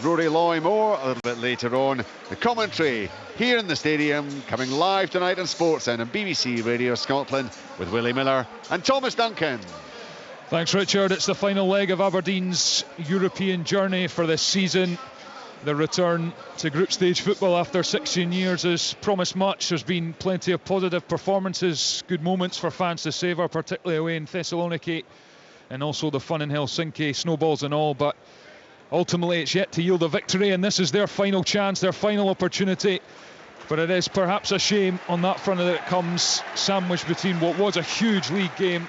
Rory Loy more a little bit later on. The commentary here in the stadium, coming live tonight on Sportsend and BBC Radio Scotland with Willie Miller and Thomas Duncan. Thanks, Richard. It's the final leg of Aberdeen's European journey for this season. The return to group stage football after 16 years has promised much. There's been plenty of positive performances, good moments for fans to savour, particularly away in Thessaloniki, and also the fun in Helsinki, snowballs and all. But ultimately it's yet to yield a victory, and this is their final chance, their final opportunity. But it is perhaps a shame on that front that it comes sandwiched between what was a huge league game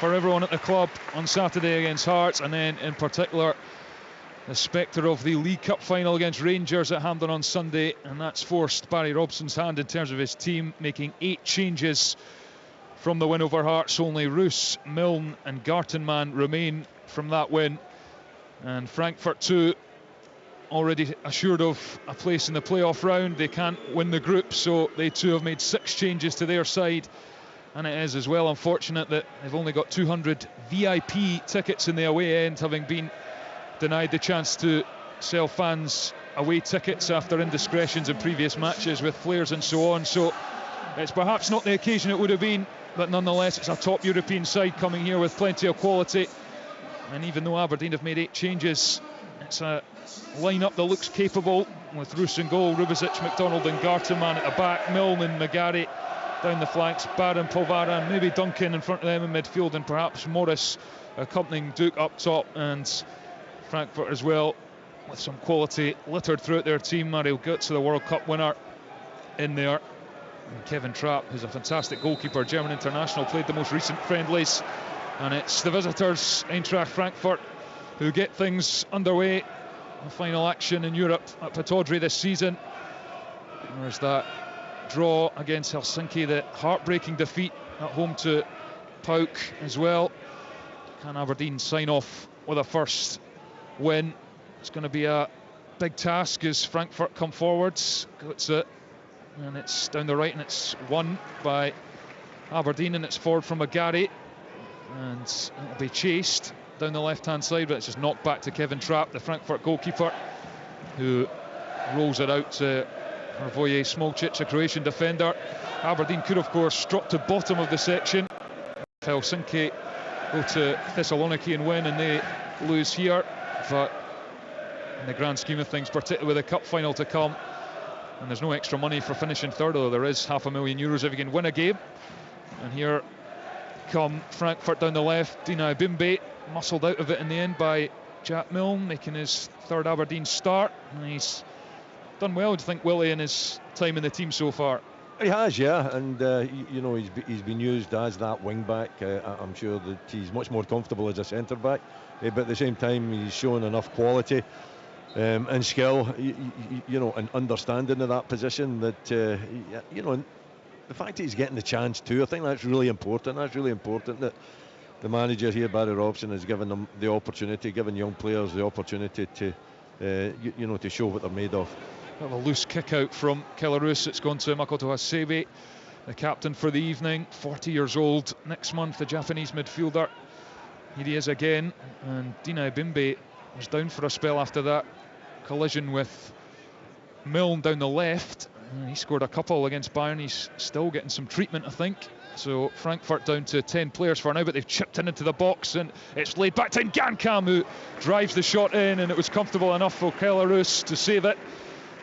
for everyone at the club on Saturday against Hearts, and then in particular the spectre of the League Cup final against Rangers at Hampden on Sunday, and that's forced Barry Robson's hand in terms of his team, making 8 changes from the win over Hearts. Only Roos, Milne and Gartenmann remain from that win, and Frankfurt too already assured of a place in the playoff round. They can't win the group, so they too have made 6 changes to their side. And it is as well unfortunate that they've only got 200 VIP tickets in the away end, having been denied the chance to sell fans away tickets after indiscretions in previous matches with flares and so on. So it's perhaps not the occasion it would have been, but nonetheless it's a top European side coming here with plenty of quality. And even though Aberdeen have made 8 changes, it's a line-up that looks capable, with Roos in goal, Rubezic, McDonald and Gartenmann at the back, Milne and McGarry down the flanks, Barron, Polvara, and maybe Duncan in front of them in midfield, and perhaps Morris accompanying Duke up top. And Frankfurt as well, with some quality littered throughout their team. Mario Götze, the World Cup winner, in there. And Kevin Trapp, who's a fantastic goalkeeper, German international, played the most recent friendlies. And it's the visitors, Eintracht Frankfurt, who get things underway. The final action in Europe at Pataudry this season. And there's that draw against Helsinki, the heartbreaking defeat at home to PAOK as well. Can Aberdeen sign off with a first win? It's going to be a big task as Frankfurt come forwards. Götze, and it's down the right, and it's won by Aberdeen, and it's forward from McGarry, and it'll be chased down the left hand side, but it's just knocked back to Kevin Trapp, the Frankfurt goalkeeper, who rolls it out to Hrvoje Smolcic, a Croatian defender. Aberdeen could of course drop to bottom of the section. Helsinki go to Thessaloniki and win, and they lose here. But in the grand scheme of things, particularly with a cup final to come, and there's no extra money for finishing third, although there is €500,000 if you can win a game. And here come Frankfurt down the left. Dina Bimbe muscled out of it in the end by Jack Milne, making his third Aberdeen start, and he's done well, do you think, Willie, in his time in the team so far? He has, yeah, and you know, he's been used as that wing back. I'm sure that he's much more comfortable as a centre back, but at the same time he's shown enough quality and skill, you know, and understanding of that position that you know, the fact that he's getting the chance too, I think that's really important. That's really important that the manager here, Barry Robson, has given them the opportunity, given young players the opportunity to you know, to show what they're made of. A loose kick out from Kelarus. It's gone to Makoto Hasebe, the captain for the evening, 40 years old next month, the Japanese midfielder. Here he is again, and Dina Bimbe was down for a spell after that collision with Milne down the left. He scored a couple against Bayern. He's still getting some treatment, I think. So Frankfurt down to 10 players for now, but they've chipped into the box, and it's laid back to Ngankam, who drives the shot in, and it was comfortable enough for Kelarus to save it.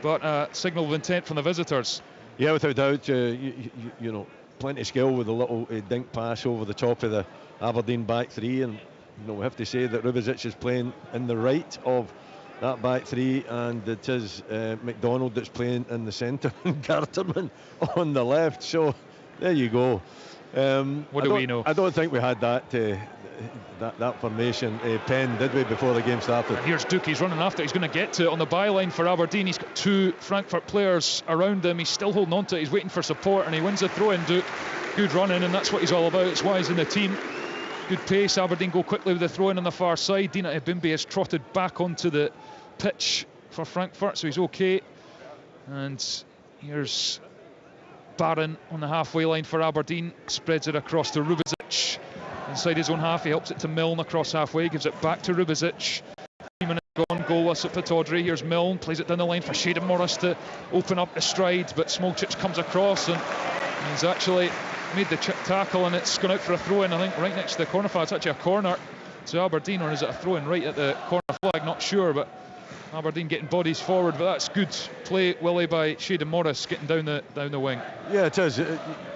But a signal of intent from the visitors. Yeah, without doubt, you know, plenty of skill with a little dink pass over the top of the Aberdeen back three, and you know, we have to say that Rubezic is playing in the right of that back three, and it is McDonald that's playing in the centre and Garterman on the left. So there you go. What do we know? I don't think we had that that formation penned, did we, before the game started? And here's Duke, he's running after, he's going to get to it on the byline for Aberdeen. He's got 2 Frankfurt players around him, he's still holding on to it, he's waiting for support, and he wins the throw in. Duke, good running, and that's what he's all about. It's why he's in the team. Good pace. Aberdeen go quickly with the throw in on the far side. Dina Ebimbe has trotted back onto the pitch for Frankfurt, so he's okay. And here's Barron on the halfway line for Aberdeen, spreads it across to Rubezic inside his own half. He helps it to Milne across halfway, gives it back to Rubezic. 3 minutes gone goalless at Pittodrie. Here's Milne, plays it down the line for Shayden Morris to open up the stride, but Smolcic comes across and he's actually made the chip tackle, and it's gone out for a throw-in, I think, right next to the corner flag. It's actually a corner to Aberdeen, or is it a throw-in right at the corner flag? Not sure, but Aberdeen getting bodies forward, but that's good play, Willie, by Shayden Morris getting down the wing. Yeah, it is.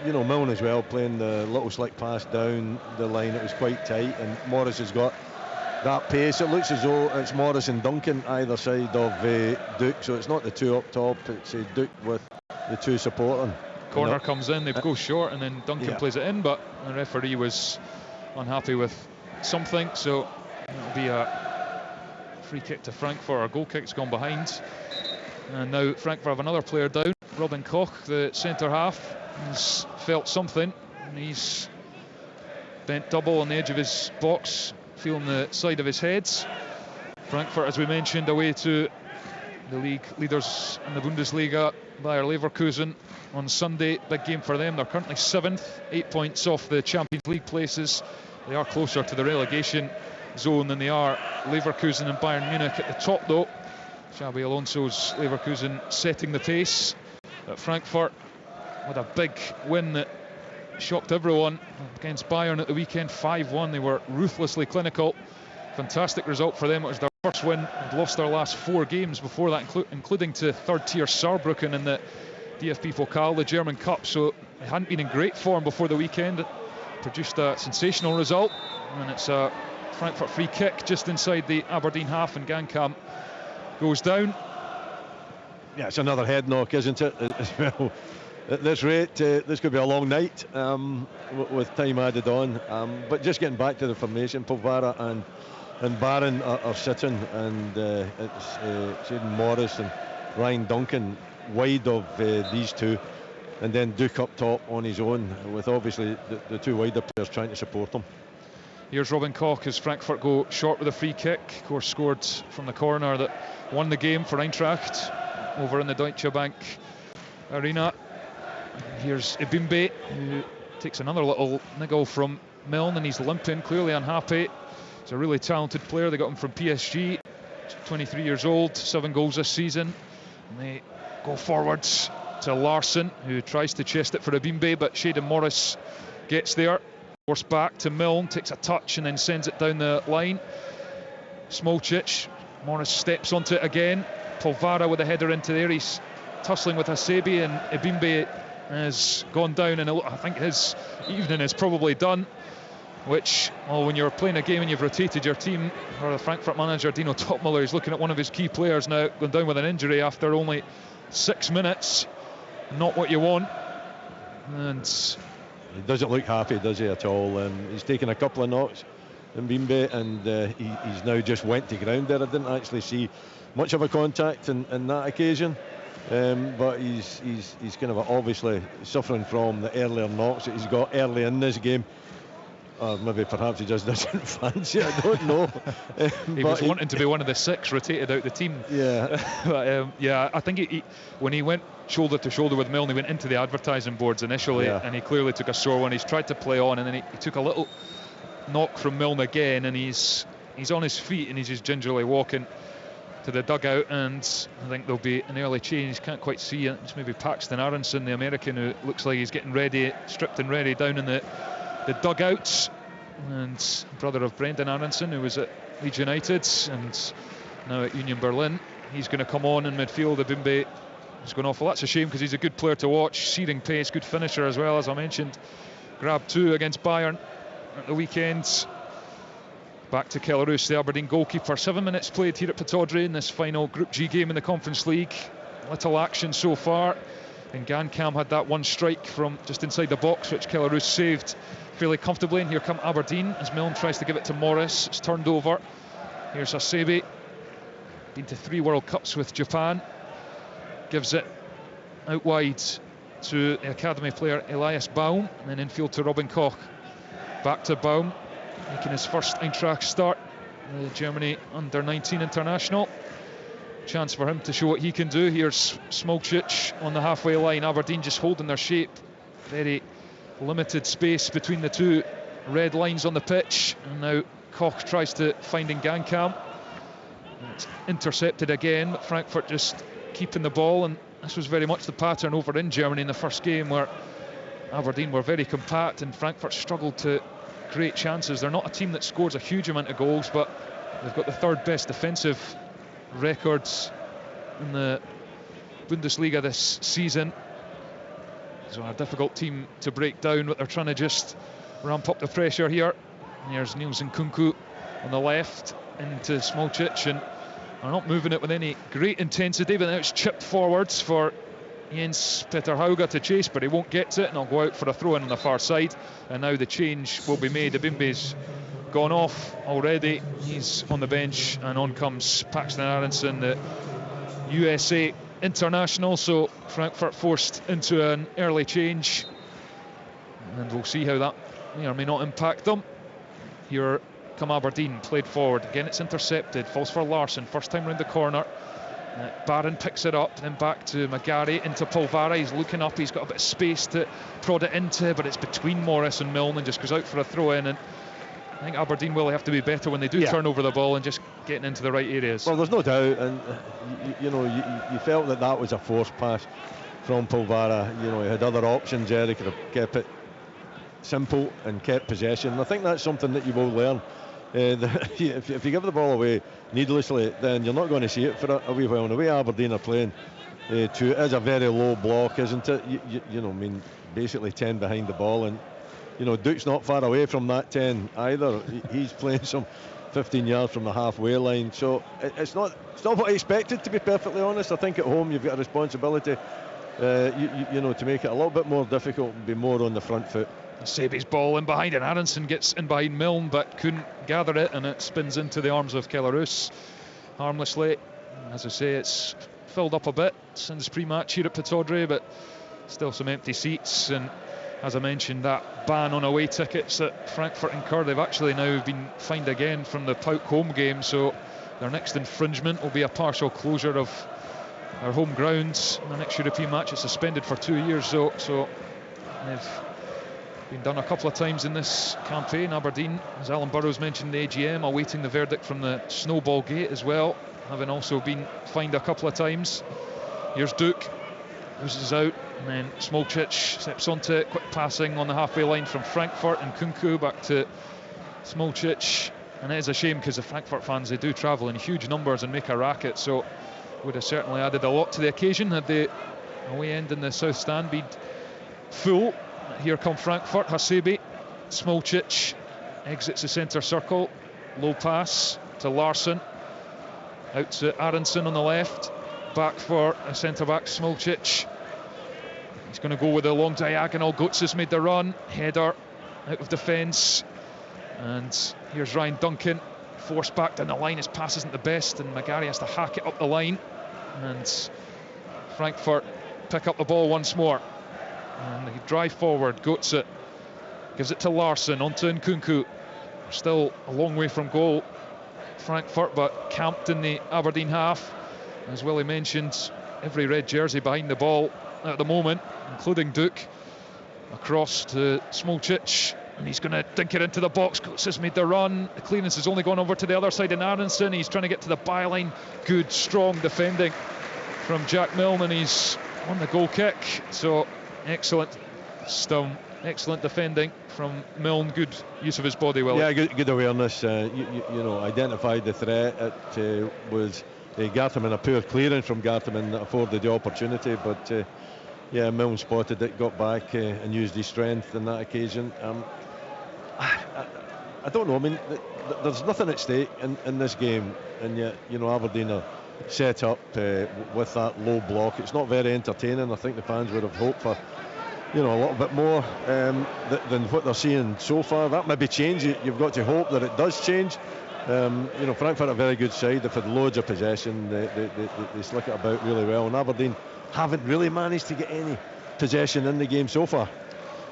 Milne as well, playing the little slick pass down the line. It was quite tight, and Morris has got that pace. It looks as though it's Morris and Duncan either side of Duke, so it's not the two up top, it's Duke with the two supporting. Corner comes in, they go short, and then Duncan plays it in, but the referee was unhappy with something, so it'll be a free kick to Frankfurt. Our goal kick's gone behind, and now Frankfurt have another player down. Robin Koch, the centre half, has felt something, and he's bent double on the edge of his box, feeling the side of his head. Frankfurt, as we mentioned, away to the league leaders in the Bundesliga, Bayer Leverkusen on Sunday. Big game for them. They're currently 7th, 8 points off the Champions League places. They are closer to the relegation zone than they are Leverkusen and Bayern Munich at the top, though. Xabi Alonso's Leverkusen setting the pace. But Frankfurt with a big win that shocked everyone against Bayern at the weekend, 5-1. They were ruthlessly clinical. Fantastic result for them. It was their first win. They'd lost their last 4 games before that, including to third-tier Saarbrücken in the DFB Pokal, the German Cup. So they hadn't been in great form before the weekend. It produced a sensational result, and it's a Frankfurt free kick just inside the Aberdeen half, and Gankam goes down. Yeah, it's another head knock, isn't it? As well, at this rate, this could be a long night with time added on. But just getting back to the formation, Polvara and Barron are sitting, and it's Shayden Morris and Ryan Duncan wide of these two, and then Duke up top on his own, with obviously the two wider players trying to support him. Here's Robin Koch as Frankfurt go short with a free kick. Of course, scored from the corner that won the game for Eintracht over in the Deutsche Bank Arena. Here's Ibimbe, who takes another little niggle from Milne, and he's limping, clearly unhappy. He's a really talented player. They got him from PSG, 23 years old, 7 goals this season. And they go forwards to Larsson, who tries to chest it for Ibimbe, but Shayden Morris gets there. Forced back to Milne, takes a touch and then sends it down the line. Smolcic, Morris steps onto it again. Polvara with a header into there. He's tussling with Hasebi, and Ibimbe has gone down, and I think his evening is probably done. Which, when you're playing a game and you've rotated your team, or the Frankfurt manager Dino Topmüller is looking at one of his key players now going down with an injury after only 6 minutes. Not what you want. And he doesn't look happy, does he, at all? He's taken a couple of knocks in Bimbe, and he's now just went to ground there. I didn't actually see much of a contact in that occasion, but he's kind of obviously suffering from the earlier knocks that he's got early in this game. Or maybe perhaps he just doesn't fancy it, I don't know. He was wanting to be one of the 6 rotated out the team. Yeah. But, I think when he went shoulder to shoulder with Milne, he went into the advertising boards initially, and he clearly took a sore one. He's tried to play on, and then he took a little knock from Milne again, and he's on his feet, and he's just gingerly walking to the dugout, and I think there'll be an early change. Can't quite see it. It's maybe Paxton Aronson, the American, who looks like he's getting ready, stripped and ready down in the dugouts, and brother of Brendan Aronson, who was at Leeds United and now at Union Berlin. He's going to come on in midfield. Ibimbe is going off. Well, that's a shame, because he's a good player to watch, searing pace, good finisher as well, as I mentioned. Grabbed 2 against Bayern at the weekend. Back to Kellerus, the Aberdeen goalkeeper. 7 minutes played here at Pittodrie in this final Group G game in the Conference League. Little action so far, and Gankam had that one strike from just inside the box, which Kellerus saved fairly comfortably. And here come Aberdeen as Milne tries to give it to Morris. It's turned over. Here's Hasebi, been to 3 World Cups with Japan. Gives it out wide to the academy player Elias Baum, and then infield to Robin Koch. Back to Baum, making his first Eintracht start, the Germany under-19 international. Chance for him to show what he can do. Here's Smolcic on the halfway line. Aberdeen just holding their shape. Very limited space between the 2 red lines on the pitch, and now Koch tries to find Gankam. It's intercepted again, but Frankfurt just keeping the ball, and this was very much the pattern over in Germany in the first game, where Aberdeen were very compact and Frankfurt struggled to create chances. They're not a team that scores a huge amount of goals, but they've got the third best defensive records in the Bundesliga this season. So a difficult team to break down, but they're trying to just ramp up the pressure here. And here's Niels Nkunku on the left into Smolcic, and they're not moving it with any great intensity, but now it's chipped forwards for Jens Peter Hauge to chase, but he won't get to it, and he'll go out for a throw-in on the far side. And now the change will be made. Ibimbe's gone off already, he's on the bench, and on comes Paxton Aronson, the USA international. So Frankfurt forced into an early change, and we'll see how that may or may not impact them. Here come Aberdeen, played forward again, it's intercepted, falls for Larsson, first time round the corner. Barron picks it up, then back to McGarry, into Polvara. He's looking up, he's got a bit of space to prod it into, but it's between Morris and Milne and just goes out for a throw in. And I think Aberdeen will have to be better when they do turn over the ball and just getting into the right areas. Well, there's no doubt, and you felt that was a forced pass from Polvara. He had other options there. He could have kept it simple and kept possession. And I think that's something that you will learn. If you give the ball away needlessly, then you're not going to see it for a wee while. And the way Aberdeen are playing, it is a very low block, isn't it? Basically 10 behind the ball, and Duke's not far away from that 10 either. He's playing some 15 yards from the halfway line, so it's not what I expected, to be perfectly honest. I think at home you've got a responsibility, to make it a little bit more difficult and be more on the front foot. Sebi's ball in behind, and Aronson gets in behind Milne but couldn't gather it, and it spins into the arms of Kelarus harmlessly. As I say, it's filled up a bit since pre-match here at Pittodrie, but still some empty seats. And as I mentioned, that ban on away tickets that Frankfurt incurred, they've actually now been fined again from the Pauk home game, so their next infringement will be a partial closure of their home grounds. The next European match is suspended for 2 years, so they've been done a couple of times in this campaign. Aberdeen, as Alan Burrows mentioned, the AGM awaiting the verdict from the Snowball Gate as well, having also been fined a couple of times. Here's Duke, loses out, and then Smolcic steps onto it. Quick passing on the halfway line from Frankfurt, and Nkunku back to Smolcic. And it is a shame because the Frankfurt fans, they do travel in huge numbers and make a racket, so would have certainly added a lot to the occasion had the away end in the south stand been full. Here come Frankfurt. Hasebi, Smolcic exits the centre circle, low pass to Larsson, out to Aronson on the left, back for a centre back Smolcic. He's going to go with a long diagonal. Götze has made the run, header out of defence, and here's Ryan Duncan, forced back down the line. His pass isn't the best, and McGarry has to hack it up the line, and Frankfurt pick up the ball once more. And they drive forward. Götze gives it to Larsson, onto Nkunku. Still a long way from goal, Frankfurt, but camped in the Aberdeen half. As Willie mentioned, every red jersey behind the ball at the moment, including Duke. Across to Smolcic, and he's going to dink it into the box. Götze's made the run. The clearance has only gone over to the other side in Aronson. He's trying to get to the byline. Good, strong defending from Jack Milne, and he's on the goal kick. So excellent defending from Milne. Good use of his body, Willie. Yeah, good awareness. Identified the threat. It was Gartman, a poor clearance from Gartman that afforded the opportunity, but Milne spotted it, got back and used his strength in that occasion. I don't know. I mean, there's nothing at stake in this game, and yet Aberdeen are set up with that low block. It's not very entertaining. I think the fans would have hoped for a little bit more than what they're seeing so far. That maybe change. You've got to hope that it does change. Frankfurt are a very good side. They've had loads of possession. They slick it about really well, and Aberdeen haven't really managed to get any possession in the game so far.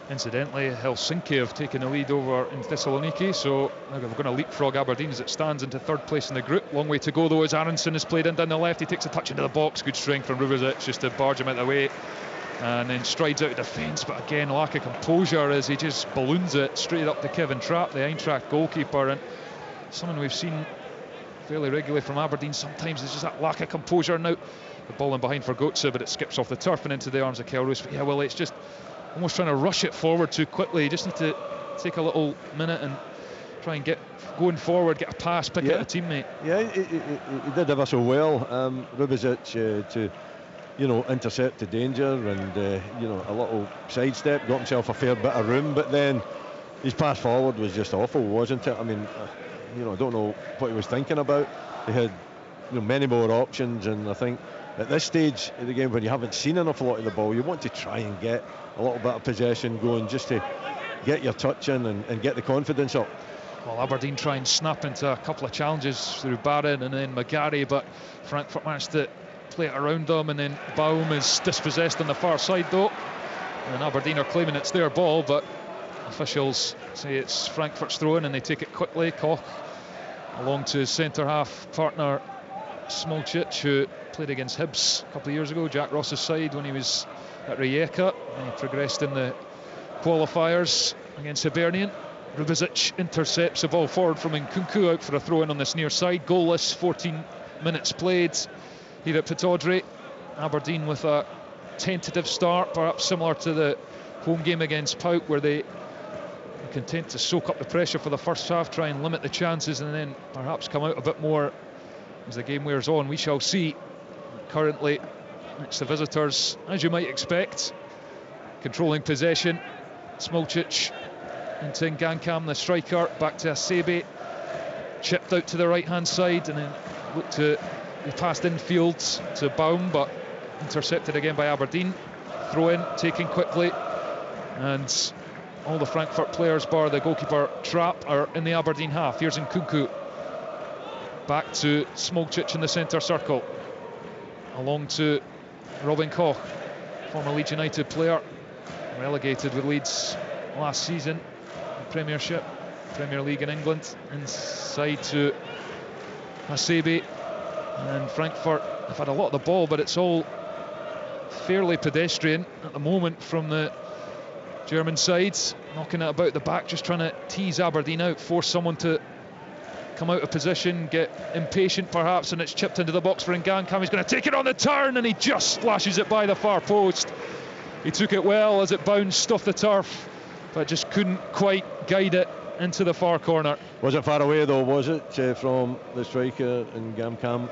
Incidentally, Helsinki have taken a lead over in Thessaloniki, so we're going to leapfrog Aberdeen as it stands into third place in the group. Long way to go though, as Aronson has played in down the left. He takes a touch into the box. Good strength from Rubezic just to barge him out of the way, and then strides out of defence, but again lack of composure as he just balloons it straight up to Kevin Trapp, the Eintracht goalkeeper, and someone we've seen fairly regularly from Aberdeen. Sometimes there's just that lack of composure. Now the ball in behind for Götze, but it skips off the turf and into the arms of Kelroos. But yeah, well, it's just almost trying to rush it forward too quickly. You just need to take a little minute and try and get going forward, get a pass, pick out a teammate. Yeah, he did ever so well, Rubizic, to intercept the danger and a little sidestep, got himself a fair bit of room, but then his pass forward was just awful, wasn't it? I mean, I don't know what he was thinking about. He had many more options, and I think at this stage of the game, when you haven't seen enough lot of the ball, you want to try and get a little bit of possession going just to get your touch in and get the confidence up. Well, Aberdeen try and snap into a couple of challenges through Barron and then McGarry, but Frankfurt managed to play it around them, and then Baum is dispossessed on the far side though, and Aberdeen are claiming it's their ball, but officials say it's Frankfurt's throw in and they take it quickly. Koch along to his centre half partner Smolcic, who played against Hibs a couple of years ago, Jack Ross's side when he was at Rijeka, and he progressed in the qualifiers against Hibernian. Rubizic intercepts the ball forward from Nkunku, out for a throw in on this near side. Goalless, 14 minutes played here at Pittodrie. Aberdeen with a tentative start, perhaps similar to the home game against Pauk, where they are content to soak up the pressure for the first half, try and limit the chances, and then perhaps come out a bit more as the game wears on. We shall see. Currently it's the visitors, as you might expect, controlling possession. Smolcic into Ngankam, the striker, back to Asebe, chipped out to the right hand side, and then looked to be passed infield to Baum, but intercepted again by Aberdeen. Throw in taken quickly, and all the Frankfurt players bar the goalkeeper Trapp are in the Aberdeen half. Here's Nkunku back to Smolcic in the centre circle, along to Robin Koch, former Leeds United player, relegated with Leeds last season, Premiership, Premier League in England. Inside to Hasebe, and Frankfurt have had a lot of the ball, but it's all fairly pedestrian at the moment from the German side, knocking it about the back, just trying to tease Aberdeen out, force someone to come out of position, get impatient perhaps, and it's chipped into the box for Ngankam. He's going to take it on the turn, and he just splashes it by the far post. He took it well as it bounced off the turf, but just couldn't quite guide it into the far corner. Was it far away though, was it, from the striker in Ngankam?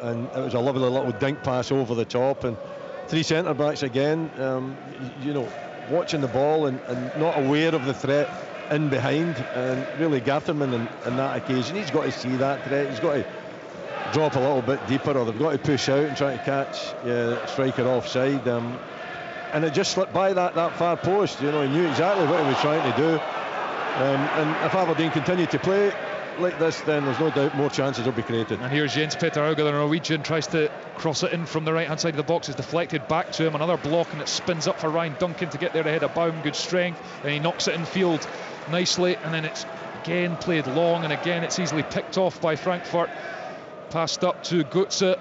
And it was a lovely little dink pass over the top, and three centre backs again, watching the ball and not aware of the threat in behind, and really Gatterman in that occasion, he's got to see that threat, he's got to drop a little bit deeper, or they've got to push out and try to catch striker offside, and it just slipped by that far post. He knew exactly what he was trying to do, and if Aberdeen continue to play like this, then there's no doubt more chances will be created. And here's Jens Petter Hauge, the Norwegian, tries to cross it in from the right hand side of the box, is deflected back to him, another block, and it spins up for Ryan Duncan to get there ahead of Baum. Good strength, and he knocks it in field nicely, and then it's again played long, and again it's easily picked off by Frankfurt, passed up to Götze,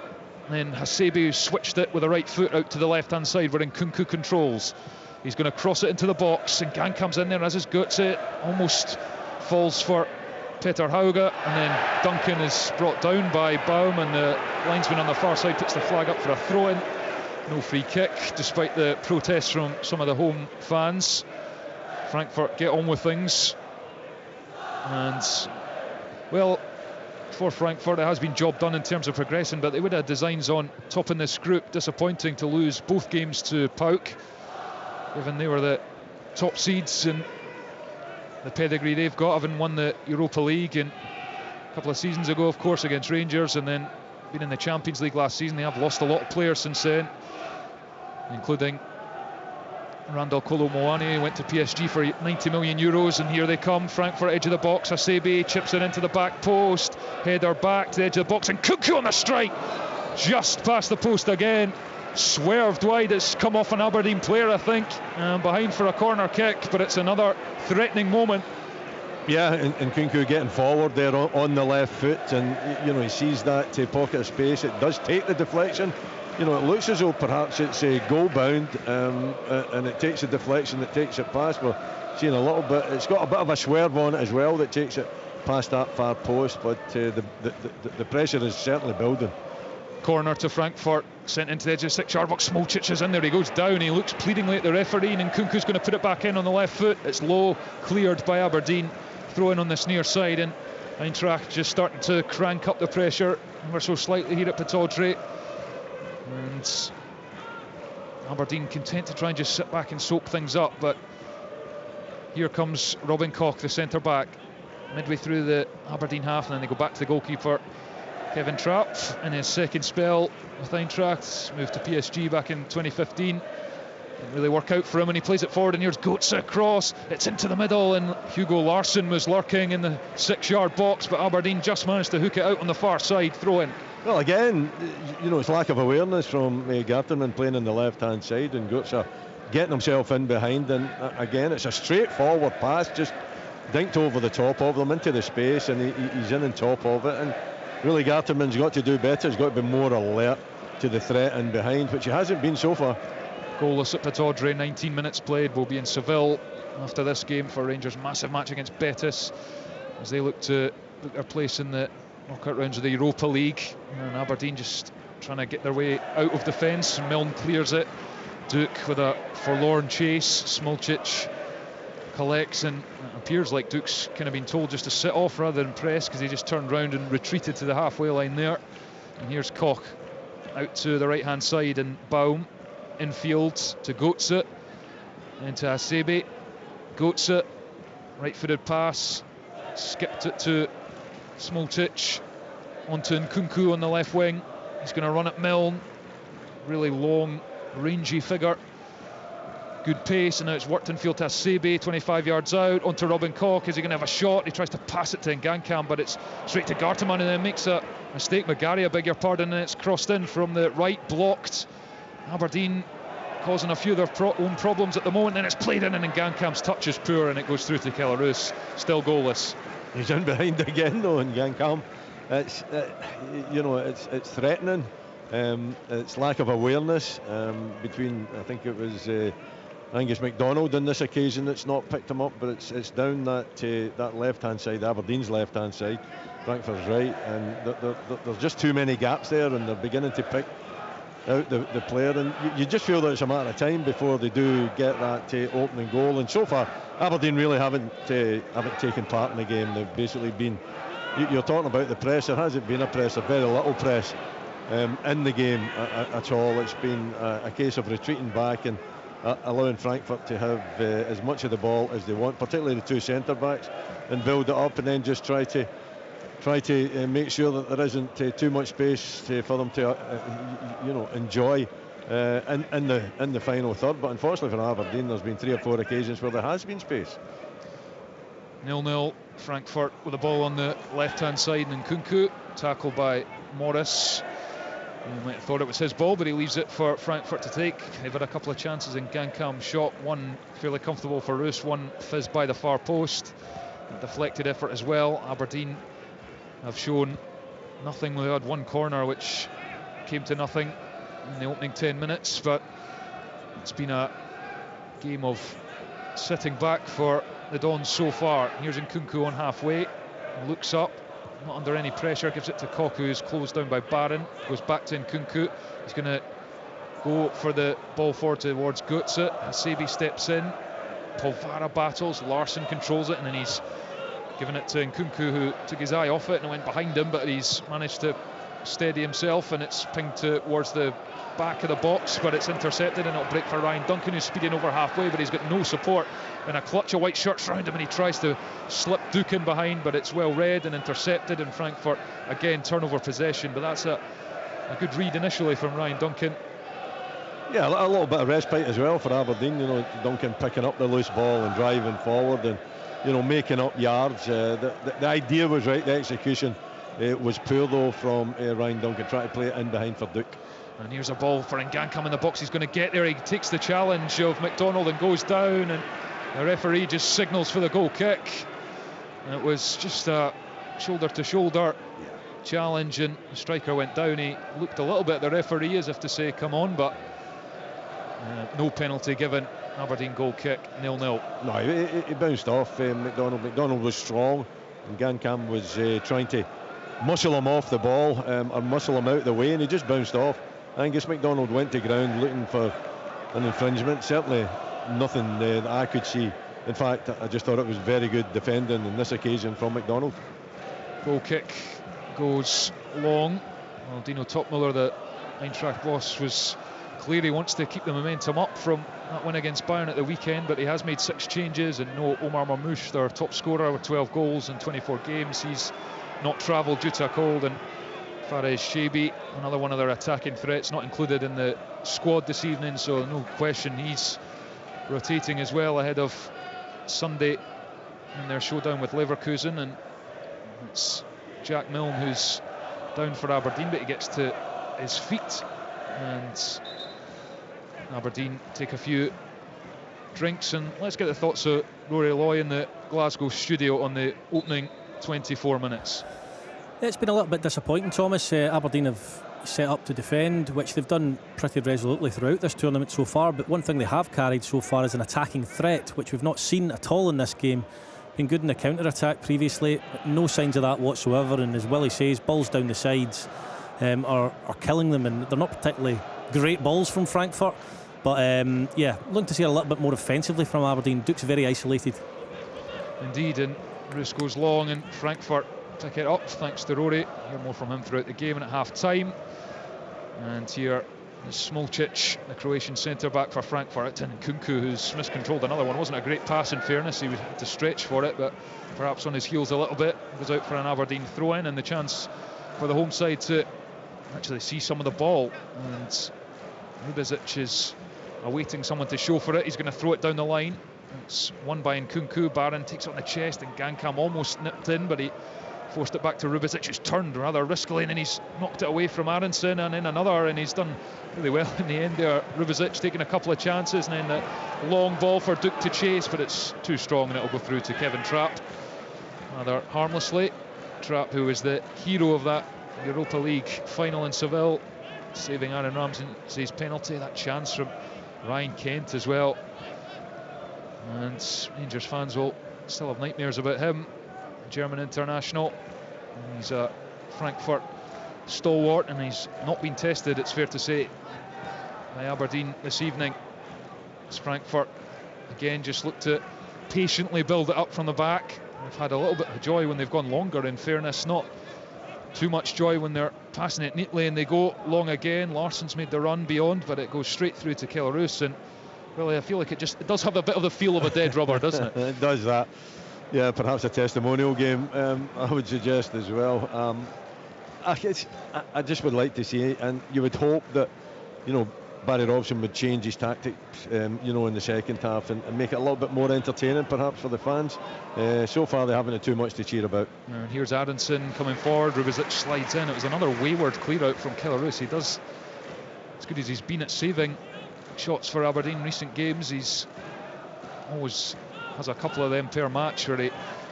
and then Hasebe, who switched it with the right foot out to the left hand side where Nkunku controls. He's going to cross it into the box, and Gang comes in there, as is Götze, almost falls for Petter Hauge, and then Duncan is brought down by Baum, and the linesman on the far side puts the flag up for a throw-in. No free kick, despite the protests from some of the home fans. Frankfurt get on with things, and well, for Frankfurt it has been job done in terms of progressing, but they would have designs on top in this group. Disappointing to lose both games to Pauk, given they were the top seeds and the pedigree they've got, having won the Europa League a couple of seasons ago, of course, against Rangers, and then been in the Champions League last season. They have lost a lot of players since then, including Randall Kolo Muani, went to PSG for 90 million euros, and here they come. Frankfurt edge of the box, Hasebe chips it into the back post, header back to the edge of the box, and Nkunku on the strike, just past the post again, swerved wide. It's come off an Aberdeen player, I think, and behind for a corner kick, but it's another threatening moment. Yeah, and Nkunku getting forward there on the left foot, and he sees that pocket of space. It does take the deflection. It looks as though perhaps it's goal bound, and it takes a deflection that takes it past. We're seeing a little bit, it's got a bit of a swerve on it as well that takes it past that far post, but the pressure is certainly building. Corner to Frankfurt, sent into the edge of the 6-yard box. Smolcic is in there, he goes down, he looks pleadingly at the referee, and Nkunku's going to put it back in on the left foot. It's low, cleared by Aberdeen. Throw in on this near side, and Eintracht just starting to crank up the pressure ever so slightly here at Pataudry. And Aberdeen content to try and just sit back and soak things up, but here comes Robin Koch, the centre back, midway through the Aberdeen half, and then they go back to the goalkeeper Kevin Trapp in his second spell with Eintracht. Moved to PSG back in 2015. Didn't really work out for him, and he plays it forward, and here's Götze across. It's into the middle, and Hugo Larsson was lurking in the 6-yard box, but Aberdeen just managed to hook it out on the far side, throw in. Well, again, it's lack of awareness from Garterman playing on the left-hand side, and Götze getting himself in behind, and again, it's a straightforward pass, just dinked over the top of them into the space, and he's in on top of it. And really, Garterman's got to do better. He's got to be more alert to the threat in behind, which he hasn't been so far. Goalless at Pataudry, 19 minutes played. We'll be in Seville after this game for Rangers' massive match against Betis, as they look to book their place in the knockout rounds of the Europa League. And Aberdeen just trying to get their way out of defence. Milne clears it. Duke with a forlorn chase. Smolcic collects, and it appears like Duke's kind of been told just to sit off rather than press, because he just turned round and retreated to the halfway line there. And here's Koch out to the right hand side, and Baum infield to Götze, into Hasebe. Götze, right footed pass, skipped it to Smolcic, onto Nkunku on the left wing. He's going to run at Milne, really long, rangy figure, good pace, and now it's worked infield to Hasebe, 25 yards out, onto Robin Koch. Is he going to have a shot? He tries to pass it to Ngankam, but it's straight to Garterman, and then makes a mistake. McGarry, I beg your pardon, and it's crossed in from the right, blocked. Aberdeen causing a few of their own problems at the moment, and it's played in, and Ngankam's touch is poor, and it goes through to Kellaroos, still goalless. He's in behind again though, Ngankam. It's it's threatening. It's lack of awareness between, I think it was Angus MacDonald on this occasion that's not picked him up, but it's down that left-hand side, Aberdeen's left-hand side, Frankfurt's right, and there's just too many gaps there, and they're beginning to pick out the player, and you just feel that it's a matter of time before they do get that opening goal. And so far Aberdeen really haven't taken part in the game. They've basically been, you're talking about the press, there hasn't been a press, a very little press in the game at all. It's been a case of retreating back and allowing Frankfurt to have as much of the ball as they want, particularly the two centre backs, and build it up, and then just try to make sure that there isn't too much space for them to enjoy in the final third. But unfortunately for Aberdeen, there's been 3 or 4 occasions where there has been space. 0-0, Frankfurt with the ball on the left hand side, and Nkunku tackled by Morris. You might have thought it was his ball, but he leaves it for Frankfurt to take. They've had a couple of chances in Gankam's shot, one fairly comfortable for Roos, one fizzed by the far post. A deflected effort as well. Aberdeen have shown nothing. They had one corner which came to nothing in the opening 10 minutes, but it's been a game of sitting back for the Dons so far. Here's Nkunku on halfway, looks up, not under any pressure, gives it to Koch, who's closed down by Barron, goes back to Nkunku. He's going to go for the ball forward towards Götze. Hasebe steps in, Polvara battles, Larsson controls it, and then he's given it to Nkunku, who took his eye off it and it went behind him, but he's managed to steady himself, and it's pinged towards the back of the box, but it's intercepted, and it'll break for Ryan Duncan, who's speeding over halfway, but he's got no support, and a clutch of white shirts around him, and he tries to slip Duke in behind, but it's well read and intercepted, and Frankfurt again turnover possession. But that's a good read initially from Ryan Duncan. Yeah, a little bit of respite as well for Aberdeen. Duncan picking up the loose ball and driving forward, and making up yards. The idea was right, the execution was poor though from Ryan Duncan, trying to play it in behind for Duke. And here's a ball for Ngankam in the box. He's going to get there. He takes the challenge of McDonald and goes down, and the referee just signals for the goal kick. And it was just a shoulder to shoulder challenge, and the striker went down. He looked a little bit at the referee as if to say come on, but no penalty given. Aberdeen goal kick, 0-0. No, he bounced off McDonald. McDonald was strong, and Gankam was trying to muscle him off the ball, or muscle him out of the way, and he just bounced off. Angus MacDonald went to ground looking for an infringement. Certainly nothing that I could see. In fact, I just thought it was very good defending on this occasion from MacDonald. Goal kick goes long. Well, Dino Topmuller, the Eintracht boss, was clear he wants to keep the momentum up from that win against Bayern at the weekend, but he has made 6 changes, and no Omar Marmoush, their top scorer with 12 goals in 24 games. He's not travelled due to a cold, and Fares Shaibi, another one of their attacking threats, not included in the squad this evening, so no question he's rotating as well ahead of Sunday in their showdown with Leverkusen. And it's Jack Milne who's down for Aberdeen, but he gets to his feet, and Aberdeen take a few drinks. And let's get the thoughts of Rory Loy in the Glasgow studio on the opening 24 minutes. It's been a little bit disappointing, Thomas. Aberdeen have set up to defend, which they've done pretty resolutely throughout this tournament so far, but one thing they have carried so far is an attacking threat, which we've not seen at all in this game. Been good in the counter-attack previously, but no signs of that whatsoever, and as Willie says, balls down the sides are killing them, and they're not particularly great balls from Frankfurt, but yeah, looking to see a little bit more offensively from Aberdeen. Duke's very isolated. Indeed, and Roos goes long, and Frankfurt pick it up thanks to Rory. Hear more from him throughout the game and at half-time. And here is Smolcic, the Croatian centre-back for Frankfurt, and Kunku, who's miscontrolled another one. Wasn't a great pass, in fairness. He had to stretch for it, but perhaps on his heels a little bit. Goes out for an Aberdeen throw-in, and the chance for the home side to actually see some of the ball. And Rubicic is awaiting someone to show for it. He's going to throw it down the line. It's won by Nkunku. Barron takes it on the chest, and Gankam almost nipped in, but he forced it back to Rubicic, who's turned rather riskily, and then he's knocked it away from Aronson, and then another, and he's done really well in the end there. Rubicic taking a couple of chances, and then the long ball for Duke to chase, but it's too strong, and it'll go through to Kevin Trapp rather harmlessly. Trapp, who was the hero of that Europa League final in Seville, saving Aaron Ramsey's penalty. That chance from Ryan Kent as well, and Rangers fans will still have nightmares about him. German international. He's a Frankfurt stalwart, and he's not been tested, it's fair to say, by Aberdeen this evening. As Frankfurt again just look to patiently build it up from the back. They've had a little bit of joy when they've gone longer, in fairness, not too much joy when they're passing it neatly and they go long again. Larsson's made the run beyond, but it goes straight through to Kellaroos, and really I feel like it does have a bit of the feel of a dead rubber, doesn't it? It does that. Yeah, perhaps a testimonial game, I would suggest as well. I just would like to see it, and you would hope that, Barry Robson would change his tactics, in the second half and make it a little bit more entertaining, perhaps, for the fans. So far, they haven't had too much to cheer about. And here's Aronson coming forward. Rubicic slides in. It was another wayward clear out from Kellaroos. He does, as good as he's been at saving shots for Aberdeen in recent games, he's always has a couple of them per match where he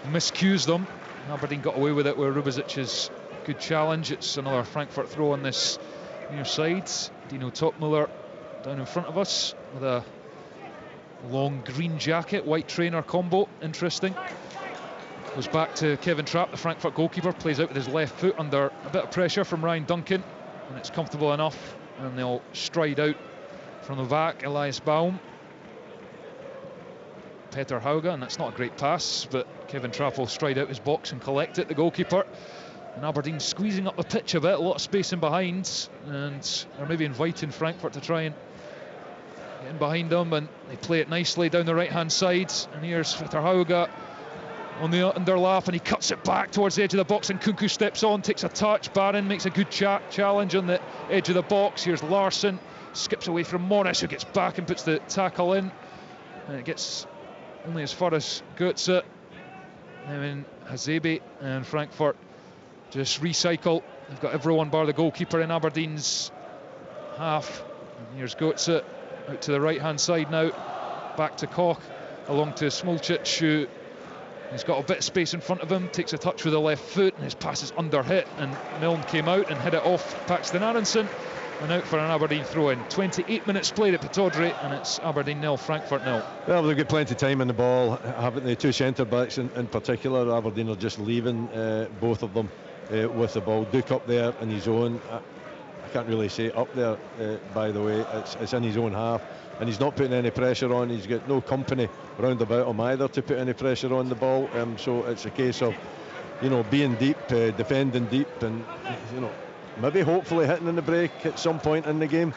miscues them. Aberdeen got away with it where Rubicic's good challenge. It's another Frankfurt throw on this near side. Dino Topmuller down in front of us with a long green jacket, white trainer combo. Interesting. Goes back to Kevin Trapp, the Frankfurt goalkeeper, plays out with his left foot under a bit of pressure from Ryan Duncan, and it's comfortable enough, and they'll stride out from the back. Elias Baum, Peter Hauge, and that's not a great pass, but Kevin Trapp will stride out his box and collect it, the goalkeeper. And Aberdeen squeezing up the pitch a bit, a lot of space in behind, and they're maybe inviting Frankfurt to try and get in behind them, and they play it nicely down the right hand side. And here's Peter Hauge on the underlap, and he cuts it back towards the edge of the box, and Kunku steps on, takes a touch. Barron makes a good challenge on the edge of the box. Here's Larsson, skips away from Morris, who gets back and puts the tackle in, and it gets only as far as Götze. Now in Hazebe, and Frankfurt just recycle. They've got everyone bar the goalkeeper in Aberdeen's half. And here's Götze out to the right hand side now, back to Koch, along to Smolcic, who he's got a bit of space in front of him, takes a touch with the left foot, and his pass is under hit, and Milne came out and hit it off Paxton Aronson, and out for an Aberdeen throw-in. 28 minutes played at Pittodrie, and it's Aberdeen 0, Frankfurt 0. Well, they've got plenty of time in the ball, haven't they? Two centre-backs in particular. Aberdeen are just leaving both of them with the ball. Duke up there in his own, I can't really say up there, by the way, it's in his own half, and he's not putting any pressure on. He's got no company round about him either to put any pressure on the ball, so it's a case of, you know, being deep, defending deep, and, you know, maybe hopefully hitting in the break at some point in the game.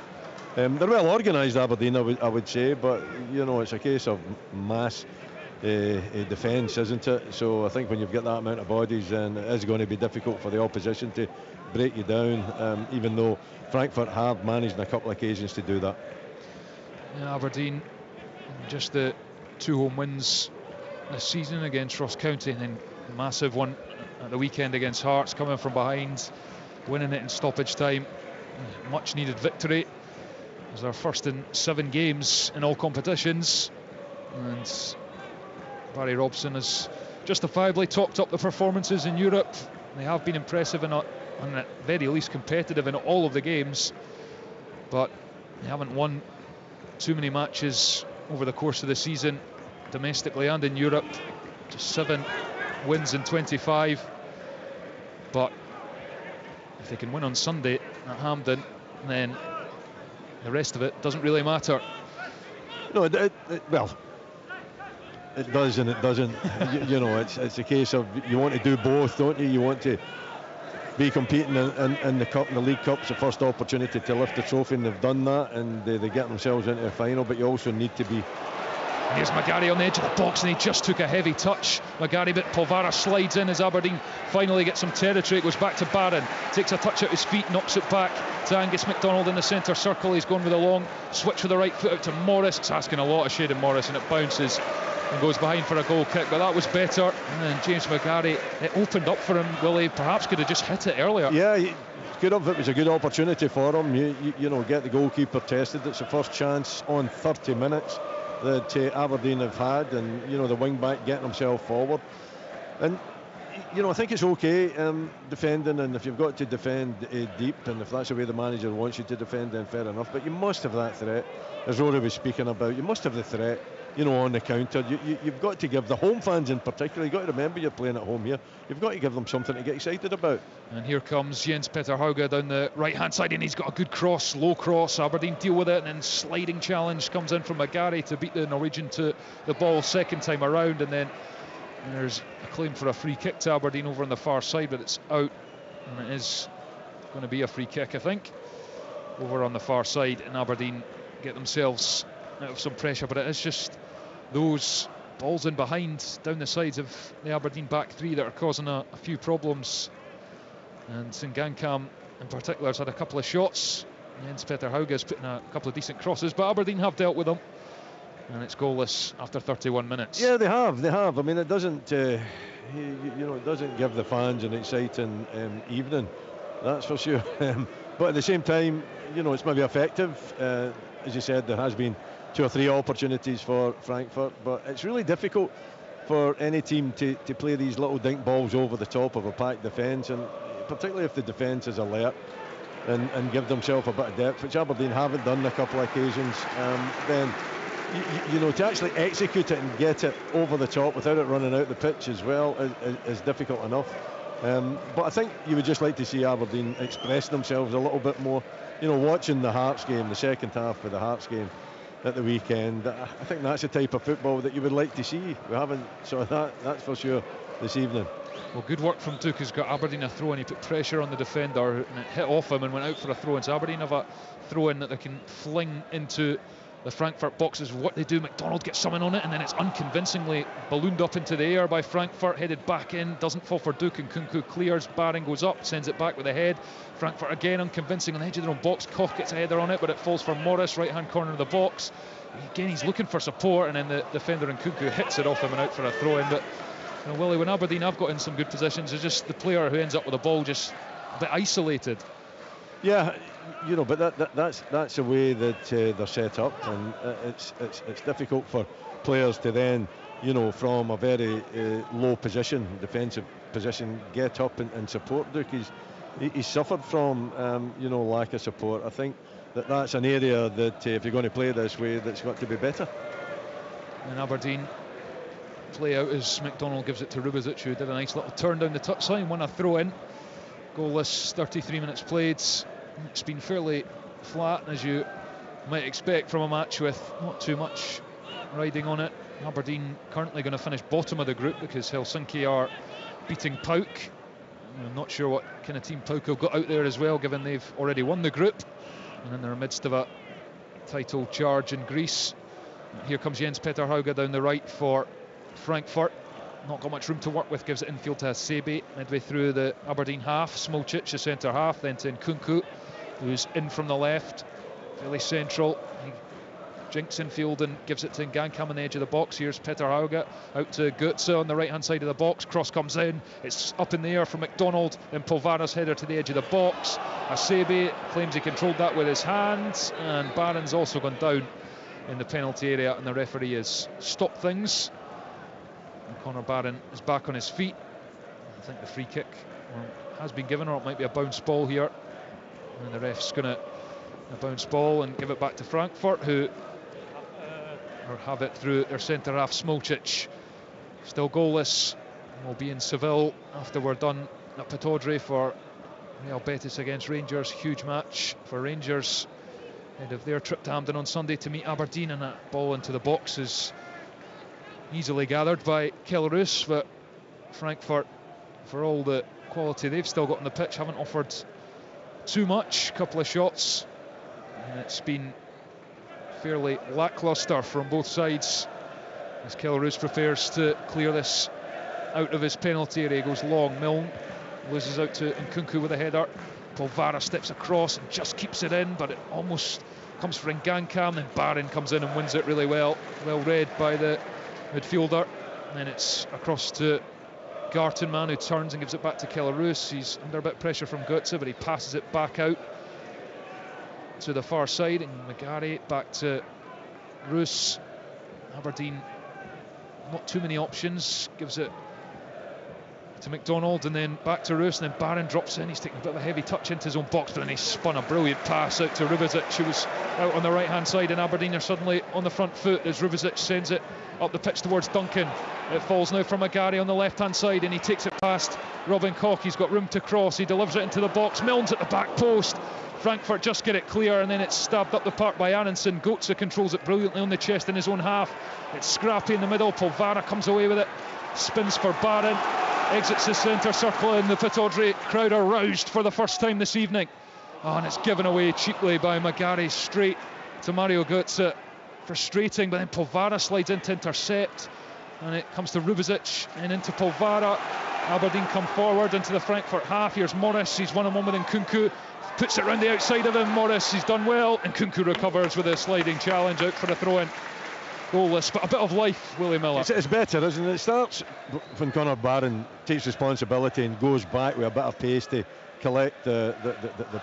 They're well organised, Aberdeen, I would say, but, you know, it's a case of mass defence, isn't it? So I think when you've got that amount of bodies, then it is going to be difficult for the opposition to break you down, even though Frankfurt have managed on a couple of occasions to do that. Yeah, Aberdeen, just the 2 home wins this season against Ross County, and then a massive one at the weekend against Hearts, coming from behind, winning it in stoppage time. Much needed victory. It was their first in 7 games in all competitions, and Barry Robson has justifiably topped up the performances in Europe. They have been impressive and at very least competitive in all of the games, but they haven't won too many matches over the course of the season, domestically and in Europe. Just 7 wins in 25, but if they can win on Sunday at Hampden, then the rest of it doesn't really matter. No, well, it does and it doesn't. you know, it's a case of you want to do both, don't you? You want to be competing in the cup and the League Cup's the first opportunity to lift the trophy, and they've done that, and they get themselves into the final, but you also need to be. Here's McGarry on the edge of the box, and he just took a heavy touch. McGarry, but Polvara slides in as Aberdeen finally get some territory. It goes back to Barron, takes a touch at his feet, knocks it back to Angus MacDonald in the centre circle. He's going with a long switch with the right foot out to Morris. It's asking a lot of Shayden Morris, and it bounces and goes behind for a goal kick, but that was better. And then James McGarry, it opened up for him. Willie perhaps could have just hit it earlier. Yeah, he could have. It was a good opportunity for him. You know, get the goalkeeper tested. It's the first chance on 30 minutes that Aberdeen have had, and, you know, the wing back getting himself forward, and, you know, I think it's okay defending, and if you've got to defend deep, and if that's the way the manager wants you to defend, then fair enough, but you must have that threat, as Rory was speaking about. You must have the threat, you know, on the counter. You've got to give the home fans in particular, you've got to remember you're playing at home here, you've got to give them something to get excited about. And here comes Jens Peter Hauge down the right hand side, and he's got a good cross, low cross. Aberdeen deal with it, and then sliding challenge comes in from McGarry to beat the Norwegian to the ball second time around, and then there's a claim for a free kick to Aberdeen over on the far side, but it's out, and it is going to be a free kick, I think, over on the far side, and Aberdeen get themselves out of some pressure. But it is just those balls in behind down the sides of the Aberdeen back three that are causing a few problems, and Singankam in particular has had a couple of shots. Jens Peter Hauge has put in a couple of decent crosses, but Aberdeen have dealt with them, and it's goalless after 31 minutes. Yeah, they have. I mean, it doesn't, you know, it doesn't give the fans an exciting evening, that's for sure. But at the same time, you know, it's maybe effective. As you said, there has been 2 or 3 opportunities for Frankfurt, but it's really difficult for any team to play these little dink balls over the top of a packed defence, and particularly if the defence is alert and give themselves a bit of depth, which Aberdeen haven't done on a couple of occasions, then you know, to actually execute it and get it over the top without it running out the pitch as well is difficult enough. But I think you would just like to see Aberdeen express themselves a little bit more. You know, watching the Hearts game, the second half of the Hearts game at the weekend, I think that's the type of football that you would like to see. We haven't saw that's for sure this evening. Well, good work from Duke, who's got Aberdeen a throw-in. He put pressure on the defender, and it hit off him and went out for a throw-in. So Aberdeen have a throw-in that they can fling into the Frankfurt boxes. What they do, McDonald gets someone on it, and then it's unconvincingly ballooned up into the air by Frankfurt, headed back in, doesn't fall for Duke, and Kunku clears. Barring goes up, sends it back with a head. Frankfurt again unconvincing on the edge of their own box. Koch gets a header on it, but it falls for Morris, right hand corner of the box. Again, he's looking for support, and then the defender and Kunku hits it off him and out for a throw-in. But, you know, Willie, when Aberdeen have got in some good positions, it's just the player who ends up with the ball just a bit isolated. Yeah, you know, but that's the way that they're set up, and it's difficult for players to then, you know, from a very low position, defensive position, get up and support Duke. he's suffered from, lack of support. I think that's an area that if you're going to play this way, that's got to be better. And Aberdeen play out as McDonald gives it to Rubezic, who did a nice little turn down the touchline, won a throw in. Goalless, 33 minutes played. It's been fairly flat, as you might expect from a match with not too much riding on it. Aberdeen currently going to finish bottom of the group because Helsinki are beating PAOK. I'm not sure what kind of team PAOK have got out there as well, given they've already won the group and in the midst of a title charge in Greece. Here comes Jens Petter Hauge down the right for Frankfurt. Not got much room to work with, gives it infield to Hasebe midway through the Aberdeen half. Smolcic, the centre half, then to Nkunku, who's in from the left, fairly central. He jinks infield and gives it to Ngankam on the edge of the box. Here's Petter Hauge out to Götze on the right hand side of the box. Cross comes in, it's up in the air from McDonald, then Polvara's header to the edge of the box. Hasebe claims he controlled that with his hands, and Barron's also gone down in the penalty area, and the referee has stopped things. And Connor Barron is back on his feet. I think the free kick has been given, or it might be a bounce ball here, and the ref's gonna a bounce ball and give it back to Frankfurt, who have it through their centre half. Smolcic still goalless, will be in Seville after we're done at Pataudry for Real Betis against Rangers. Huge match for Rangers ahead of their trip to Hampden on Sunday to meet Aberdeen, and that ball into the box is easily gathered by Kellerus, but Frankfurt, for all the quality they've still got on the pitch, haven't offered too much. Couple of shots, and it's been fairly lacklustre from both sides as Kellerus prepares to clear this out of his penalty area. He goes long, Milne loses out to Nkunku with a header. Polvara steps across and just keeps it in, but it almost comes for Ngankam, then Barron comes in and wins it really well read by the midfielder, and then it's across to Gartenmann, who turns and gives it back to Kellerus. He's under a bit of pressure from Götze, but he passes it back out to the far side, and McGarry back to Roos. Aberdeen, not too many options, gives it to McDonald and then back to Roos, and then Barron drops in. He's taking a bit of a heavy touch into his own box, but then he spun a brilliant pass out to Rubezic, who was out on the right hand side, and Aberdeen are suddenly on the front foot as Rubezic sends it up the pitch towards Duncan. It falls now from McGarry on the left hand side, and he takes it past Robin Koch. He's got room to cross, he delivers it into the box. Milne's at the back post, Frankfurt just get it clear, and then it's stabbed up the park by Aronson. Götze controls it brilliantly on the chest in his own half. It's scrappy in the middle. Polvara comes away with it, spins for Barron, exits the centre circle, and the Pataudry crowd are roused for the first time this evening. And it's given away cheaply by McGarry straight to Mario Götze. Frustrating, but then Polvara slides in to intercept, and it comes to Rubezic and into Polvara. Aberdeen come forward into the Frankfurt half. Here's Morris, he's 1-on-1 with Nkunku, puts it round the outside of him. Morris, he's done well, and Nkunku recovers with a sliding challenge out for a throw-in. Goalless, but a bit of life, Willie Miller. It's better, isn't it? It starts when Connor Barron takes responsibility and goes back with a bit of pace to collect the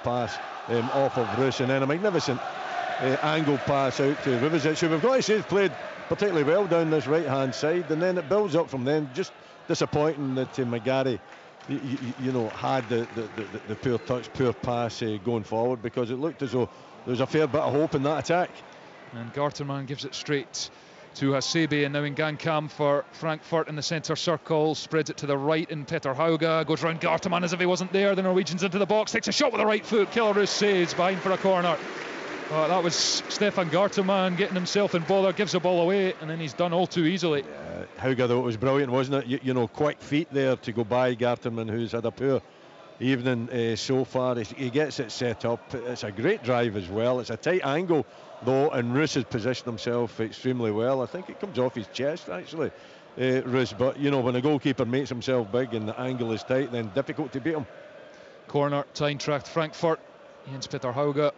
pass off of Roos, and then a magnificent angle pass out to Rubezic, who we've got to say has played particularly well down this right hand side, and then it builds up from then. Just disappointing that McGarry had the poor touch, poor pass going forward, because it looked as though there was a fair bit of hope in that attack. And Gartenmann gives it straight to Hasebe, and now Ngankam for Frankfurt in the centre circle, spreads it to the right, and Petter Hauge goes round Gartenmann as if he wasn't there. The Norwegian's into the box, takes a shot with the right foot. Kellerus saves behind for a corner. That was Stefan Gartenmann getting himself in bother, gives the ball away, and then he's done all too easily. Hauge, though, it was brilliant, wasn't it? Quick feet there to go by Gartenmann, who's had a poor evening so far. He gets it set up. It's a great drive as well. It's a tight angle though, and Roos has positioned himself extremely well. I think it comes off his chest actually, Roos, but when a goalkeeper makes himself big and the angle is tight, then difficult to beat him. Corner to Eintracht Frankfurt. Jens Petter Hauge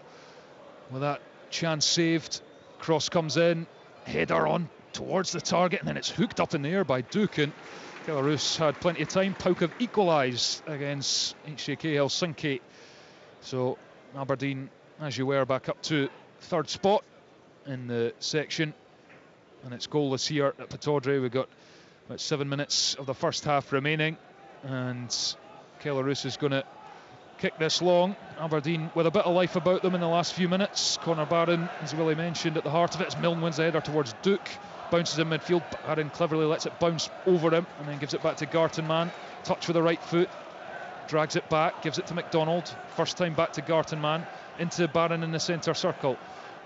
with that chance saved. Cross comes in, header on towards the target, and then it's hooked up in the air by Duken. Kellerus had plenty of time. PAOK have equalised against HJK Helsinki, so Aberdeen, as you were, back up to third spot in the section, and it's goalless here at Pataudry. We've got about 7 minutes of the first half remaining, and Kellerus is going to kick this long. Aberdeen with a bit of life about them in the last few minutes. Conor Barron, as Willie mentioned, at the heart of it. As Milne wins the header towards Duke, bounces in midfield. Barron cleverly lets it bounce over him and then gives it back to Gartenmann. Touch with the right foot, drags it back, gives it to McDonald. First time back to Gartenmann, into Barron in the centre circle.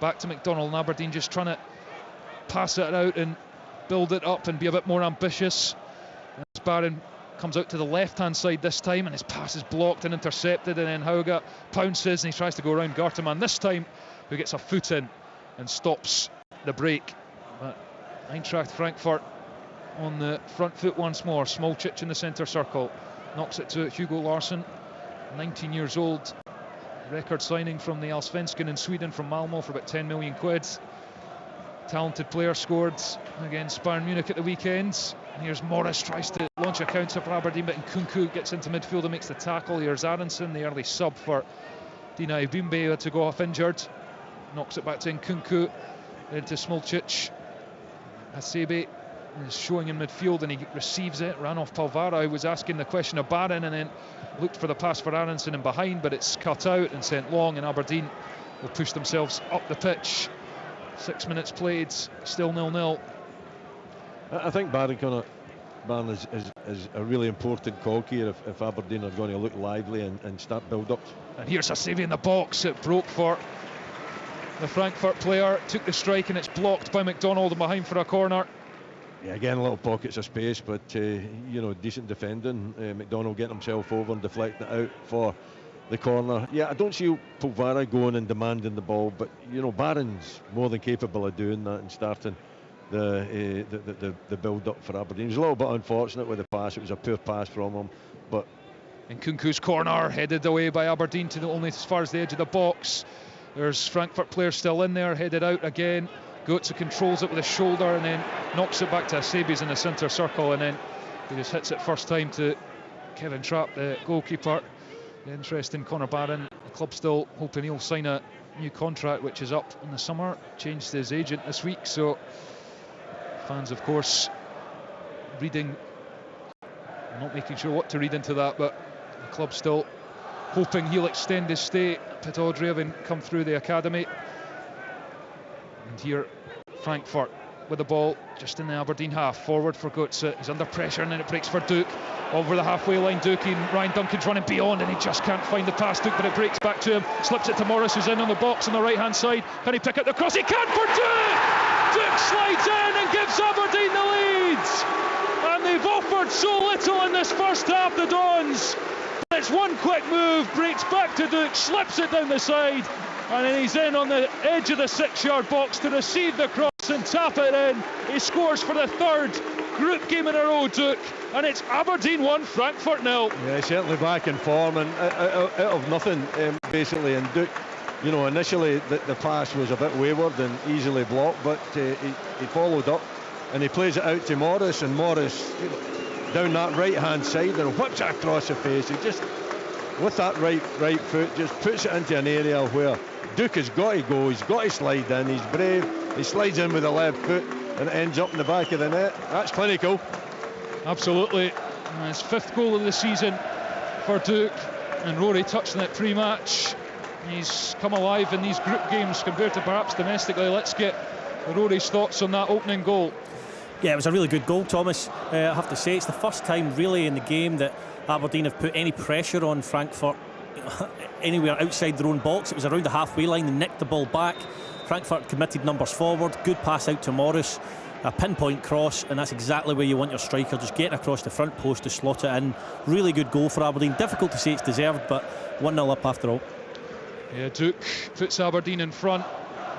Back to McDonald, and Aberdeen just trying to pass it out and build it up and be a bit more ambitious. As Barron comes out to the left-hand side this time, and his pass is blocked and intercepted, and then Hauga pounces and he tries to go around Gartenmann this time, who gets a foot in and stops the break. But Eintracht Frankfurt on the front foot once more. Smolcic in the centre circle, knocks it to Hugo Larsson, 19 years old, record signing from the Allsvenskan in Sweden from Malmo for about 10 million quid. Talented player, scored against Bayern Munich at the weekend. And here's Morris, tries to launch a counter for Aberdeen, but Nkunku gets into midfield and makes the tackle. Here's Aronson, the early sub for Dina Ibimbe, who had to go off injured. Knocks it back to Nkunku, into Smolcic. Hasebe is showing in midfield and he receives it. Ran off Palvara, who was asking the question of Barron, and then looked for the pass for Aronson in behind, but it's cut out and sent long, and Aberdeen will push themselves up the pitch. 6 minutes played, still 0-0. I think Barron is a really important cog here if Aberdeen are going to look lively and start build-ups. And here's Hasebe in the box. It broke for the Frankfurt player, took the strike, and it's blocked by McDonald and behind for a corner. Yeah, again, little pockets of space, but decent defending. McDonald getting himself over and deflecting it out for the corner. Yeah, I don't see Polvara going and demanding the ball, but Barron's more than capable of doing that and starting the build-up for Aberdeen. It was a little bit unfortunate with the pass. It was a poor pass from him, but Nkunku's corner headed away by Aberdeen to only as far as the edge of the box. There's Frankfurt players still in there, headed out again. Goetze controls it with his shoulder and then knocks it back to Hasebe's in the centre circle, and then he just hits it first time to Kevin Trapp, the goalkeeper. The interest in Conor Barron, the club still hoping he'll sign a new contract which is up in the summer. Changed his agent this week, so fans of course reading, not making sure what to read into that, but the club still hoping he'll extend his stay at Pittodrie, having come through the academy. And here Frankfurt with the ball just in the Aberdeen half, forward for Goetze. He's under pressure and then it breaks for Duke over the halfway line. Duke, and Ryan Duncan's running beyond and he just can't find the pass, Duke, but it breaks back to him, slips it to Morris, who's in on the box on the right hand side. Can he pick up the cross? He can for Duke! Duke slides in and gives Aberdeen the lead, and they've offered so little in this first half, the Dons. But it's one quick move, breaks back to Duke, slips it down the side, and then he's in on the edge of the 6-yard box to receive the cross and tap it in. He scores for the third group game in a row, Duke, and it's Aberdeen 1, Frankfurt 0. Yeah, certainly back in form and out of nothing, basically. And Duke, initially the pass was a bit wayward and easily blocked, but he followed up and he plays it out to Morris, and Morris down that right hand side and whips it across the face. He just, with that right foot, just puts it into an area where Duke has got to go. He's got to slide in. He's brave. He slides in with the left foot and it ends up in the back of the net. That's clinical. Absolutely. And his 5th goal of the season for Duke, and Rory touched on it pre-match. He's come alive in these group games compared to perhaps domestically. Let's get Rory's thoughts on that opening goal. Yeah, it was a really good goal, Thomas. I have to say, it's the first time really in the game that Aberdeen have put any pressure on Frankfurt anywhere outside their own box. It was around the halfway line. They nicked the ball back. Frankfurt committed numbers forward. Good pass out to Morris, a pinpoint cross, and that's exactly where you want your striker, just getting across the front post to slot it in. Really good goal for Aberdeen. Difficult to say it's deserved, but 1-0 up after all. Yeah, Duke puts Aberdeen in front.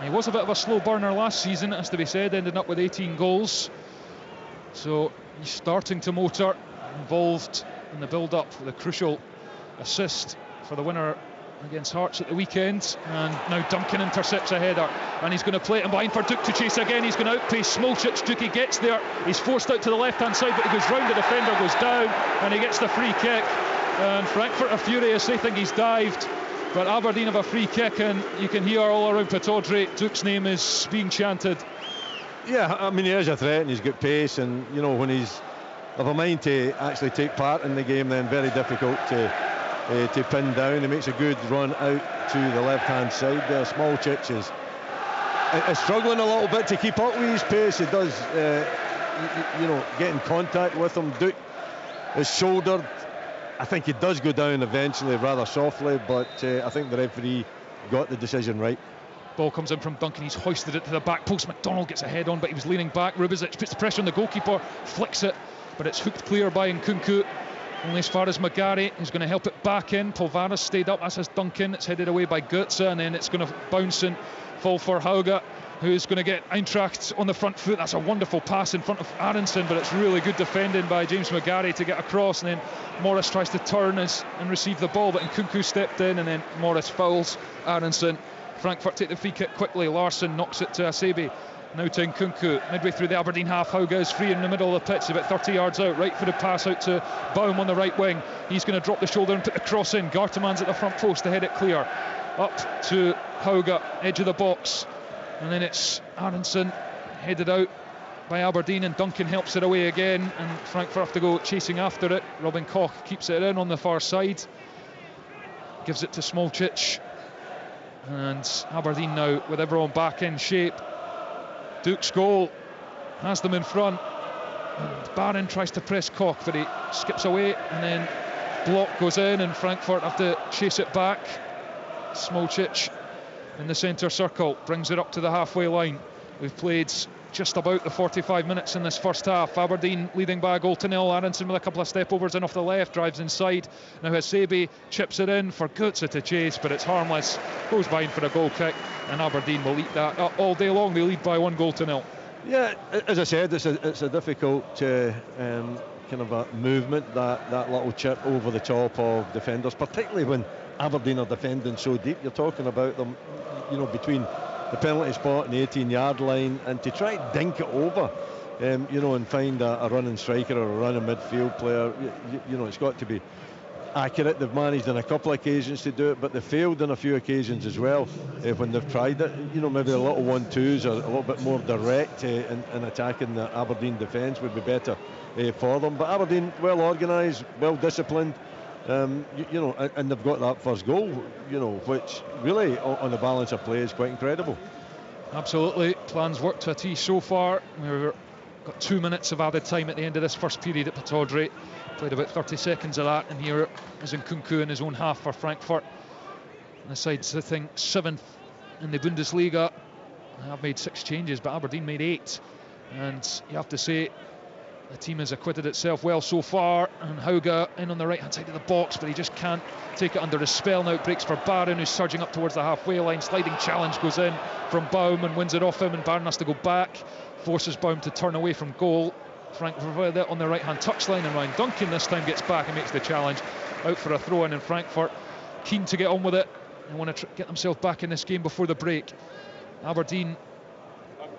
He was a bit of a slow burner last season, has to be said, ending up with 18 goals. So he's starting to motor, involved in the build-up with a crucial assist for the winner against Hearts at the weekend. And now Duncan intercepts a header, and he's going to play it in behind for Duke to chase again. He's going to outpace Smolcic. Duke gets there, he's forced out to the left-hand side, but he goes round the defender, goes down, and he gets the free kick. And Frankfurt are furious, they think he's dived, but Aberdeen have a free kick, and you can hear all around Pittodrie Duke's name is being chanted. Yeah, I mean, he is a threat and he's got pace, and when he's of a mind to actually take part in the game, then very difficult to to pin down. He makes a good run out to the left-hand side there. Smolcic is struggling a little bit to keep up with his pace. He does, get in contact with him. Duke is shouldered. I think he does go down eventually, rather softly, but I think the referee got the decision right. Ball comes in from Duncan, he's hoisted it to the back post. McDonald gets a head on, but he was leaning back. Rubizic puts the pressure on the goalkeeper, flicks it, but it's hooked clear by Nkunku. Only as far as Magari, who's going to help it back in. Polvaras stayed up, as has Duncan. It's headed away by Götze, and then it's going to bounce and fall for Hauge, who's going to get Eintracht on the front foot. That's a wonderful pass in front of Aronson, but it's really good defending by James Magari to get across, and then Morris tries to turn and receive the ball, but Nkunku stepped in, and then Morris fouls Aronson. Frankfurt take the free kick quickly. Larsson knocks it to Asebi. Now to Nkunku, midway through the Aberdeen half. Hauge is free in the middle of the pitch, about 30 yards out. Right footed pass out to Baum on the right wing. He's going to drop the shoulder and put the cross in. Gartemann's at the front post to head it clear. Up to Hauge, edge of the box. And then it's Aronson headed out by Aberdeen, and Duncan helps it away again. And Frankfurt have to go chasing after it. Robin Koch keeps it in on the far side. Gives it to Smolcic. And Aberdeen now with everyone back in shape. Duke's goal has them in front, and Barron tries to press Koch, but he skips away, and then block goes in, and Frankfurt have to chase it back. Smolcic in the centre circle brings it up to the halfway line. We've played just about the 45 minutes in this first half. Aberdeen leading by a goal to nil. Aronson with a couple of step overs in off the left, drives inside. Now Hasebi chips it in for Götze to chase, but it's harmless. Goes behind for a goal kick, and Aberdeen will eat that up all day long. They lead by 1 goal to nil. Yeah, as I said, it's a difficult kind of a movement, that little chip over the top of defenders, particularly when Aberdeen are defending so deep. You're talking about them, between the penalty spot and the 18-yard line, and to try and dink it over, and find a running striker or a running midfield player, it's got to be accurate. They've managed on a couple of occasions to do it, but they failed on a few occasions as well when they've tried it. Maybe a little 1-2s or a little bit more direct in attacking the Aberdeen defence would be better for them. But Aberdeen, well organised, well disciplined, and they've got that first goal, which really on the balance of play is quite incredible. Absolutely, plans worked to a T so far. We've got 2 minutes of added time at the end of this first period at Pittodrie. Played about 30 seconds of that, and here is Nkunku in his own half for Frankfurt. And the side's sitting 7th in the Bundesliga. I've made 6 changes, but Aberdeen made 8. And you have to say, the team has acquitted itself well so far. And Hauge in on the right hand side of the box, but he just can't take it under his spell. Now it breaks for Barron, who's surging up towards the halfway line. Sliding challenge goes in from Baum and wins it off him, and Barron has to go back, forces Baum to turn away from goal. Frankfurt with it on the right hand touchline, and Ryan Duncan this time gets back and makes the challenge. Out for a throw in, and Frankfurt keen to get on with it and want to get themselves back in this game before the break. Aberdeen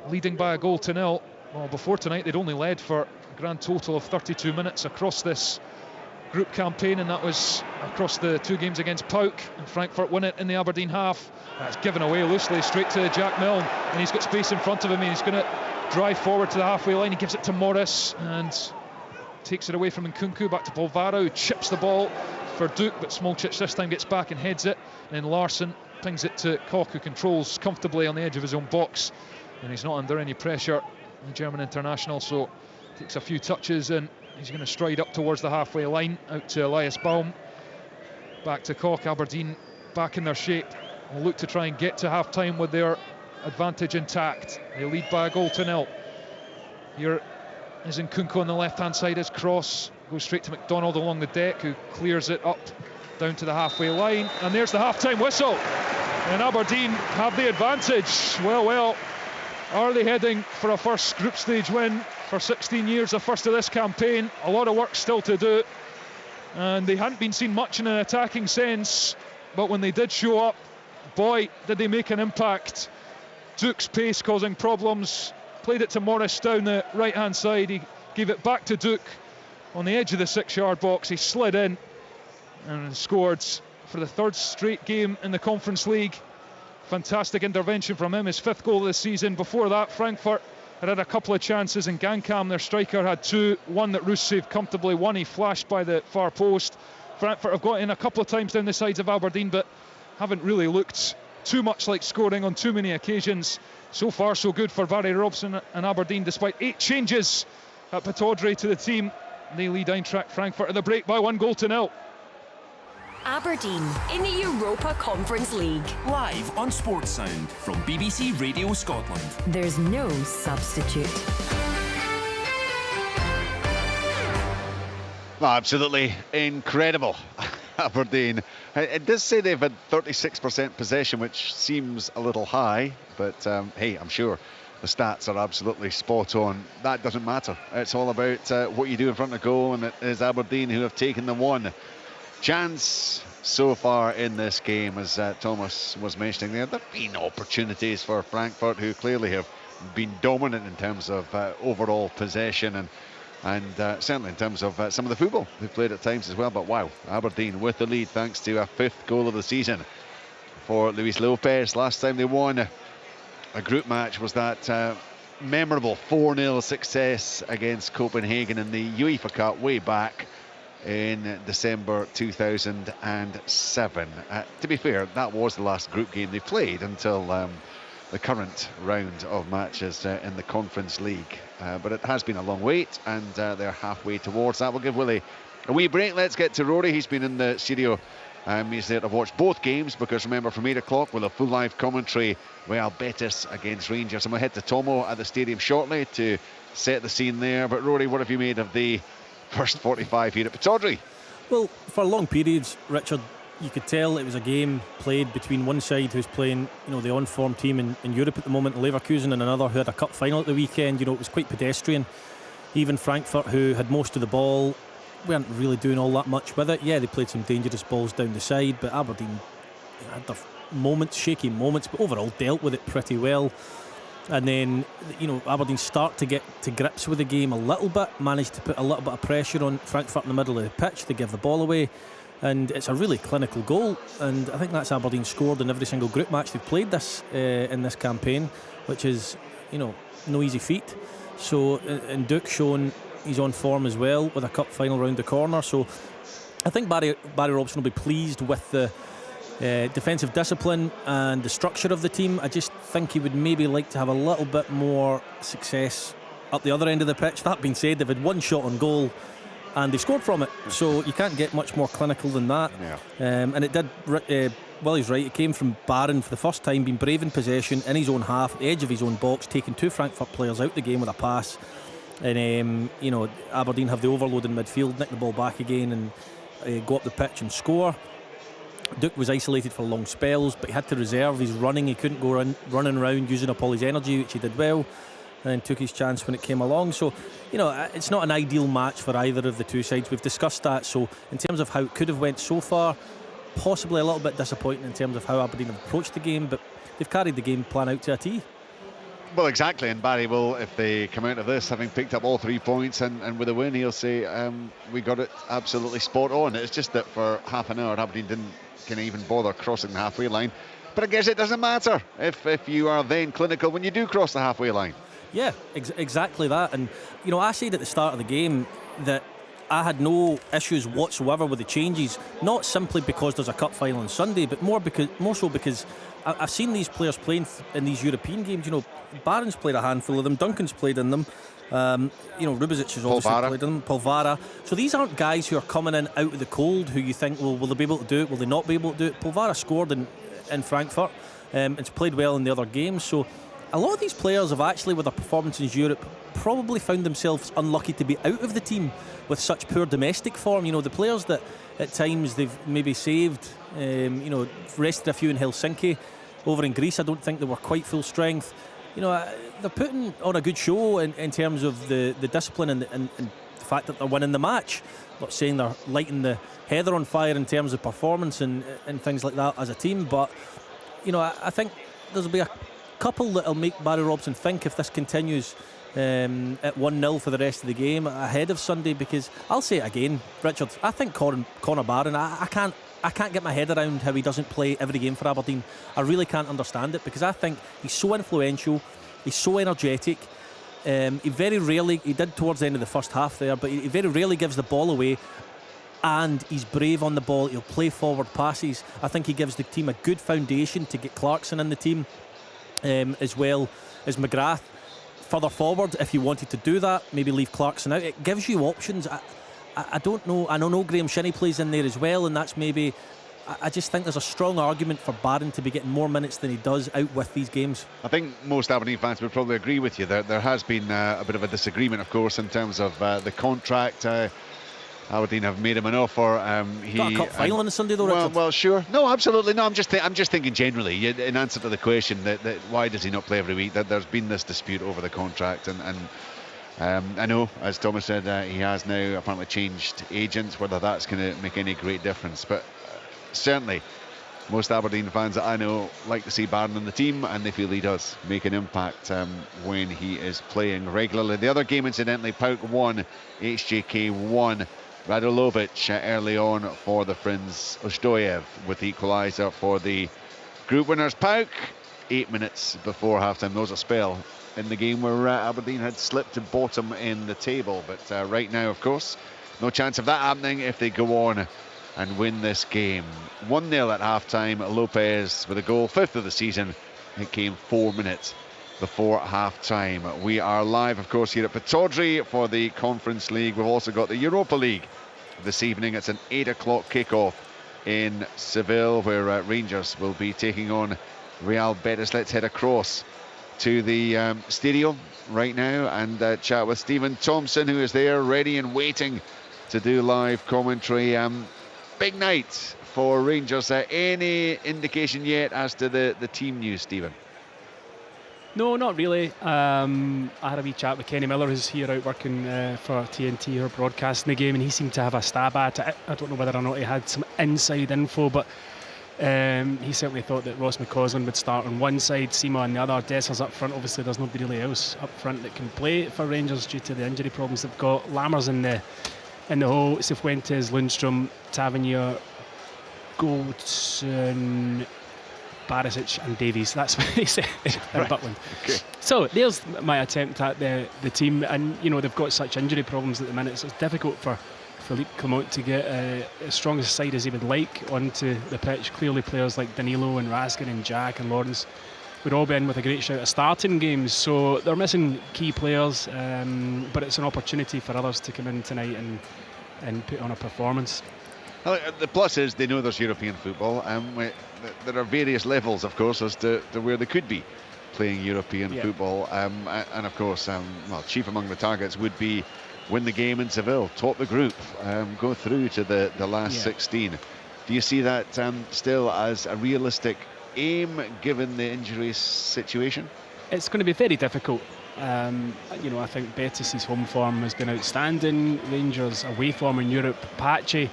leading by a goal to nil. Well, before tonight they'd only led for a grand total of 32 minutes across this group campaign, and that was across the 2 games against PAOK, and Frankfurt win it in the Aberdeen half. That's given away loosely straight to Jack Milne, and he's got space in front of him, and he's going to drive forward to the halfway line. He gives it to Morris and takes it away from Nkunku, back to Polvara, who chips the ball for Duke, but Smolcic this time gets back and heads it, and then Larsson pings it to Koch, who controls comfortably on the edge of his own box, and he's not under any pressure, the German international, so takes a few touches and he's going to stride up towards the halfway line, out to Elias Baum, back to Koch. Aberdeen back in their shape, will look to try and get to half time with their advantage intact. They lead by a goal to nil. Here is Nkunku on the left hand side. His cross goes straight to McDonald along the deck, who clears it up down to the halfway line, and there's the half time whistle, and Aberdeen have the advantage. Well, are they heading for a first group stage win for 16 years, the first of this campaign? A lot of work still to do, and they hadn't been seen much in an attacking sense, but when they did show up, boy did they make an impact. Duke's pace causing problems, played it to Morris down the right hand side, he gave it back to Duke on the edge of the 6-yard box. He slid in and scored for the 3rd straight game in the Conference League. Fantastic intervention from him, his 5th goal of the season. Before that, Frankfurt had a couple of chances, and Gankam, their striker, had 2. One that Roos saved comfortably, one he flashed by the far post. Frankfurt have got in a couple of times down the sides of Aberdeen, but haven't really looked too much like scoring on too many occasions. So far, so good for Barry Robson and Aberdeen, despite 8 changes at Pittodrie to the team. They lead Eintracht Frankfurt at the break by 1-0. Aberdeen in the Europa Conference League. Live on Sports Sound from BBC Radio Scotland. There's no substitute. Well, absolutely incredible. Aberdeen. It does say they've had 36% possession, which seems a little high, but hey, I'm sure the stats are absolutely spot on. That doesn't matter. It's all about what you do in front of goal, and it is Aberdeen who have taken the one chance so far in this game. As Thomas was mentioning there have been opportunities for Frankfurt, who clearly have been dominant in terms of overall possession and certainly in terms of some of the football they've played at times as well. But wow, Aberdeen with the lead thanks to a 5th goal of the season for Luis Lopez. Last time they won a group match was that memorable 4-0 success against Copenhagen in the UEFA Cup way back in December 2007. To be fair, that was the last group game they played until the current round of matches in the Conference League. But it has been a long wait, and they're halfway towards that. We'll give Willie a wee break. Let's get to Rory. He's been in the studio. He's there to watch both games, because remember, from 8 o'clock we'll have full live commentary. Real Betis against Rangers, and we'll head to Tomo at the stadium shortly to set the scene there. But Rory, what have you made of the first 45 here at Pittodrie? Well, for long periods, Richard, you could tell it was a game played between one side who's playing, the on-form team in Europe at the moment, Leverkusen, and another who had a cup final at the weekend. It was quite pedestrian. Even Frankfurt, who had most of the ball, weren't really doing all that much with it. Yeah, they played some dangerous balls down the side, but Aberdeen had their moments, shaky moments, but overall dealt with it pretty well. And then, Aberdeen start to get to grips with the game a little bit, managed to put a little bit of pressure on Frankfurt in the middle of the pitch to give the ball away. And it's a really clinical goal, and I think that's Aberdeen scored in every single group match they've played this in this campaign, which is, no easy feat. So, and Duke showing he's on form as well with a cup final round the corner. So I think Barry Robson will be pleased with the defensive discipline and the structure of the team. I just think he would maybe like to have a little bit more success up the other end of the pitch. That being said, they've had one shot on goal and they scored from it, so you can't get much more clinical than that. And it did, Willie's right, it came from Barron for the first time, being brave in possession in his own half, the edge of his own box, taking 2 Frankfurt players out the game with a pass. And Aberdeen have the overload in midfield, nick the ball back again and go up the pitch and score. Duke was isolated for long spells, but he had to reserve his running. He couldn't go running around using up all his energy, which he did well, and then took his chance when it came along. So, it's not an ideal match for either of the two sides. We've discussed that. So, in terms of how it could have went so far, possibly a little bit disappointing in terms of how Aberdeen have approached the game, but they've carried the game plan out to a T. Well, exactly, and Barry will, if they come out of this having picked up all 3 points and with a win, he'll say we got it absolutely spot on. It's just that for half an hour Aberdeen didn't even bother crossing the halfway line. But I guess it doesn't matter if you are then clinical when you do cross the halfway line. Yeah, exactly that. And I said at the start of the game that I had no issues whatsoever with the changes, not simply because there's a cup final on Sunday, but more so because I've seen these players playing in these European games. Barron's played a handful of them, Duncan's played in them, Rubezic has obviously played in them, Polvara. So these aren't guys who are coming in out of the cold who you think, well, will they be able to do it, will they not be able to do it? Polvara scored in Frankfurt and it's played well in the other games. So a lot of these players have actually, with their performances in Europe, probably found themselves unlucky to be out of the team with such poor domestic form. The players that at times they've maybe saved, rested a few in Helsinki. Over in Greece, I don't think they were quite full strength. They're putting on a good show in terms of the discipline and the fact that they're winning the match. I'm not saying they're lighting the heather on fire in terms of performance and things like that as a team, but I think there'll be a couple that'll make Barry Robson think, if this continues at 1-0 for the rest of the game ahead of Sunday, because I'll say it again, Richard, I think Conor Barron, I can't get my head around how he doesn't play every game for Aberdeen. I really can't understand it, because I think he's so influential, he's so energetic. He very rarely, he did towards the end of the first half there, but he very rarely gives the ball away. and he's brave on the ball. He'll play forward passes. I think he gives the team a good foundation to get Clarkson in the team, as well as McGrath further forward. If you wanted to do that, maybe leave Clarkson out. It gives you options. I don't know. I know Graham Shinnie plays in there as well, and that's maybe. I just think there's a strong argument for Barron to be getting more minutes than he does out with these games. I think most Aberdeen fans would probably agree with you. There has been a bit of a disagreement, of course, in terms of the contract. Aberdeen have made him an offer. Got a cup final on Sunday, though, Richard. Well, sure. No, absolutely. No, I'm just thinking generally. In answer to the question that why does he not play every week? That there's been this dispute over the contract, and I know, as Thomas said, he has now apparently changed agents. Whether that's going to make any great difference, but certainly most Aberdeen fans that I know like to see Barron in the team, and they feel he does make an impact when he is playing regularly. The other game, incidentally, PAOK 1, HJK 1. Radulovic early on for the Friends. Ostoyev with the equaliser for the group winners. PAOK 8 minutes before half-time. There was a spell in the game where Aberdeen had slipped to bottom in the table, but right now, of course, no chance of that happening if they go on and win this game. 1-0 at half-time. Lopez with a goal, 5th of the season. It came 4 minutes before half-time. We are live, of course, here at Pittodrie for the Conference League. We've also got the Europa League this evening. It's an 8 o'clock kickoff in Seville, where Rangers will be taking on Real Betis. Let's head across to the studio right now and chat with Stephen Thompson, who is there ready and waiting to do live commentary. Big night for Rangers. Any indication yet as to the team news, Stephen? No, not really. I had a wee chat with Kenny Miller, who's here out working for TNT, who are broadcasting the game, and he seemed to have a stab at it. I don't know whether or not he had some inside info, but he certainly thought that Ross McCausland would start on one side, Sima on the other. Dessers up front. Obviously, there's nobody really else up front that can play for Rangers due to the injury problems they've got. Lammers in the hole, Cifuentes, Lundstrom, Tavernier, Goldson, Barisic and Davies. That's what he said. Right. Butland. Okay. So there's my attempt at the team, and you know they've got such injury problems at the minute, so it's difficult for Philippe Clement to get as strong a side as he would like onto the pitch. Clearly players like Danilo and Raskin and Jack and Lawrence would all be in with a great shout at starting games, so they're missing key players, but it's an opportunity for others to come in tonight and put on a performance. The plus is they know there's European football. There are various levels, of course, as to where they could be playing European football. And of course, chief among the targets would be win the game in Seville, top the group, go through to the last 16. Do you see that still as a realistic aim given the injury situation? It's going to be very difficult. I think Betis' home form has been outstanding. Rangers' away form in Europe patchy.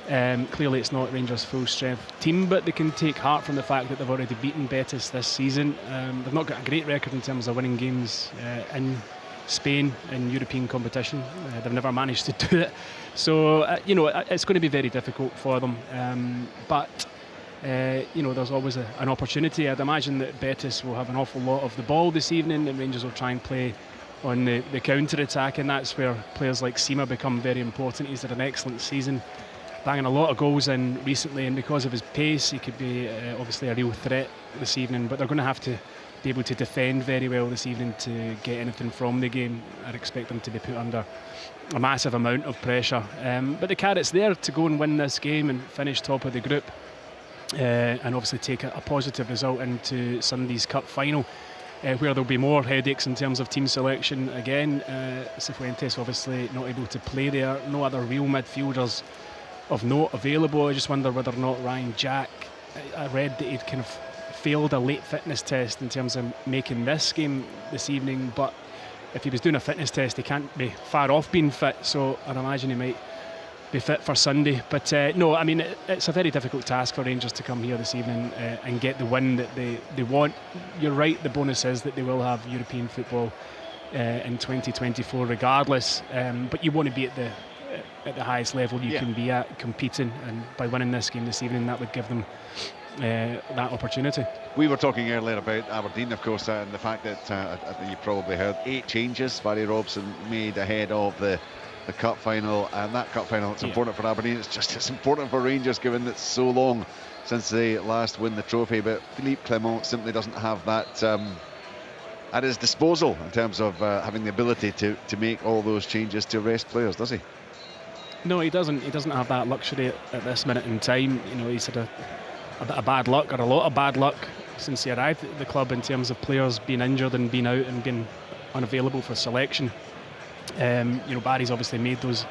Clearly it's not Rangers' full strength team, but they can take heart from the fact that they've already beaten Betis this season. They've not got a great record in terms of winning games in Spain in European competition. They've never managed to do it, so it's going to be very difficult for them, but there's always an opportunity. I'd imagine that Betis will have an awful lot of the ball this evening, and Rangers will try and play on the counter-attack, and that's where players like Sima become very important. He's had an excellent season, banging a lot of goals in recently, and because of his pace he could be obviously a real threat this evening, but they're going to have to be able to defend very well this evening to get anything from the game. I'd expect them to be put under a massive amount of pressure, but the carrot's there to go and win this game and finish top of the group, and obviously take a positive result into Sunday's cup final, where there'll be more headaches in terms of team selection again. Cifuentes obviously not able to play there, no other real midfielders of note available. I just wonder whether or not Ryan Jack, I read that he'd kind of failed a late fitness test in terms of making this game this evening, but if he was doing a fitness test he can't be far off being fit, so I'd imagine he might be fit for Sunday. But no, I mean it's a very difficult task for Rangers to come here this evening and get the win that they want. You're right, the bonus is that they will have European football in 2024 regardless, but you want to be at the highest level you can be at, competing, and by winning this game this evening that would give them that opportunity. We were talking earlier about Aberdeen, of course, and the fact that I think you probably heard 8 changes Barry Robson made ahead of the the cup final, and that cup final, it's important for Aberdeen. It's just as important for Rangers, given it's so long since they last win the trophy. But Philippe Clement simply doesn't have that at his disposal in terms of having the ability to make all those changes to rest players, does he? No, he doesn't. He doesn't have that luxury at this minute in time. You know, he's had a bit of bad luck, or a lot of bad luck, since he arrived at the club in terms of players being injured and being out and being unavailable for selection. Barry's obviously made those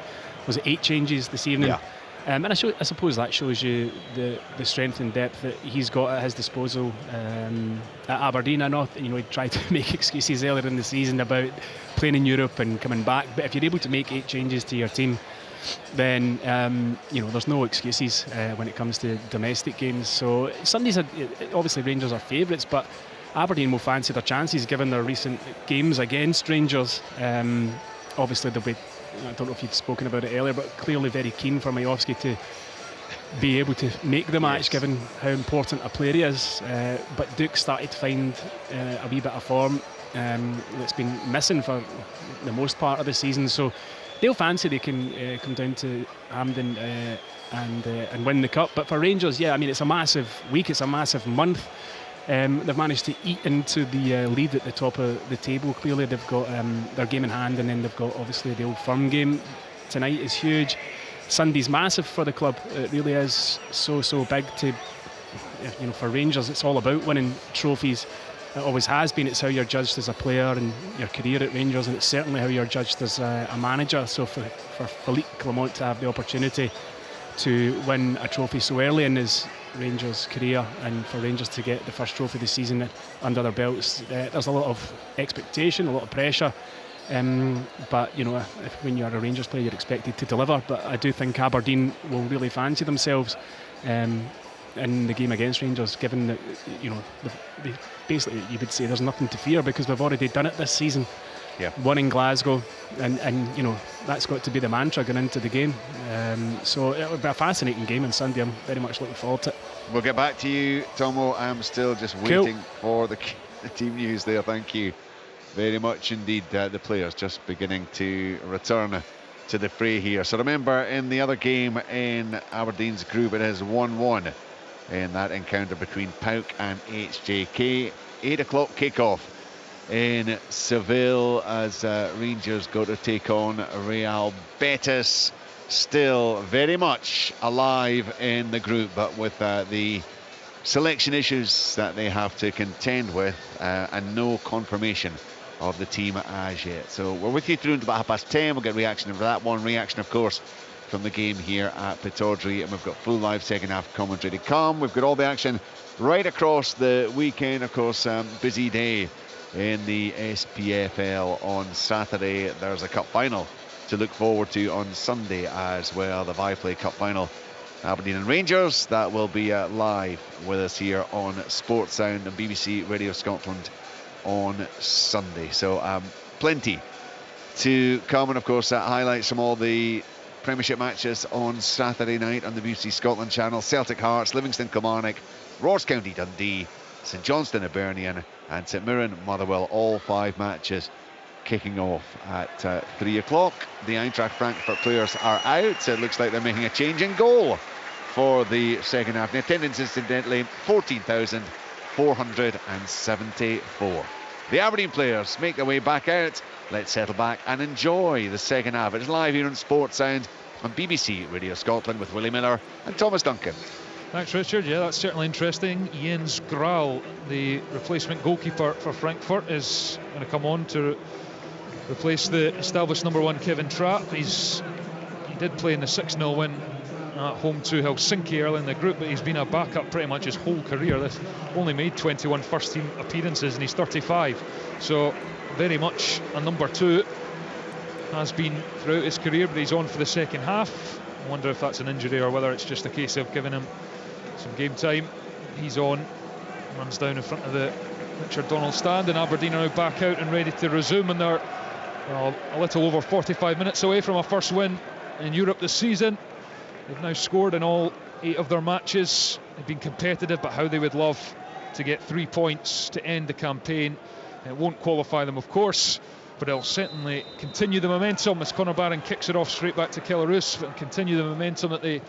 8 changes this evening. Yeah. And I suppose that shows you the strength and depth that he's got at his disposal at Aberdeen. I know, he tried to make excuses earlier in the season about playing in Europe and coming back, but if you're able to make 8 changes to your team, then there's no excuses when it comes to domestic games. So Sundays, obviously Rangers are favourites, but Aberdeen will fancy their chances given their recent games against Rangers. Obviously they'll be, I don't know if you'd spoken about it earlier, but clearly very keen for Majowski to be able to make the match, given how important a player he is. But Duke started to find a wee bit of form that's been missing for the most part of the season. So they'll fancy they can come down to Hampden and win the cup. But for Rangers, it's a massive week, it's a massive month. They've managed to eat into the lead at the top of the table. Clearly they've got their game in hand, and then they've got obviously the Old Firm game tonight is huge. Sunday's massive for the club. It really is so big to, for Rangers. It's all about winning trophies. It always has been. It's how you're judged as a player and your career at Rangers, and it's certainly how you're judged as a manager. So for Philippe Clement to have the opportunity to win a trophy so early in his Rangers career, and for Rangers to get the first trophy this season under their belts, there's a lot of expectation, a lot of pressure. But when you're a Rangers player, you're expected to deliver. But I do think Aberdeen will really fancy themselves in the game against Rangers, given that basically you would say there's nothing to fear because we've already done it this season. Yeah. Won in Glasgow, and that's got to be the mantra going into the game. So it'll be a fascinating game on Sunday. I'm very much looking forward to it. We'll get back to you, Tomo. I'm still just waiting for the team news there. Thank you very much indeed. The players just beginning to return to the fray here. So remember, in the other game in Aberdeen's group, it is 1-1 in that encounter between PAOK and HJK. 8 o'clock kickoff in Seville as Rangers go to take on Real Betis. Still very much alive in the group, but with the selection issues that they have to contend with, and no confirmation of the team as yet. So we're with you through until about 10:30. We'll get reaction for that one. Reaction, of course, from the game here at Pittodrie, and we've got full live second half commentary to come. We've got all the action right across the weekend. Of course, busy day in the SPFL on Saturday. There's a cup final to look forward to on Sunday as well, the Viaplay Cup final, Aberdeen and Rangers. That will be live with us here on Sports Sound and BBC Radio Scotland on Sunday. So plenty to come, and of course highlights from all the Premiership matches on Saturday night on the BBC Scotland channel. Celtic Hearts, Livingston Kilmarnock, Ross County Dundee, St Johnstone Hibernian and St Mirren Motherwell, all 5 matches kicking off at 3 o'clock. The Eintracht Frankfurt players are out. It looks like they're making a change in goal for the second half. The attendance, incidentally, 14,474. The Aberdeen players make their way back out. Let's settle back and enjoy the second half. It's live here on Sports Sound on BBC Radio Scotland with Willie Miller and Thomas Duncan. Thanks, Richard. Yeah, that's certainly interesting. Jens Graal, the replacement goalkeeper for Frankfurt, is going to come on to replace the established number 1 Kevin Trapp. He did play in the 6-0 win at home to Helsinki early in the group, but he's been a backup pretty much his whole career. This only made 21 first team appearances and he's 35, so very much a number 2. Has been throughout his career, but he's on for the second half. I wonder if that's an injury or whether it's just a case of giving him some game time. He's on, runs down in front of the Richard Donald stand, and Aberdeen are now back out and ready to resume, and they're a little over 45 minutes away from a first win in Europe this season. They've now scored in all 8 of their matches. They've been competitive, but how they would love to get 3 points to end the campaign. It won't qualify them, of course, but it'll certainly continue the momentum as Conor Barron kicks it off straight back to Kellerus, and continue the momentum that they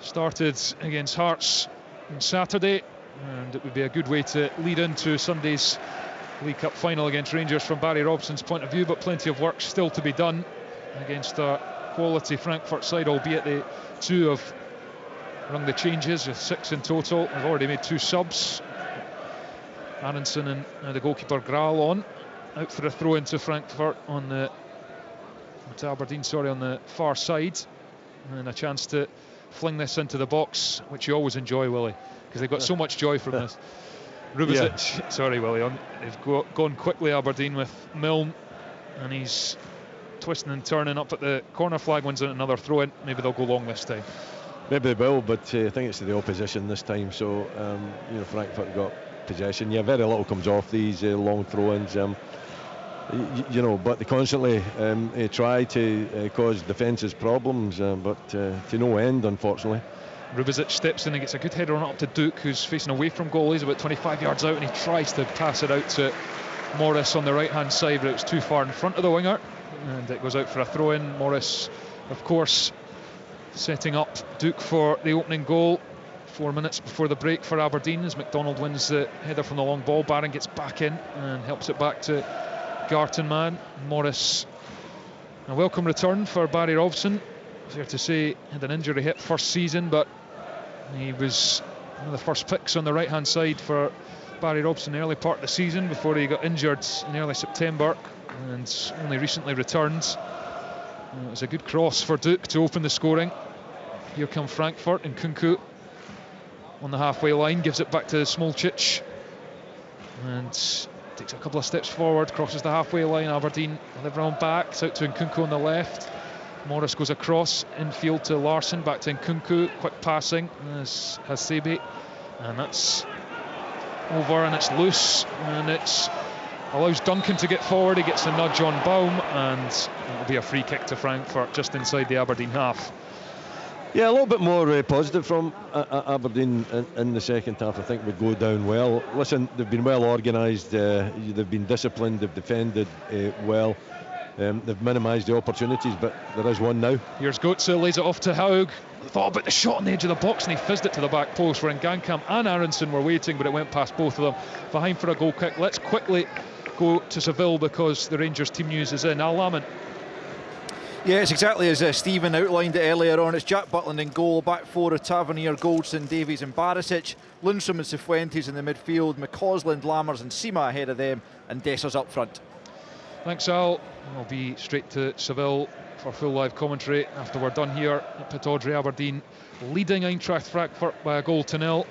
started against Hearts on Saturday, and it would be a good way to lead into Sunday's League Cup final against Rangers from Barry Robson's point of view, but plenty of work still to be done against a quality Frankfurt side, albeit the two have rung the changes, with 6 in total. They've already made 2 subs. Aronson and the goalkeeper Graal on, out for a throw into Frankfurt to Aberdeen, on the far side, and a chance to fling this into the box, which you always enjoy, Willie, because they've got so much joy from this. Rubizic, sorry Willie, they've gone quickly, Aberdeen, with Milne, and he's twisting and turning up at the corner flag, wins another throw in. Maybe they'll go long this time. Maybe they will, but I think it's to the opposition this time. So Frankfurt got possession. Yeah, very little comes off these long throw-ins. But they constantly try to cause defences problems, but to no end, unfortunately. Rubizic steps in and gets a good header on up to Duke, who's facing away from goal. He's about 25 yards out, and he tries to pass it out to Morris on the right-hand side, but it was too far in front of the winger, and it goes out for a throw-in. Morris, of course, setting up Duke for the opening goal 4 minutes before the break for Aberdeen, as McDonald wins the header from the long ball. Barron gets back in and helps it back to Gartenmann. Morris, a welcome return for Barry Robson. Fair to say, had an injury hit first season, but he was one of the first picks on the right hand side for Barry Robson in the early part of the season before he got injured in early September, and only recently returned. It was a good cross for Duke to open the scoring. Here come Frankfurt, and Kunku on the halfway line gives it back to Smolcic, and takes a couple of steps forward, crosses the halfway line. Aberdeen deliver on back, it's out to Nkunku on the left. Morris goes across infield to Larsson, back to Nkunku, quick passing as Hasebe, and that's over, and it's loose, and it allows Duncan to get forward. He gets a nudge on Baum, and it'll be a free kick to Frankfurt just inside the Aberdeen half. Yeah, a little bit more positive from Aberdeen in the second half. I think would go down well. Listen, they've been well organised, they've been disciplined, they've defended well, they've minimised the opportunities, but there is one now. Here's Götze, lays it off to Haug. Thought about the shot on the edge of the box, and he fizzed it to the back post, where Ngankam and Aronson were waiting, but it went past both of them. Behind for a goal kick. Let's quickly go to Seville, because the Rangers team news is in. Al Lamont. Yeah, it's exactly as Stephen outlined it earlier on. It's Jack Butland in goal, back four of Tavernier, Goldson, Davies and Barisic, Lundstrom and Cifuentes in the midfield, McCausland, Lammers and Sima ahead of them, and Dessers up front. Thanks, Al. I'll be straight to Seville for full live commentary after we're done here at Pittodrie. Aberdeen leading Eintracht Frankfurt by a goal to nil.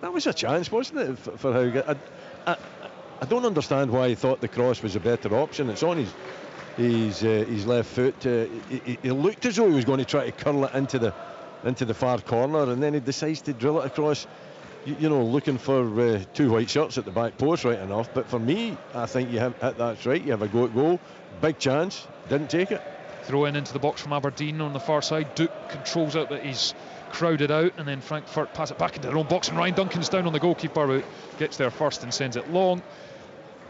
That was a chance, wasn't it, for Haug? I don't understand why he thought the cross was a better option. It's on his left foot. He looked as though he was going to try to curl it into the far corner, and then he decides to drill it across, looking for two white shirts at the back post, right enough. But for me, I think you have hit that straight. You have a go at goal, big chance, didn't take it. Throw into the box from Aberdeen on the far side. Duke controls it, but he's crowded out, and then Frankfurt pass it back into their own box, and Ryan Duncan's down on the goalkeeper, who gets there first and sends it long.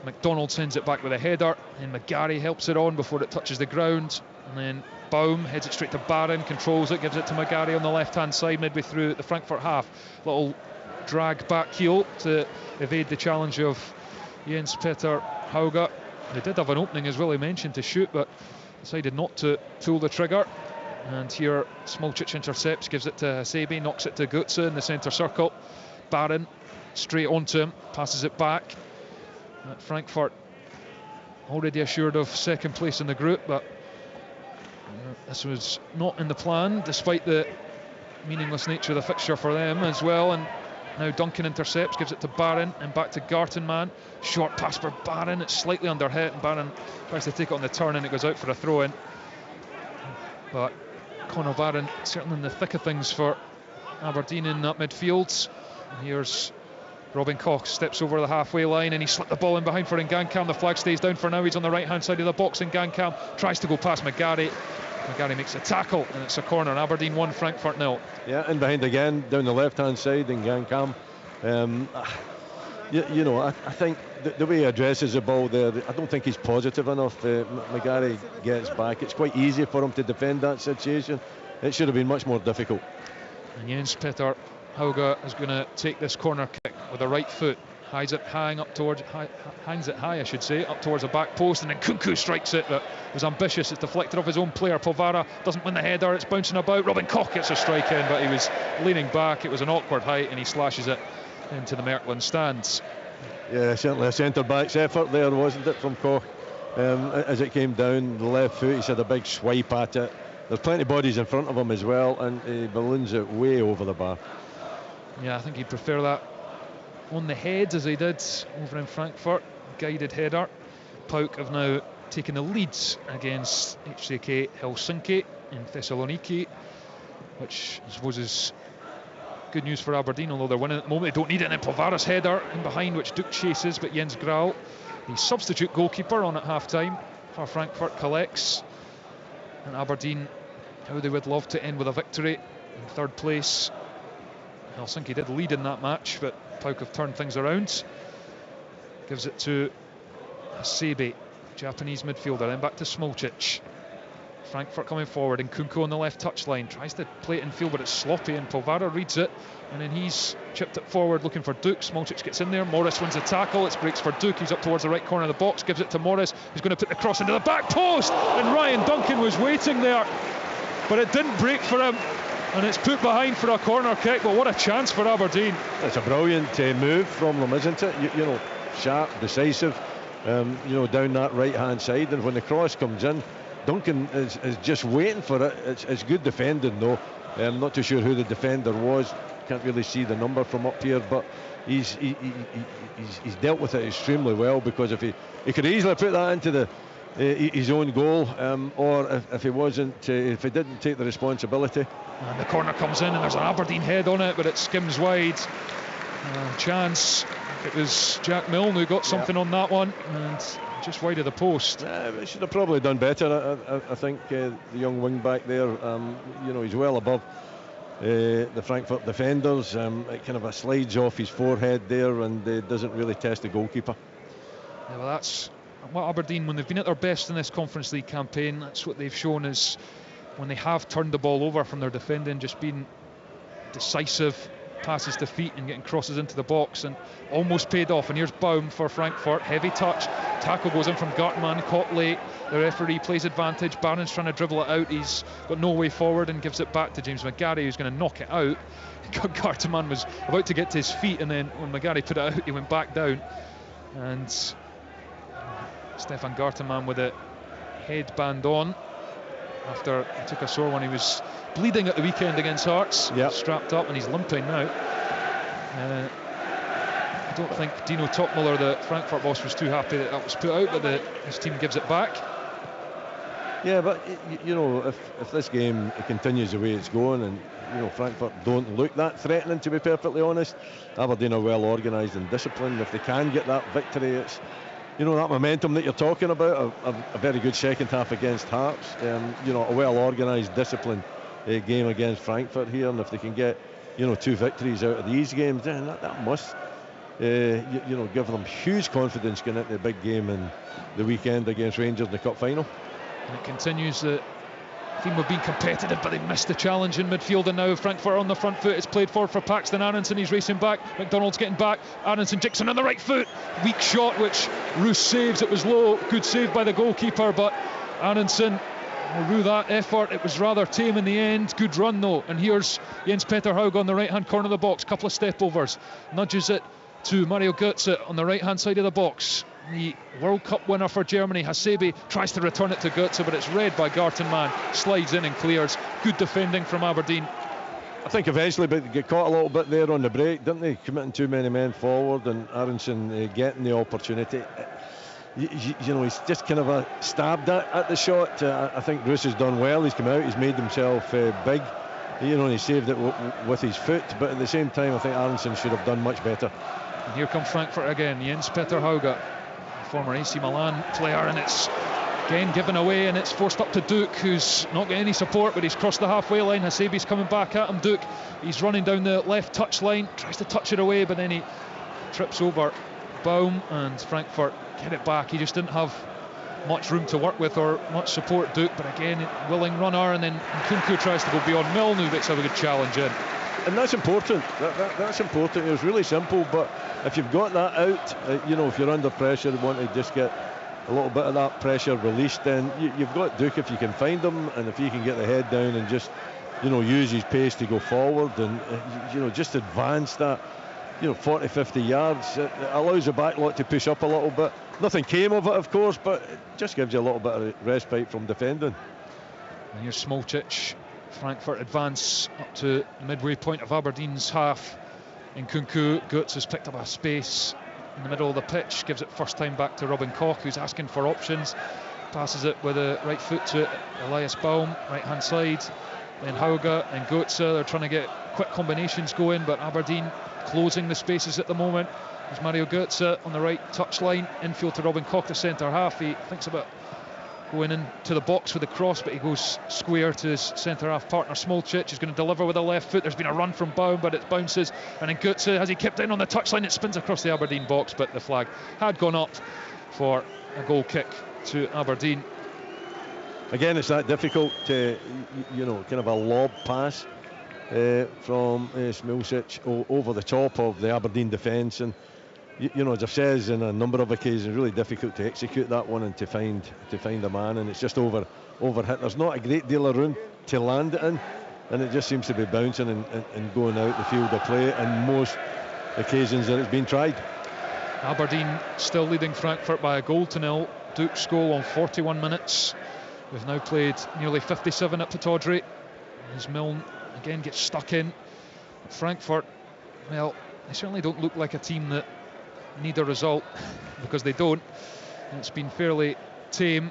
McDonald sends it back with a header, and McGarry helps it on before it touches the ground, and then Baum heads it straight to Barron, controls it, gives it to McGarry on the left hand side midway through the Frankfurt half. Little drag back heel to evade the challenge of Jens Peter Hauge. They did have an opening, as Willie mentioned, to shoot, but decided not to pull the trigger. And here Smolcic intercepts, gives it to Hasebe, knocks it to Götze in the centre circle. Barron straight onto him, passes it back. Frankfurt already assured of second place in the group, but this was not in the plan, despite the meaningless nature of the fixture for them as well. And now Duncan intercepts, gives it to Barron, and back to Gartenmann. Short pass for Barron, it's slightly under hit, and Barron tries to take it on the turn, and it goes out for a throw-in. But Conor Barron certainly in the thick of things for Aberdeen in that midfield. And here's Robin Koch, steps over the halfway line, and he slipped the ball in behind for Ngankam. The flag stays down for now. He's on the right hand side of the box. Ngankam tries to go past McGarry. McGarry makes a tackle, and it's a corner. Aberdeen 1, Frankfurt 0. Yeah, and behind again down the left hand side, Ngankam. you know, I think the way he addresses the ball there, I don't think he's positive enough. McGarry gets back. It's quite easy for him to defend that situation. It should have been much more difficult. And Jens Petter Hauge is going to take this corner kick with the right foot. Hangs it high, up towards the back post, and then Kunku strikes it, but was ambitious. It's deflected off his own player. Polvara doesn't win the header, it's bouncing about. Robin Koch gets a strike in, but he was leaning back. It was an awkward height, and he slashes it into the Merkland stands. Yeah, certainly a centre-back's effort there, wasn't it, from Koch? As it came down the left foot, he's had a big swipe at it. There's plenty of bodies in front of him as well, and he balloons it way over the bar. Yeah, I think he'd prefer that on the head as he did over in Frankfurt. Guided header. PAOK have now taken the leads against HJK Helsinki in Thessaloniki, which I suppose is good news for Aberdeen, although they're winning at the moment. They don't need it. And then Polvara's header in behind, which Duke chases, but Jens Graal, the substitute goalkeeper, on at half-time for Frankfurt, collects. And Aberdeen, how they would love to end with a victory in third place. Helsinki did lead in that match, but PAOK have turned things around. Gives it to Hasebe, Japanese midfielder, then back to Smolcic. Frankfurt coming forward, and Kunko on the left touchline tries to play it in field, but it's sloppy, and Polvara reads it, and then he's chipped it forward looking for Duke. Smolcic gets in there, Morris wins the tackle, it breaks for Duke. He's up towards the right corner of the box, gives it to Morris, who's going to put the cross into the back post, and Ryan Duncan was waiting there, but it didn't break for him, and it's put behind for a corner kick. But what a chance for Aberdeen. It's a brilliant move from them, isn't it? You know, sharp, decisive, you know, down that right hand side, and when the cross comes in, Duncan is just waiting for it. It's good defending though. I'm not too sure who the defender was, can't really see the number from up here, but he's dealt with it extremely well, because if he could easily put that into his own goal, or if he didn't take the responsibility. And the corner comes in, and there's an Aberdeen head on it, but it skims wide. Chance. It was Jack Milne who got something on that one, and just wide of the post. He should have probably done better. I think the young wing back there, you know, he's well above the Frankfurt defenders. It kind of slides off his forehead there, and doesn't really test the goalkeeper. Yeah, well, that's what Aberdeen, when they've been at their best in this Conference League campaign, that's what they've shown, is when they have turned the ball over from their defending, just being decisive, passes to feet and getting crosses into the box, and almost paid off. And here's Baum for Frankfurt, heavy touch, tackle goes in from Gartman, caught late, the referee plays advantage. Barron's trying to dribble it out, he's got no way forward and gives it back to James McGarry, who's going to knock it out. Gartman was about to get to his feet, and then when McGarry put it out, he went back down, and Stefan Gartman with it headband on after he took a sore one. He was bleeding at the weekend against Hearts. Yep. Strapped up, and he's limping now. I don't think Dino Toppmüller, the Frankfurt boss, was too happy that was put out, but his team gives it back. Yeah, but you know, if this game continues the way it's going, and you know, Frankfurt don't look that threatening, to be perfectly honest, Aberdeen are well organised and disciplined. If they can get that victory, it's, you know, that momentum that you're talking about, a very good second half against Hearts, you know, a well organised, disciplined game against Frankfurt here, and if they can get, you know, 2 victories out of these games, then that must you know, give them huge confidence going into the big game in the weekend against Rangers in the cup final. And it continues the theme of being competitive, but they missed the challenge in midfield, and now Frankfurt on the front foot. It's played forward for Paxton Aronson, he's racing back, McDonald's getting back, Aronson, Dixon on the right foot, weak shot which Roos saves. It was low, good save by the goalkeeper, but Aronson will rue that effort. It was rather tame in the end. Good run though, and here's Jens Petter Hauge on the right hand corner of the box, couple of step overs, nudges it to Mario Götze on the right hand side of the box. The World Cup winner for Germany, Hasebe, tries to return it to Götze, but it's read by Gartenmann, slides in and clears. Good defending from Aberdeen. I think eventually, but they get caught a little bit there on the break, didn't they? Committing too many men forward, and Aronson getting the opportunity. You know, he's just kind of stabbed at the shot. I think Roos has done well. He's come out, he's made himself big. You know, and he saved it with his foot, but at the same time, I think Aronson should have done much better. And here comes Frankfurt again, Jens Petter Hauge, former AC Milan player, and it's again given away, and it's forced up to Duke, who's not getting any support, but he's crossed the halfway line. Hasebe's coming back at him. Duke, he's running down the left touch line, tries to touch it away, but then he trips over Baum, and Frankfurt get it back. He just didn't have much room to work with or much support, Duke, but again, willing runner, and then Nkunku tries to go beyond Milne, who makes a good challenge in. And that's important. That's important. It was really simple, but if you've got that out, if you're under pressure, you want to just get a little bit of that pressure released, then you've got Duke if you can find him, and if he can get the head down and just, use his pace to go forward and, just advance that, 40, 50 yards. It allows the back lot to push up a little bit. Nothing came of it, of course, but it just gives you a little bit of respite from defending. And here's Smolcic. Frankfurt advance up to the midway point of Aberdeen's half. Nkunku, Götze has picked up a space in the middle of the pitch, gives it first time back to Robin Koch, who's asking for options. Passes it with a right foot to Elias Baum, right hand side. Then Hauge and Götze, they're trying to get quick combinations going, but Aberdeen closing the spaces at the moment. There's Mario Götze on the right touchline, infield to Robin Koch, the centre half. He thinks about going into the box with the cross, but he goes square to his centre half partner Smolcic. He's going to deliver with the left foot. There's been a run from Baum, but it bounces, and then Götze, as he kept down on the touchline, it spins across the Aberdeen box, but the flag had gone up for a goal kick to Aberdeen. Again, it's that difficult to, kind of a lob pass from Smolcic over the top of the Aberdeen defence, and as I've said in a number of occasions, really difficult to execute that one and to find a man, and it's just over hit. There's not a great deal of room to land it in, and it just seems to be bouncing and going out the field of play in most occasions that it's been tried. Aberdeen still leading Frankfurt by a goal to nil. Duke's goal on 41 minutes. We've now played nearly 57 up to Tawdry. As Milne again gets stuck in. Frankfurt, well, they certainly don't look like a team that need a result, because they don't. It's been fairly tame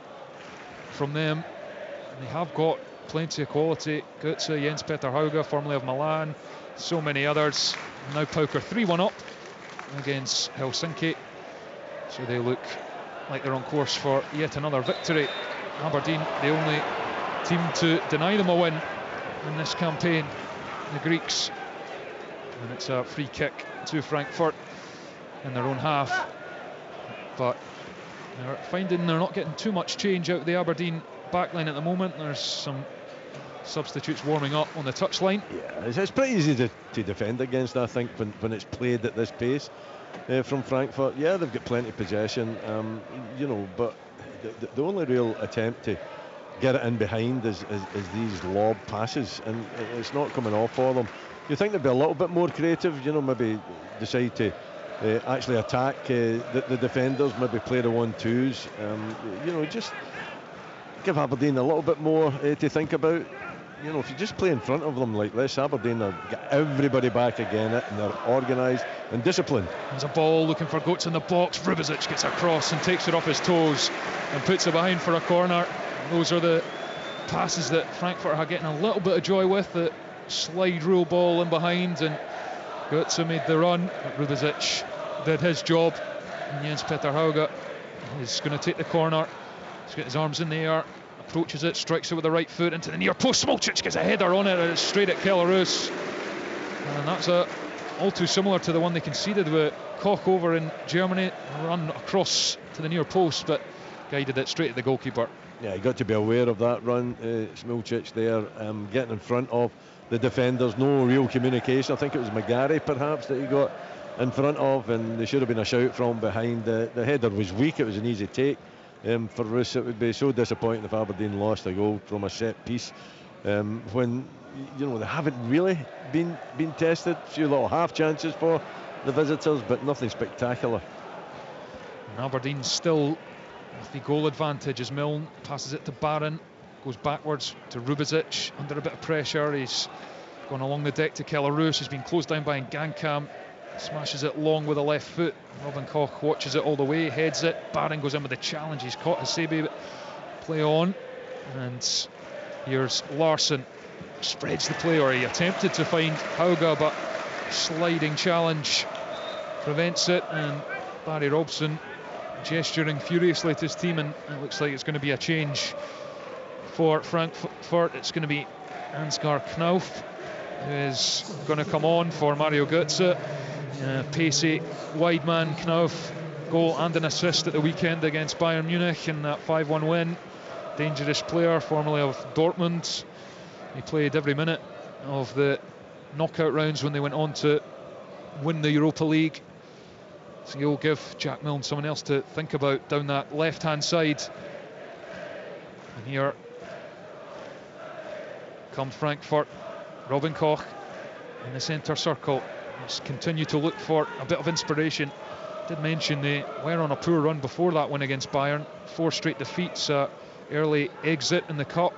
from them. They have got plenty of quality. Götze, Jens Peter Hauge, formerly of Milan, so many others. Now Pauker 3-1 up against Helsinki, so they look like they're on course for yet another victory. Aberdeen, the only team to deny them a win in this campaign, the Greeks, and it's a free kick to Frankfurt in their own half, but they're finding they're not getting too much change out of the Aberdeen backline at the moment. There's some substitutes warming up on the touchline. Yeah, it's pretty easy to defend against, I think, when it's played at this pace from Frankfurt. Yeah, they've got plenty of possession, but the only real attempt to get it in behind is these lob passes, and it's not coming off for them. You think they'd be a little bit more creative, maybe decide to actually attack the defenders, maybe play the 1-2s, just give Aberdeen a little bit more to think about. If you just play in front of them like this, Aberdeen have got everybody back again, and they're organised and disciplined. There's a ball looking for Götze in the box. Rubezic gets across and takes it off his toes and puts it behind for a corner. Those are the passes that Frankfurt are getting a little bit of joy with, the slide rule ball in behind, and Götze made the run, but Rubezic did his job, and Jens Peter Hauge is going to take the corner. He's got his arms in the air, approaches it, strikes it with the right foot into the near post. Smolcic gets a header on it, and it's straight at Keller-Roos, and that's all too similar to the one they conceded with Koch over in Germany. Run across to the near post, but guided it straight at the goalkeeper. Yeah, you got to be aware of that run, Smolcic there, getting in front of the defenders. No real communication. I think it was McGarry perhaps that he got in front of, and there should have been a shout from behind. The header was weak. It was an easy take for Roos. It would be so disappointing if Aberdeen lost a goal from a set piece when they haven't really been tested. A few little half chances for the visitors, but nothing spectacular. And Aberdeen still with the goal advantage as Milne passes it to Barron, goes backwards to Rubezic under a bit of pressure. He's gone along the deck to Keller-Roos, who's been closed down by Ngankam, smashes it long with the left foot. Robin Koch watches it all the way, heads it. Barron goes in with the challenge. He's caught Hasebe, but play on. And here's Larsson, spreads the play, or he attempted to find Hauge, but sliding challenge prevents it, and Barry Robson gesturing furiously to his team, and it looks like it's going to be a change for Frankfurt. It's going to be Ansgar Knauf who is going to come on for Mario Götze. Pacey, wide man Knauf, goal and an assist at the weekend against Bayern Munich in that 5-1 win. Dangerous player, formerly of Dortmund. He played every minute of the knockout rounds when they went on to win the Europa League. So he'll give Jack Milne someone else to think about down that left-hand side. And here come Frankfurt. Robin Koch in the centre circle. Just continue to look for a bit of inspiration. Did mention they were on a poor run before that win against Bayern. 4 straight defeats, early exit in the cup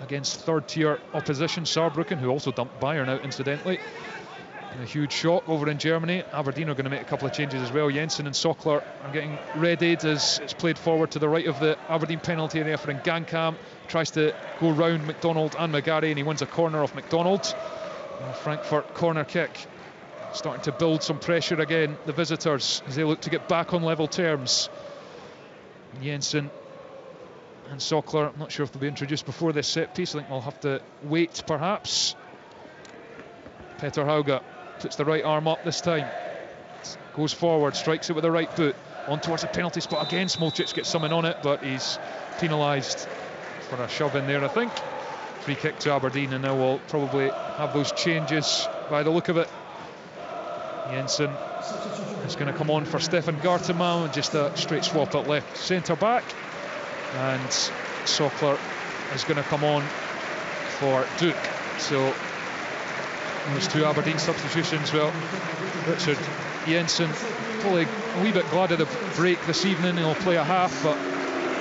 against third-tier opposition Saarbrücken, who also dumped Bayern out incidentally. And a huge shock over in Germany. Aberdeen are going to make a couple of changes as well. Jensen and Sockler are getting readied as it's played forward to the right of the Aberdeen penalty area for Ngankam. Tries to go round McDonald and McGarry, and he wins a corner off McDonald. Frankfurt corner kick. Starting to build some pressure again, the visitors, as they look to get back on level terms. Jensen and Sockler, I'm not sure if they'll be introduced before this set piece. I think we'll have to wait perhaps. Petter Hauge puts the right arm up this time. Goes forward, strikes it with the right boot. On towards the penalty spot again. Smolcic gets something on it, but he's penalised for a shove in there, I think. Free kick to Aberdeen, and now we'll probably have those changes by the look of it. Jensen is going to come on for Stefan Gartemann, and just a straight swap at left centre back. And Sockler is going to come on for Duke. So those 2 Aberdeen substitutions. Well, Richard Jensen probably a wee bit glad of the break this evening. He'll play a half, but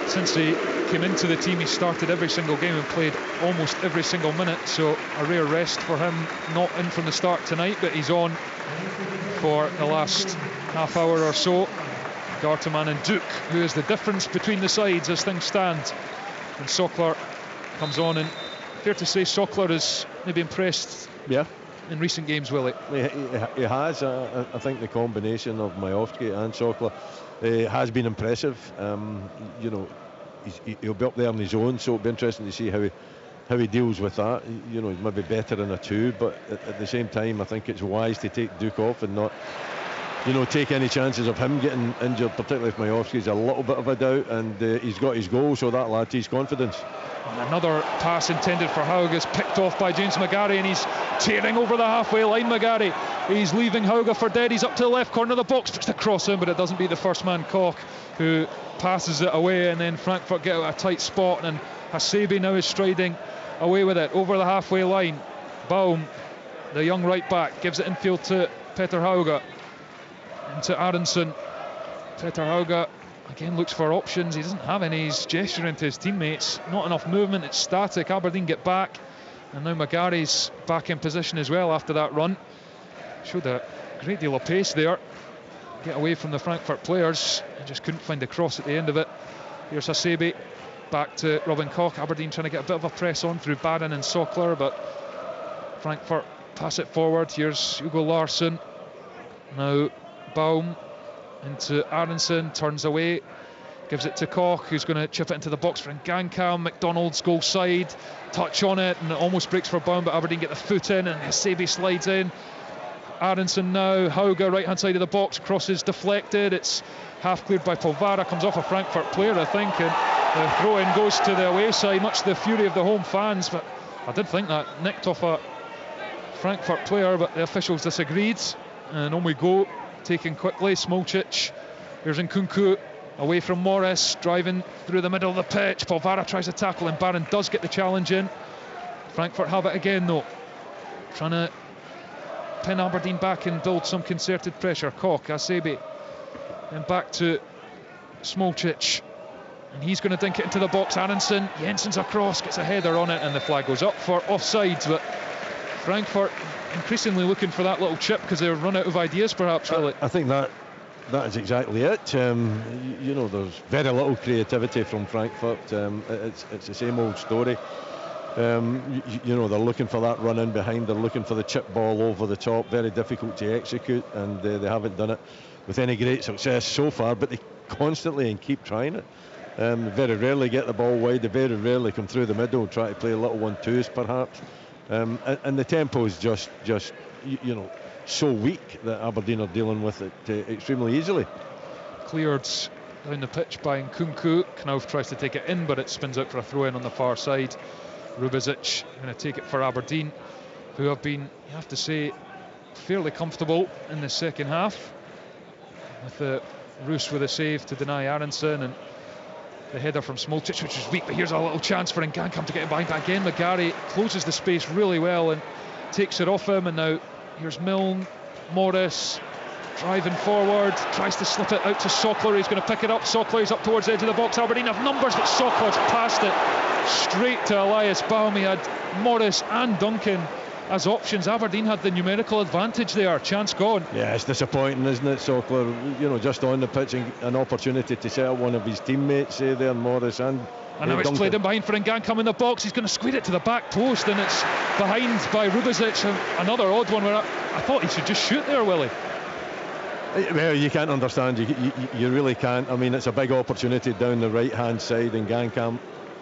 since he came into the team, he started every single game and played almost every single minute. So a rare rest for him. Not in from the start tonight, but he's on for the last half hour or so. Gartemann and Duke, who is the difference between the sides as things stand. And Sockler comes on, and fair to say Sockler is maybe impressed in recent games, will he? He has. I think the combination of Majowski and Sockler has been impressive. He'll be up there on his own, so it'll be interesting to see how he deals with that. He's maybe better in a 2, but at the same time I think it's wise to take Duke off and not take any chances of him getting injured, particularly if Majowski's a little bit of a doubt, and he's got his goal, so that adds his confidence. And another pass intended for Hauge is picked off by James McGarry, and he's tearing over the halfway line. McGarry, he's leaving Hauge for dead. He's up to the left corner of the box, puts the cross in, but it doesn't beat the first man, Koch, who passes it away, and then Frankfurt get out a tight spot, and Hasebe now is striding away with it over the halfway line. Baum, the young right back, gives it infield to Petter Hauge, into Aronson. Petter Hauge again looks for options. He doesn't have any. He's gesturing to his teammates. Not enough movement. It's static. Aberdeen get back, and now McGarry's back in position as well after that run. Showed a great deal of pace there. Get away from the Frankfurt players, and just couldn't find the cross at the end of it. Here's Hasebe back to Robin Koch. Aberdeen trying to get a bit of a press on through Barron and Sockler, but Frankfurt pass it forward. Here's Hugo Larsson. Now Baum into Aronson, turns away, gives it to Koch, who's going to chip it into the box for Ngankam. McDonald's goal side, touch on it, and it almost breaks for Baum, but Aberdeen get the foot in, and Hasebe slides in. Aronson now, Hauge right hand side of the box, crosses deflected, it's half cleared by Polvara, comes off a Frankfurt player I think, and the throw in goes to the away side, much to the fury of the home fans, but I did think that nicked off a Frankfurt player, but the officials disagreed, and on we go, taken quickly. Smolcic, here's Nkunku away from Morris, driving through the middle of the pitch. Polvara tries to tackle, and Barron does get the challenge in. Frankfurt have it again though, trying to pin Aberdeen back and build some concerted pressure. Koch, Hasebe, then back to Smolcic, and he's going to dink it into the box. Aronson, Jensen's across, gets a header on it, and the flag goes up for offsides. But Frankfurt increasingly looking for that little chip because they've run out of ideas, perhaps. I think that is exactly it. There's very little creativity from Frankfurt. It's the same old story. They're looking for that run in behind, they're looking for the chip ball over the top, very difficult to execute, and they haven't done it with any great success so far, but they constantly and keep trying it. Very rarely get the ball wide, they very rarely come through the middle and try to play little 1-2s perhaps, and the tempo is just so weak that Aberdeen are dealing with it extremely easily. Cleared down the pitch by Nkunku. Knauf tries to take it in, but it spins out for a throw in on the far side. Rubezic going to take it for Aberdeen, who have been, you have to say, fairly comfortable in the second half, with Roos with a save to deny Aronson, and the header from Smolcic, which was weak, but here's a little chance for Ngankam to get it behind. But again, McGarry closes the space really well and takes it off him, and now here's Milne. Morris driving forward, tries to slip it out to Sockler. He's going to pick it up. Sockler's up towards the edge of the box. Aberdeen have numbers, but Sockler's passed it straight to Elias Baum. He had Morris and Duncan as options. Aberdeen had the numerical advantage there. Chance gone. Yeah, it's disappointing, isn't it? Sockler, just on the pitch, an opportunity to set up one of his teammates there, Morris and now it's played in behind for Ngankam in the box. He's going to squeeze it to the back post, and it's behind by Rubezic. Another odd one where I thought he should just shoot there, Willie. Well, you can't understand. You really can't. I mean, it's a big opportunity down the right hand side, and Ngankam,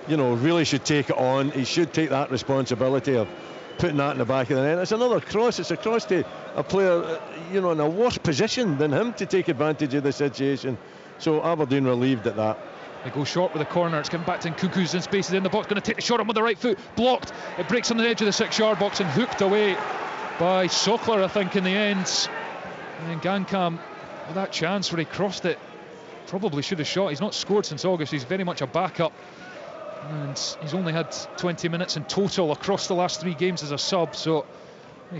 really should take it on. He should take that responsibility of putting that in the back of the net. It's another cross. It's a cross to a player, in a worse position than him to take advantage of the situation. So Aberdeen relieved at that. They go short with the corner. It's coming back to Nkunku's in spaces in the box. Going to take the shot on with the right foot. Blocked. It breaks on the edge of the 6-yard box and hooked away by Sockler, I think, in the end. And Ngankam, with that chance where he crossed it, probably should have shot. He's not scored since August. He's very much a backup, and he's only had 20 minutes in total across the last 3 games as a sub, so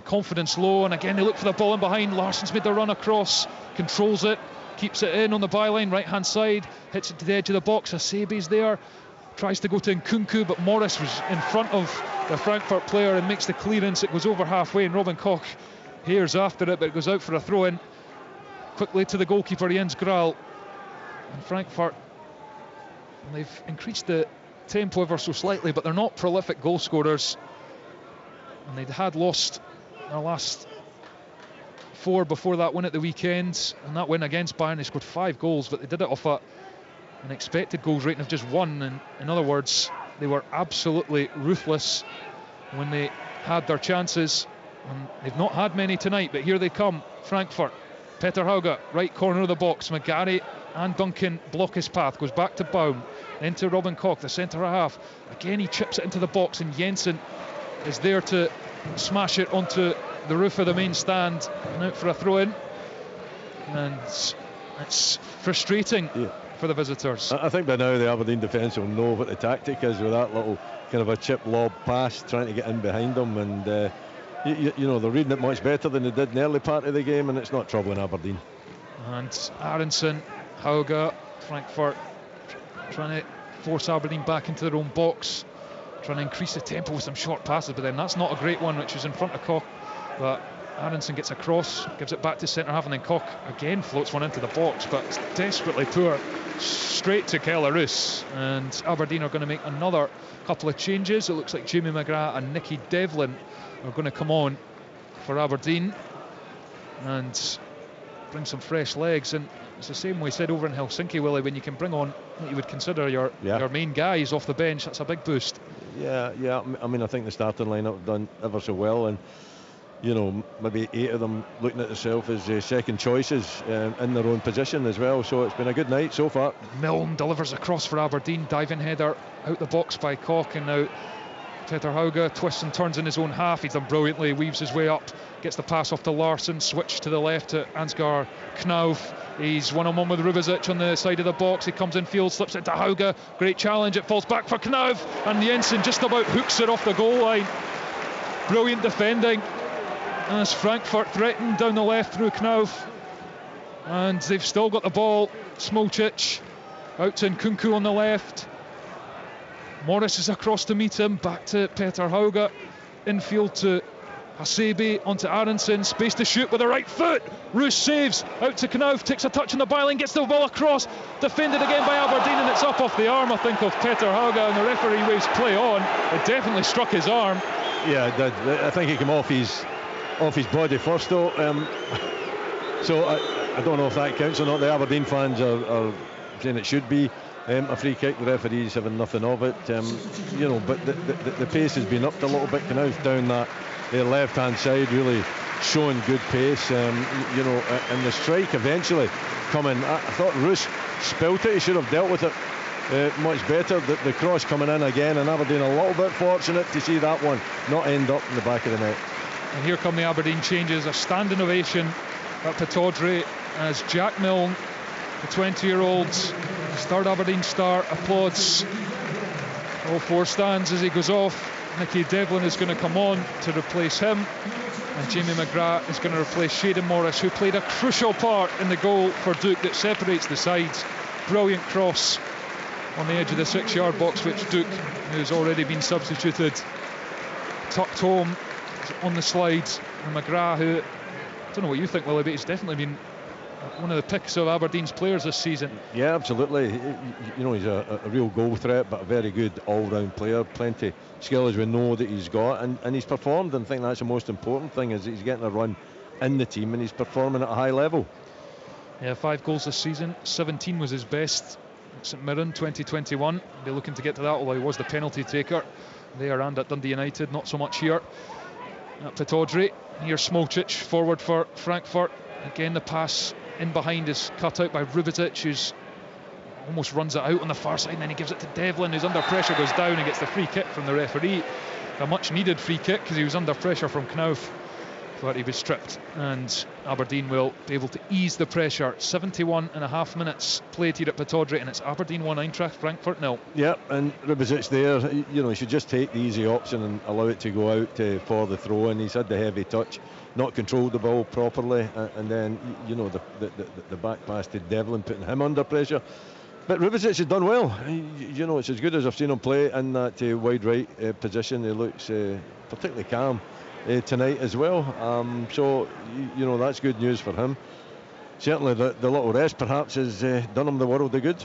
confidence low. And again, they look for the ball in behind. Larsson's made the run across, controls it, keeps it in on the byline, right hand side, hits it to the edge of the box. Asebe's there, tries to go to Nkunku, but Morris was in front of the Frankfurt player and makes the clearance. It goes over halfway, and Robin Koch hears after it, but it goes out for a throw in. Quickly to the goalkeeper, Jens Graal. And Frankfurt, they've increased the tempo ever so slightly, but they're not prolific goal scorers, and they had lost their last 4 before that win at the weekend, and that win against Bayern they scored 5 goals, but they did it off an expected goals rating of just 1. And in other words, they were absolutely ruthless when they had their chances, and they've not had many tonight, but here they come. Frankfurt, Peter Hauge, right corner of the box. McGarry and Duncan block his path, goes back to Baum, then to Robin Koch, the centre half. Again he chips it into the box, and Jensen is there to smash it onto the roof of the main stand and out for a throw in, and it's frustrating for the visitors. I think by now the Aberdeen defence will know what the tactic is with that little kind of a chip lob pass, trying to get in behind them, and they're reading it much better than they did in the early part of the game, and it's not troubling Aberdeen. And Aronson, Hauge, Frankfurt trying to force Aberdeen back into their own box, trying to increase the tempo with some short passes, but then that's not a great one, which is in front of Koch. But Aronson gets across, gives it back to centre half, and then Koch again floats one into the box, but it's desperately poor, straight to Kelle Roos. And Aberdeen are going to make another couple of changes. It looks like Jamie McGrath and Nicky Devlin are going to come on for Aberdeen and bring some fresh legs. And it's the same we said over in Helsinki, Willie, when you can bring on what you would consider your main guys off the bench, that's a big boost. Yeah. I mean, I think the starting lineup have done ever so well, and maybe 8 of them looking at themselves as second choices in their own position as well. So it's been a good night so far. Milne delivers across for Aberdeen, diving header out the box by Koch, and now Peter Hauge twists and turns in his own half. He's done brilliantly, weaves his way up, gets the pass off to Larsson, switch to the left to Ansgar Knauf. He's one-on-one with Rubezic on the side of the box. He comes in field, slips it to Hauge. Great challenge, it falls back for Knauf, and Jensen just about hooks it off the goal line. Brilliant defending as Frankfurt threatened down the left through Knauf, and they've still got the ball. Smolcic out to Nkunku on the left. Morris is across to meet him, back to Peter Hauge, infield to Hasebe, onto Aronson, space to shoot with the right foot. Roos saves, out to Knauf, takes a touch on the byline, gets the ball across, defended again by Aberdeen, and it's up off the arm, I think, of Peter Hauge, and the referee waves play on. It definitely struck his arm. Yeah, it did. I think it came off his body first, though. So I don't know if that counts or not. The Aberdeen fans are saying it should be a free kick. The referee's having nothing of it. But the pace has been upped a little bit. Knauf down that left-hand side, really showing good pace. You know, and the strike eventually coming. I thought Roos spilt it. He should have dealt with it much better. The cross coming in again, and Aberdeen a little bit fortunate to see that one not end up in the back of the net. And here come the Aberdeen changes. A standing ovation at Pittodrie as Jack Milne, the 20-year-old, his third Aberdeen start, applauds. All four stands as he goes off. Nicky Devlin is going to come on to replace him, and Jamie McGrath is going to replace Shayden Morris, who played a crucial part in the goal for Duke that separates the sides. Brilliant cross on the edge of the 6-yard box, which Duke, who's already been substituted, tucked home on the slides. And McGrath, who, I don't know what you think, Willie, but he's definitely been one of the picks of Aberdeen's players this season. Yeah, absolutely. You know, he's a real goal threat, but a very good all-round player. Plenty skill, as we know that he's got, and he's performed. And I think that's the most important thing, is he's getting a run in the team and he's performing at a high level. Yeah, 5 goals this season. 17 was his best at St Mirren 2021. Be looking to get to that, although he was the penalty taker there and at Dundee United. Not so much here at Pittodrie. Here's Smolcic forward for Frankfurt. Again, the pass in behind is cut out by Rubitic, who's almost runs it out on the far side, and then he gives it to Devlin, who's under pressure, goes down and gets the free kick from the referee. A much needed free kick because he was under pressure from Knauf, but he was stripped, and Aberdeen will be able to ease the pressure. 71.5 minutes played here at Pittodrie, and it's Aberdeen 1, Eintracht Frankfurt 0. Yeah, and Rubic there, you know, he should just take the easy option and allow it to go out for the throw, and he's had the heavy touch, not controlled the ball properly, and then, you know, the back pass to Devlin, putting him under pressure. But Rubic has done well. You know, it's as good as I've seen him play in that wide right position. He looks particularly calm tonight as well. So, you know, that's good news for him. Certainly the little rest perhaps has done him the world of good.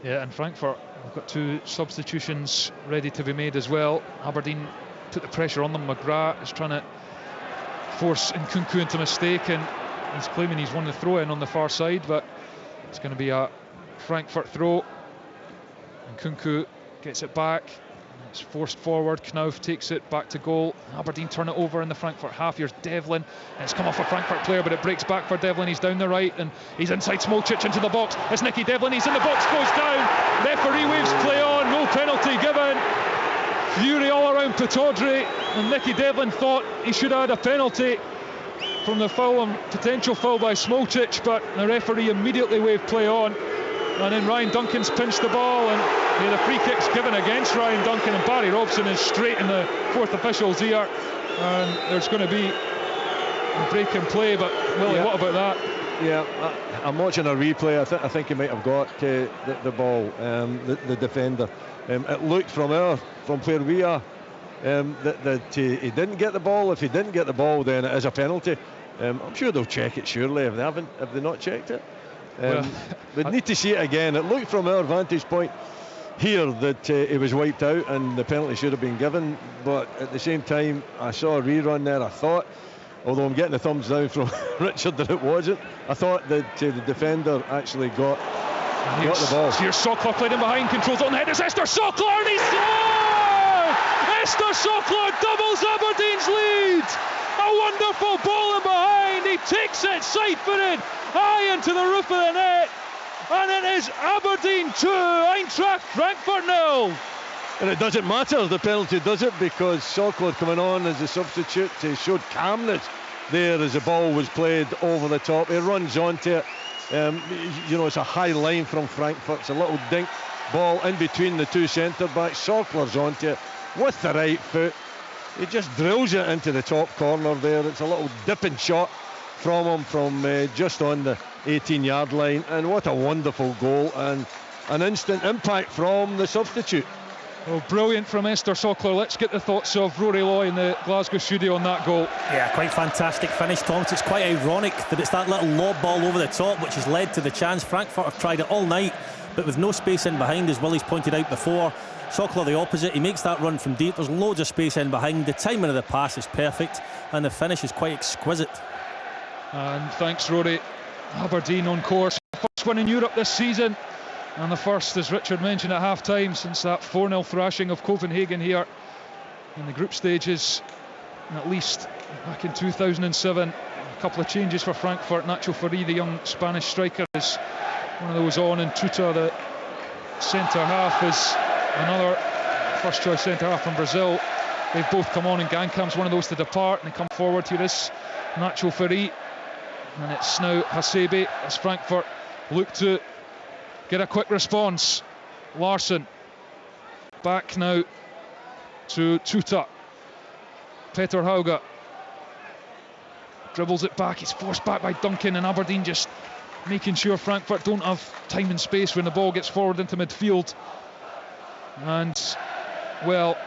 Yeah, and Frankfurt have got 2 substitutions ready to be made as well. Aberdeen put the pressure on them. McGrath is trying to force Nkunku into mistake, and he's claiming he's won the throw-in on the far side, but it's going to be a Frankfurt throw. Nkunku gets it back. It's forced forward. Knauf takes it back to goal. Aberdeen turn it over in the Frankfurt half. Here's Devlin. And it's come off a Frankfurt player, but it breaks back for Devlin. He's down the right and he's inside Smolcic into the box. It's Nicky Devlin. He's in the box, goes down. Referee waves play on. No penalty given. Fury all around Pittodrie, and Nicky Devlin thought he should have had a penalty from the foul, and potential foul by Smolcic, but the referee immediately waved play on. And then Ryan Duncan's pinched the ball, and the free kick's given against Ryan Duncan, and Barry Robson is straight in the 4th official's ear, and there's going to be a break in play. But Willie, what about that? Yeah, I'm watching a replay. I think he might have got the ball, the defender. It looked from where we are that he didn't get the ball. If he didn't get the ball, then it is a penalty. I'm sure they'll check it, surely. If they haven't, have they not checked it? We'd need to see it again. It looked from our vantage point here that he was wiped out and the penalty should have been given, but at the same time I saw a rerun there. I thought, although I'm getting a thumbs down from Richard that it wasn't, I thought that the defender actually got the ball. Here's Sokler played in behind, controls it on the head. It's Esther Sokler, and he scored! Esther Sokler doubles Aberdeen's lead. A wonderful ball in behind. He takes it side-footed high into the roof of the net, and it is Aberdeen 2, Eintracht Frankfurt 0. And it doesn't matter the penalty, does it? Because Sokler coming on as a substitute, he showed calmness there as the ball was played over the top. He runs onto it. You know, it's a high line from Frankfurt. It's a little dink ball in between the 2 centre-backs. Sokler's onto it with the right foot. He just drills it into the top corner there. It's a little dipping shot from him from just on the 18-yard line. And what a wonderful goal, and an instant impact from the substitute. Oh, brilliant from Esther Sokler. Let's get the thoughts of Rory Loy in the Glasgow studio on that goal. Yeah, quite fantastic finish, Thomas. It's quite ironic that it's that little lob ball over the top which has led to the chance. Frankfurt have tried it all night, but with no space in behind, as Willie's pointed out before. Sokler the opposite. He makes that run from deep. There's loads of space in behind. The timing of the pass is perfect, and the finish is quite exquisite. And thanks, Rory. Aberdeen on course. First win in Europe this season, and the first, as Richard mentioned, at half-time since that 4-0 thrashing of Copenhagen here in the group stages at least back in 2007. A couple of changes for Frankfurt. Nacho Ferri, the young Spanish striker, is one of those on, and Tuta, the centre half, is another first choice centre half from Brazil. They've both come on, and Gangkamp's one of those to depart, and they come forward. Here is Nacho Ferri, and it's now Hasebe as Frankfurt look to get a quick response. Larsson back now to Tuta. Peter Hauge dribbles it back, it's forced back by Duncan, and Aberdeen just making sure Frankfurt don't have time and space when the ball gets forward into midfield. And well,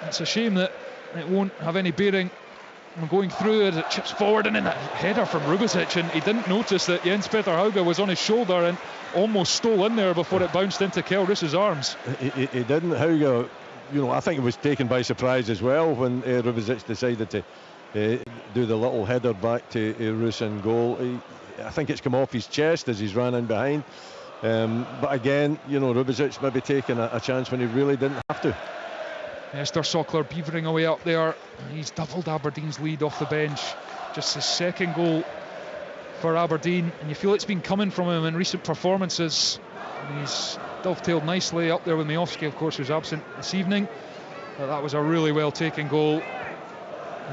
it's a shame that it won't have any bearing on going through as it chips forward, and then that header from Rubicic, and he didn't notice that Jens Peter Hauge was on his shoulder and almost stole in there before it bounced into Kjell Roos's arms. He didn't. Hauge, I think it was taken by surprise as well when Rubicic decided to do the little header back to Roos in goal. I think it's come off his chest as he's ran in behind. But again, Rubicic maybe taking a chance when he really didn't have to. Esther Sockler beavering away up there. He's doubled Aberdeen's lead off the bench. Just his second goal for Aberdeen, and you feel it's been coming from him in recent performances. And he's dovetailed nicely up there with Miofsky, of course, who's absent this evening. But that was a really well taken goal.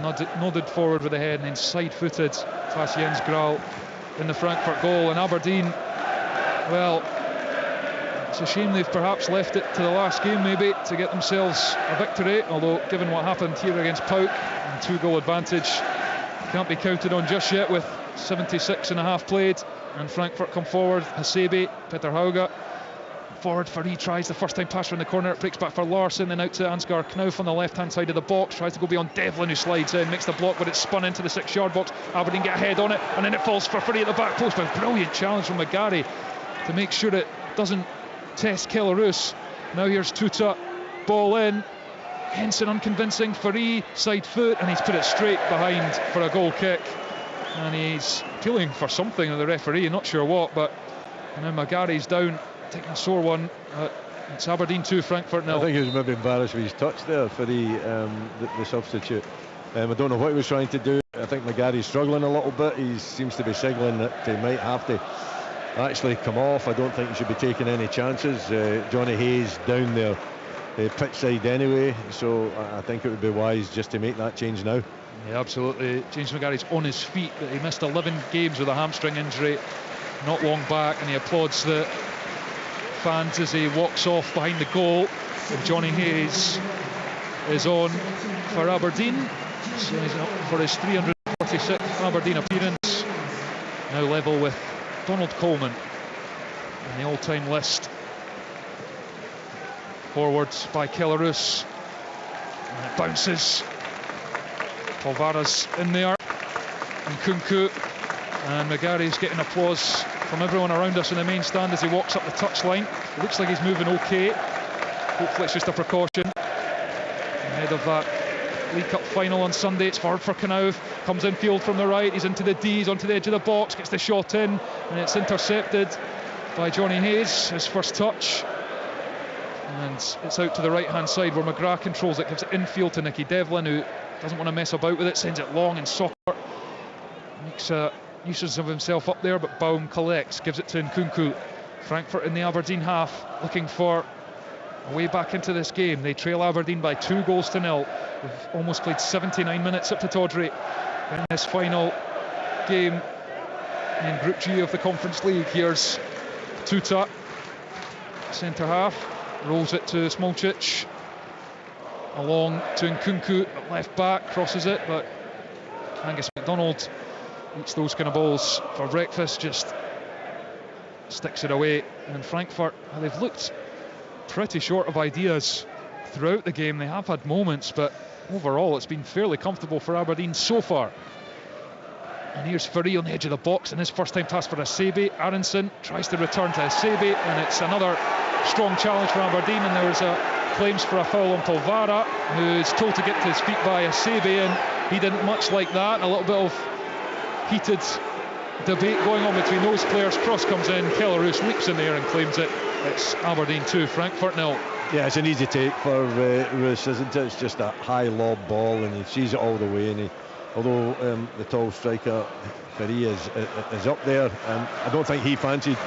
Nodded forward with the head, and then side-footed past Jens Graal in the Frankfurt goal. And Aberdeen, well, it's a shame they've perhaps left it to the last game maybe to get themselves a victory, although given what happened here against Pauk and 2-goal advantage, can't be counted on just yet with 76 and a half played. And Frankfurt come forward. Hasebe, Peter Hauge forward. Ferri tries the first time pass from the corner, it breaks back for Larsson, then out to Ansgar Knauf on the left hand side of the box, tries to go beyond Devlin, who slides in, makes the block, but it's spun into the 6-yard box. Aberdeen get a head on it, and then it falls for Ferri at the back post. But a brilliant challenge from McGarry to make sure it doesn't test Kjell Roos. Now here's Tuta, ball in, Henson unconvincing, Ferri side foot, and he's put it straight behind for a goal kick. And he's appealing for something of the referee, not sure what, but now McGarry's down, taking a sore one. It's Aberdeen 2, Frankfurt 0. I think he was maybe embarrassed with his touch there for the substitute. I don't know what he was trying to do. I think McGarry's struggling a little bit. He seems to be signalling that he might have to actually come off. I don't think he should be taking any chances. Johnny Hayes down there pitch side anyway, so I think it would be wise just to make that change now. Yeah, absolutely. James McGarry's on his feet, but he missed 11 games with a hamstring injury not long back, and he applauds the fans as he walks off behind the goal. And Johnny Hayes is on for Aberdeen, so he's up for his 346th Aberdeen appearance, now level with Donald Coleman in the all-time list. Forwards by Kjell Roos, and it bounces. Polvara's in there, and Kunku, and McGarry's getting applause from everyone around us in the main stand as he walks up the touchline. It looks like he's moving okay. Hopefully it's just a precaution ahead of that League Cup final on Sunday. It's forward for Knauf, comes infield from the right, he's into the D's, onto the edge of the box, gets the shot in, and it's intercepted by Johnny Hayes, his first touch. And it's out to the right hand side where McGrath controls it, gives it infield to Nicky Devlin, who doesn't want to mess about with it, sends it long, and Soccer makes uses of himself up there, but Baum collects, gives it to Nkunku. Frankfurt in the Aberdeen half, looking for a way back into this game. They trail Aberdeen by 2-0. We've almost played 79 minutes up to Tawdry in this final game in Group G of the Conference League. Here's Tuta, centre half, rolls it to Smolcic, along to Nkunku, left back, crosses it, but Angus MacDonald eats those kind of balls for breakfast, just sticks it away. And Frankfurt, they've looked pretty short of ideas throughout the game. They have had moments, but overall it's been fairly comfortable for Aberdeen so far. And here's Ferri on the edge of the box, and his first time pass for Hasebe. Aronson tries to return to Hasebe, and it's another strong challenge for Aberdeen, and there was claims for a foul on Polvara, who's told to get to his feet by Hasebe, and he didn't much like that. A little bit of heated debate going on between those players. Cross comes in, Kjell Roos leaps in there and claims it. It's Aberdeen 2, Frankfurt 0. Yeah, it's an easy take for Roos, isn't it? It's just a high lob ball, and he sees it all the way. And although the tall striker Ferry is up there, I don't think he fancied,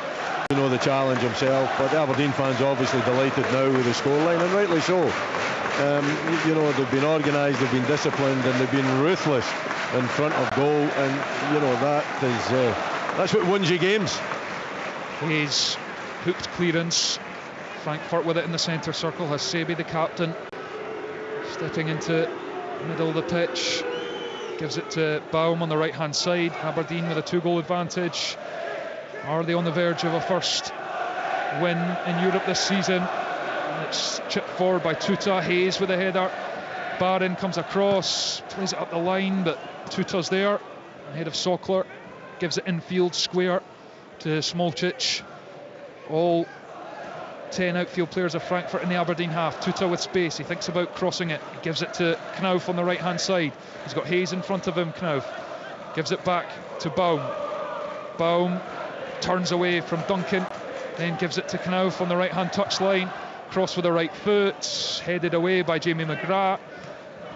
the challenge himself. But the Aberdeen fans obviously delighted now with the scoreline, and rightly so. They've been organised, they've been disciplined, and they've been ruthless in front of goal. And that's what wins you games. His hooked clearance. Frankfurt with it in the centre circle. Hasebe, the captain, stepping into the middle of the pitch, gives it to Baum on the right hand side. Aberdeen with a 2-goal advantage. Are they on the verge of a first win in Europe this season? And it's chipped forward by Tuta. Hayes with a header. Barron comes across, plays it up the line, but Tuta's there ahead of Sokler, gives it infield square to Smolcic. All 10 outfield players of Frankfurt in the Aberdeen half. Tuta with space, he thinks about crossing it, he gives it to Knauf on the right hand side. He's got Hayes in front of him. Knauf gives it back to Baum. Baum turns away from Duncan, then gives it to Knauf on the right hand touchline. Cross with the right foot, headed away by Jamie McGrath.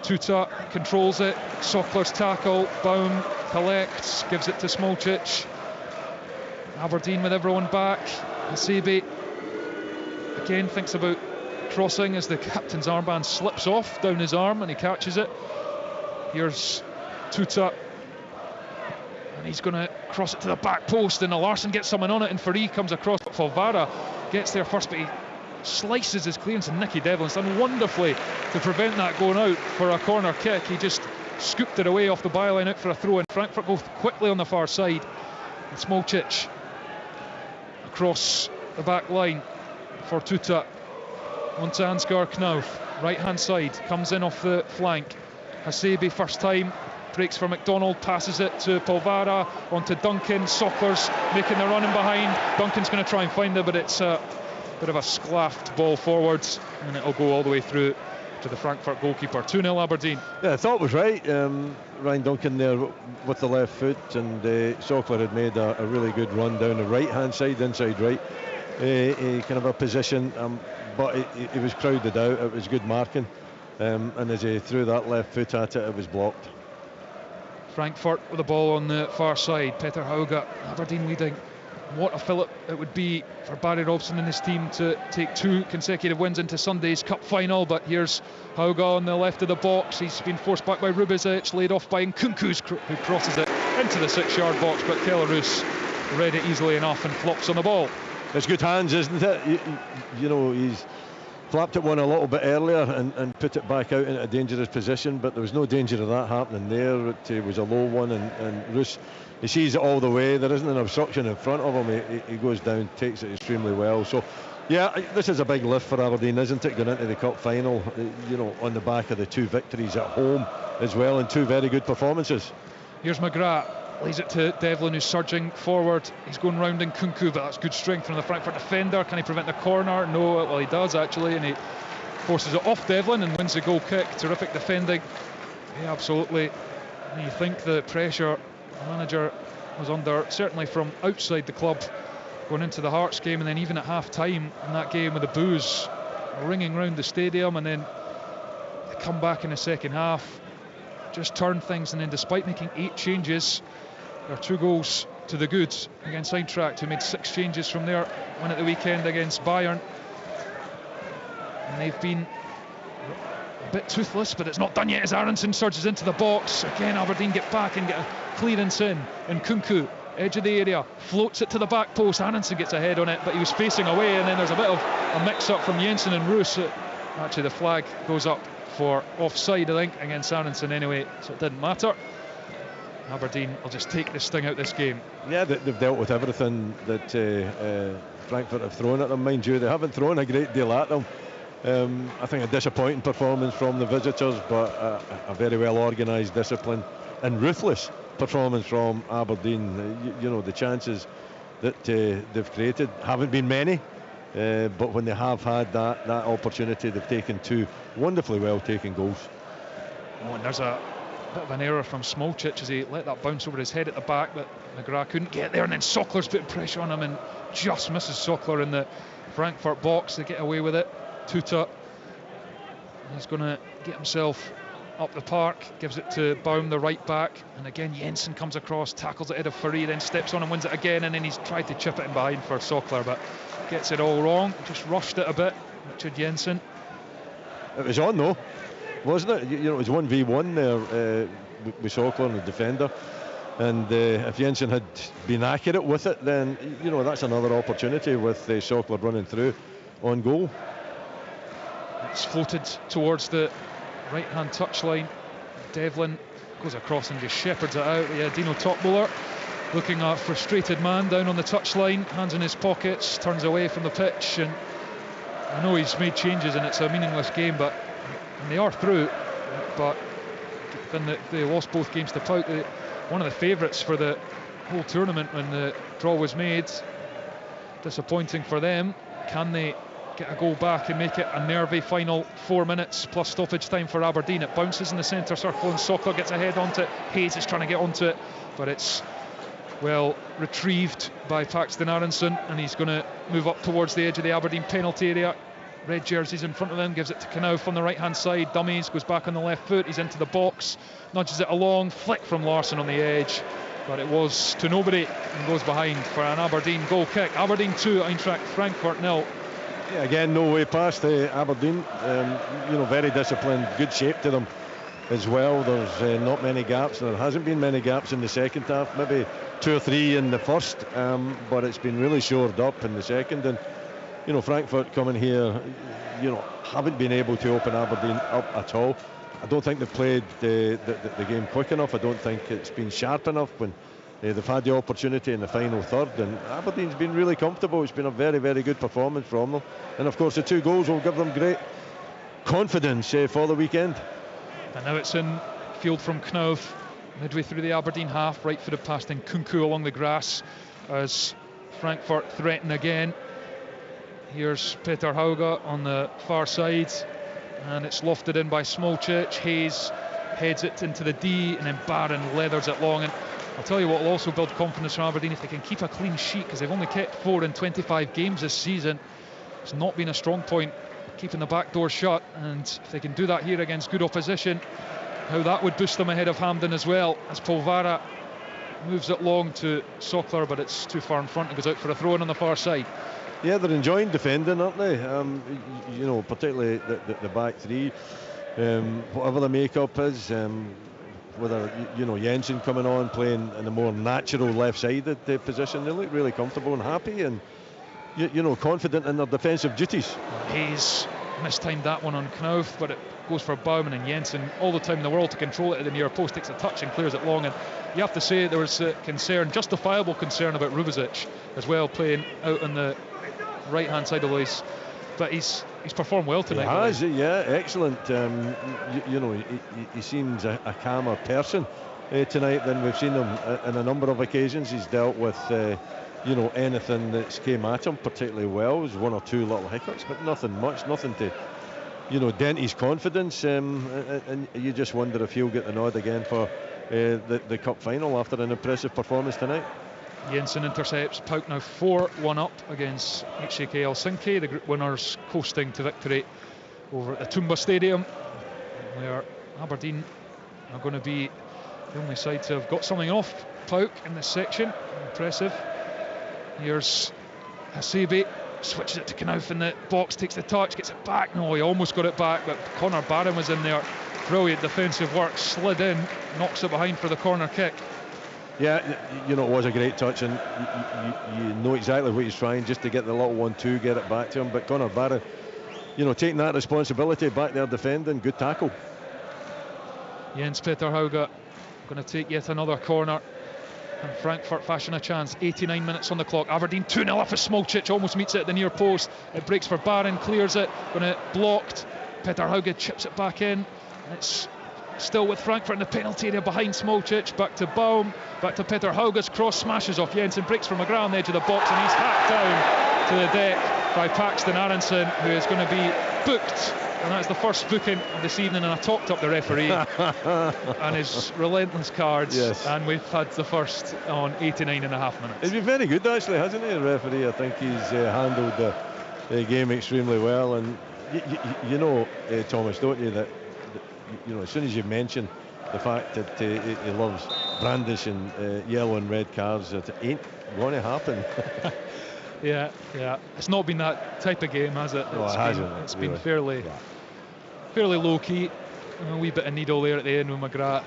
Tuta controls it, Sokler's tackle, Baum collects, gives it to Smolcic. Aberdeen with everyone back. Hasebe again thinks about crossing as the captain's armband slips off down his arm and he catches it. Here's Tuta, and he's going to cross it to the back post, and Larsson gets someone on it, and Ferry comes across, but Falvara gets there first, but he slices his clearance, and Nicky Devlin's done wonderfully to prevent that going out for a corner kick. He just scooped it away off the byline out for a throw, and Frankfurt go quickly on the far side. And Smolcic across the back line for Tuta, on to Ansgar Knauf, right hand side, comes in off the flank. Hasebe first time, breaks for McDonald, passes it to Polvara, on to Duncan. Sokler's making the run in behind. Duncan's going to try and find it, but it's a bit of a sclaffed ball forwards, and it'll go all the way through to the Frankfurt goalkeeper. 2-0 Aberdeen. Yeah, I thought it was right. Ryan Duncan there with the left foot, and Sokler had made a really good run down the right hand side, inside right. Kind of a position, but it was crowded out. It was good marking, and as he threw that left foot at it, it was blocked. Frankfurt with the ball on the far side. Peter Hauga, Aberdeen leading. What a fillip it would be for Barry Robson and his team to take 2 consecutive wins into Sunday's cup final. But here's Hauga on the left of the box. He's been forced back by Rubizic, laid off by Nkunku, who crosses it into the 6-yard box, but Kelarus read it easily enough and flops on the ball. It's good hands, isn't it? He's flapped it one a little bit earlier and put it back out into a dangerous position, but there was no danger of that happening there. It was a low one, and Roos, he sees it all the way. There isn't an obstruction in front of him. He goes down, takes it extremely well. So, yeah, this is a big lift for Aberdeen, isn't it, going into the cup final, on the back of the 2 victories at home as well, and 2 very good performances. Here's McGrath. Lays it to Devlin, who's surging forward. He's going round Nkunku, but that's good strength from the Frankfurt defender. Can he prevent the corner? No, well, he does actually, and he forces it off Devlin and wins the goal kick. Terrific defending. Yeah, absolutely. And you think the pressure the manager was under, certainly from outside the club, going into the Hearts game, and then even at half time in that game with the boos ringing round the stadium, and then they come back in the second half, just turn things, and then despite making 8 changes, there are 2 goals to the good against Eintracht, who made 6 changes from their win at the weekend against Bayern. And they've been a bit toothless, but it's not done yet as Aronson surges into the box. Again, Aberdeen get back and get a clearance in. And Nkunku, edge of the area, floats it to the back post. Aronson gets a head on it, but he was facing away, and then there's a bit of a mix-up from Jensen and Roos. Actually, the flag goes up for offside, I think, against Aronson anyway, so it didn't matter. Aberdeen will just take this thing out this game. Yeah, they've dealt with everything that Frankfurt have thrown at them. Mind you, they haven't thrown a great deal at them. I think a disappointing performance from the visitors, but a very well organised, disciplined and ruthless performance from Aberdeen. The chances that they've created haven't been many, but when they have had that opportunity, they've taken 2 wonderfully well taken goals. Oh, and there's a bit of an error from Smolcic as he let that bounce over his head at the back, but McGrath couldn't get there, and then Sokler's putting pressure on him and just misses Sokler in the Frankfurt box. They get away with it. Tuta. He's going to get himself up the park, gives it to Baum, the right back, and again Jensen comes across, tackles it ahead of Farid, then steps on and wins it again, and then he's tried to chip it in behind for Sokler, but gets it all wrong. Just rushed it a bit, Richard Jensen. It was on though, wasn't it? You know, it was 1v1 there with Sokler and the defender, and if Jensen had been accurate with it, then you know that's another opportunity with Sokler running through on goal. It's floated towards the right-hand touchline. Devlin goes across and just shepherds it out. Yeah, Dino Topbowler looking at a frustrated man down on the touchline, hands in his pockets, turns away from the pitch, and I know he's made changes and it's a meaningless game, but and they are through, but then they lost both games to Pauk. One of the favourites for the whole tournament when the draw was made. Disappointing for them. Can they get a goal back and make it a nervy final 4 minutes plus stoppage time for Aberdeen? It bounces in the centre circle and Sokler gets a head onto it. Hayes is trying to get onto it, but it's well retrieved by Paxton Aronson, and he's going to move up towards the edge of the Aberdeen penalty area. Red jerseys in front of him, gives it to Knauf on the right hand side, dummies, goes back on the left foot, he's into the box, nudges it along, flick from Larsson on the edge, but it was to nobody and goes behind for an Aberdeen goal kick. Aberdeen 2, Eintracht Frankfurt 0. Yeah, again, no way past Aberdeen. You know, very disciplined, good shape to them as well. There's not many gaps. There hasn't been many gaps in the second half, maybe 2 or 3 in the first, but it's been really shored up in the second. And you know, Frankfurt coming here, you know, haven't been able to open Aberdeen up at all. I don't think they've played the game quick enough. I don't think it's been sharp enough when they've had the opportunity in the final third, and Aberdeen's been really comfortable. It's been a very, very good performance from them, and of course the 2 goals will give them great confidence for the weekend. And now it's in field from Knauf, midway through the Aberdeen half, right-footed past in Kunku along the grass as Frankfurt threaten again. Here's Peter Hauge on the far side, and it's lofted in by Smolcic. Hayes heads it into the D, and then Barron leathers it long. And I'll tell you what will also build confidence from Aberdeen if they can keep a clean sheet, because they've only kept 4 in 25 games this season. It's not been a strong point, keeping the back door shut, and if they can do that here against good opposition, how that would boost them ahead of Hampden as well, as Polvara moves it long to Sokler, but it's too far in front and goes out for a throw-in on the far side. Yeah, they're enjoying defending, aren't they? You know, particularly the back 3, whatever the makeup is, whether you know Jensen coming on playing in a more natural left-sided position, they look really comfortable and happy, and you know, confident in their defensive duties. Hayes mistimed that one on Knauf, but it goes for Baumann, and Jensen all the time in the world to control it at the near post, takes a touch and clears it long. And you have to say there was concern, justifiable concern, about Rubezic as well, playing out on the right hand side of the ice, but he's performed well tonight. He has, yeah, excellent. You know, he seems a calmer person tonight than we've seen him in a number of occasions. He's dealt with you know, anything that's came at him particularly well. There's 1 or 2 little hiccups, but nothing much, nothing to, you know, dent his confidence, and you just wonder if he'll get the nod again for the cup final after an impressive performance tonight. Jensen intercepts. Pauk now 4-1 up against HJK Helsinki, the group winners coasting to victory over at the Tumba Stadium, where Aberdeen are going to be the only side to have got something off Pauk in this section. Impressive. Here's Hasebe, switches it to Knauf in the box, takes the touch, gets it back. No, he almost got it back, but Connor Barron was in there. Brilliant defensive work, slid in, knocks it behind for the corner kick. Yeah, you know, it was a great touch, and you know exactly what he's trying, just to get the little 1-2, get it back to him. But Connor Barron, you know, taking that responsibility, back there defending, good tackle. Jens Peter Hauge going to take yet another corner, and Frankfurt fashion a chance. 89 minutes on the clock. Aberdeen 2-0 up as Smolcic almost meets it at the near post. It breaks for Barron, clears it, going to blocked. Peter Hauge chips it back in, and it's still with Frankfurt in the penalty area behind Smolcic. Back to Baum, back to Peter Hauge's cross, smashes off Jensen, breaks from McGrath on the edge of the box, and he's hacked down to the deck by Paxton Aronson, who is going to be booked. And that's the first booking of this evening, and I talked up the referee and his relentless cards, yes. And we've had the first on 89.5 minutes. He's been very good actually, hasn't he, the referee? I think he's handled the game extremely well, and You know, Thomas, don't you, that you know, as soon as you mention the fact that he loves brandishing yellow and red cards, it ain't going to happen. Yeah. It's not been that type of game, has it? No, it hasn't. It's really. been fairly low key. A wee bit of needle there at the end with McGrath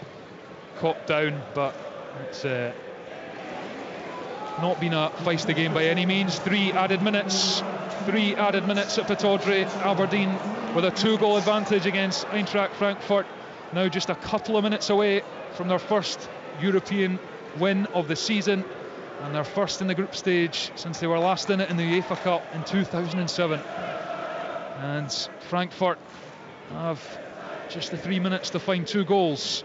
caught down, but it's not been a feisty game by any means. 3 added minutes at Pittodrie. Aberdeen with a 2-goal advantage against Eintracht Frankfurt. Now just a couple of minutes away from their first European win of the season, and their first in the group stage since they were last in it in the UEFA Cup in 2007. And Frankfurt have just the 3 minutes to find 2 goals.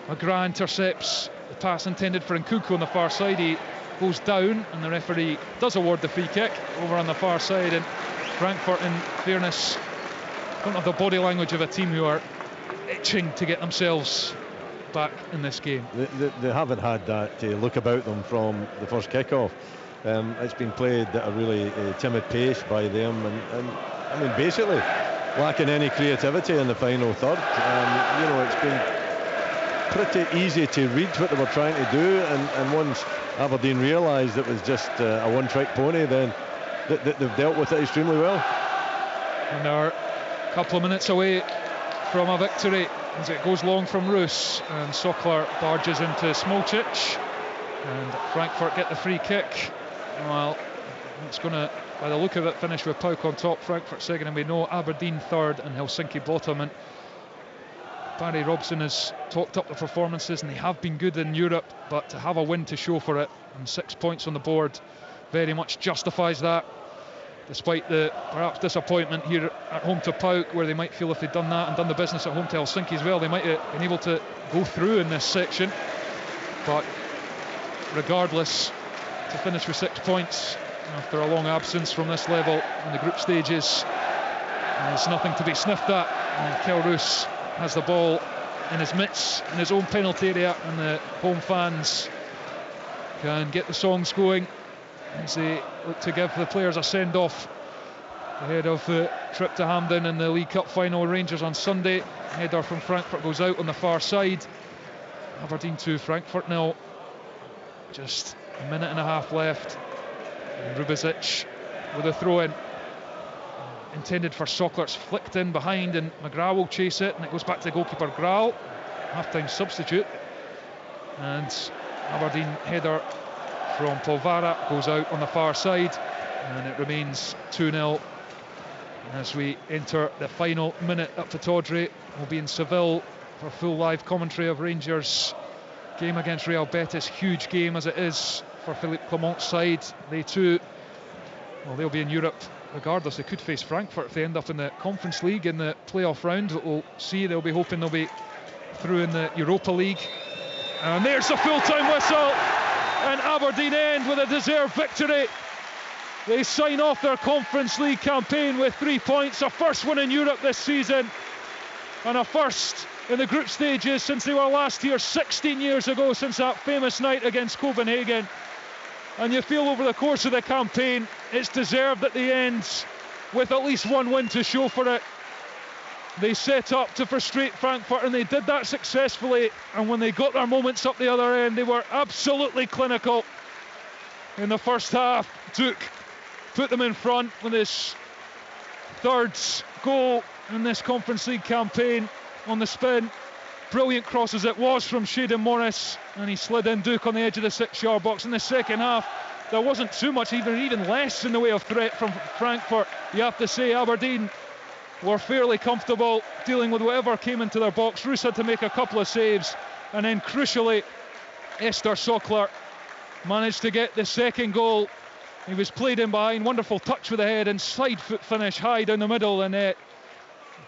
McGrath intercepts the pass intended for Nkunku on the far side. He goes down, and the referee does award the free kick over on the far side. And Frankfurt, in fairness, don't have the body language of a team who are itching to get themselves back in this game. They haven't had that look about them from the first kick-off. It's been played at a really timid pace by them, and I mean, basically lacking any creativity in the final third. You know, it's been pretty easy to read what they were trying to do, and once Aberdeen realised it was just a one-trick pony, then they've dealt with it extremely well. And they're a couple of minutes away from a victory as it goes long from Roos, and Sokler barges into Smolcic, and Frankfurt get the free kick. Well, it's going to, by the look of it, finish with Pauk on top, Frankfurt second, and we know Aberdeen third and Helsinki bottom. And Barry Robson has talked up the performances, and they have been good in Europe, but to have a win to show for it and 6 points on the board very much justifies that, despite the perhaps disappointment here at home to Pauk, where they might feel if they'd done that and done the business at home to Helsinki as well, they might have been able to go through in this section. But regardless, to finish with 6 points after a long absence from this level in the group stages, there's nothing to be sniffed at. And Kjell Roos has the ball in his mitts in his own penalty area, and the home fans can get the songs going as they look to give the players a send-off ahead of the trip to Hampden in the League Cup final. Rangers on Sunday. Header from Frankfurt goes out on the far side. Aberdeen 2, Frankfurt 0. Just a minute and a half left, and Rubezic with a throw-in intended for Sokler. It's flicked in behind, and McGrath will chase it, and it goes back to goalkeeper Graal, half-time substitute. And Aberdeen header from Polvara goes out on the far side, and it remains 2-0 as we enter the final minute at Pittodrie. We'll be in Seville for full live commentary of Rangers' game against Real Betis. Huge game as it is for Philippe Clement's side. They too, well, they'll be in Europe regardless. They could face Frankfurt if they end up in the Conference League in the playoff round. We'll see. They'll be hoping they'll be through in the Europa League. And there's the full-time whistle, and Aberdeen end with a deserved victory. They sign off their Conference League campaign with 3 points, a first win in Europe this season, and a first in the group stages since they were last here 16 years ago, since that famous night against Copenhagen. And you feel over the course of the campaign it's deserved that they end with at least one win to show for it. They set up to frustrate Frankfurt, and they did that successfully, and when they got their moments up the other end, they were absolutely clinical in the first half. Duke put them in front with his third goal in this Conference League campaign on the spin. Brilliant cross as it was from Shayden Morris, and he slid in Duke on the edge of the 6-yard box. In the second half, there wasn't too much, even less in the way of threat from Frankfurt. You have to say Aberdeen were fairly comfortable dealing with whatever came into their box. Roos had to make a couple of saves, and then crucially Ester Sokler managed to get the second goal. He was played in behind, wonderful touch with the head and side foot finish high down the middle of the net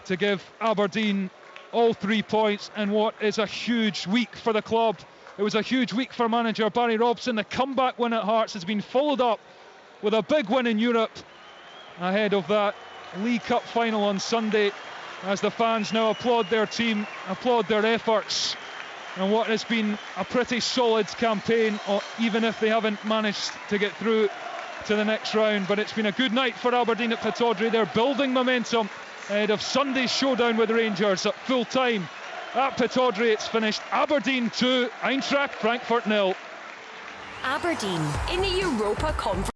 to give Aberdeen all 3 points in what is a huge week for the club. It was a huge week for manager Barry Robson. The comeback win at Hearts has been followed up with a big win in Europe ahead of that League Cup final on Sunday, as the fans now applaud their team, applaud their efforts, and what has been a pretty solid campaign, even if they haven't managed to get through to the next round. But it's been a good night for Aberdeen at Pittodrie. They're building momentum ahead of Sunday's showdown with the Rangers at full time. At Pittodrie, it's finished Aberdeen 2, Eintracht Frankfurt 0. Aberdeen in the Europa Conference.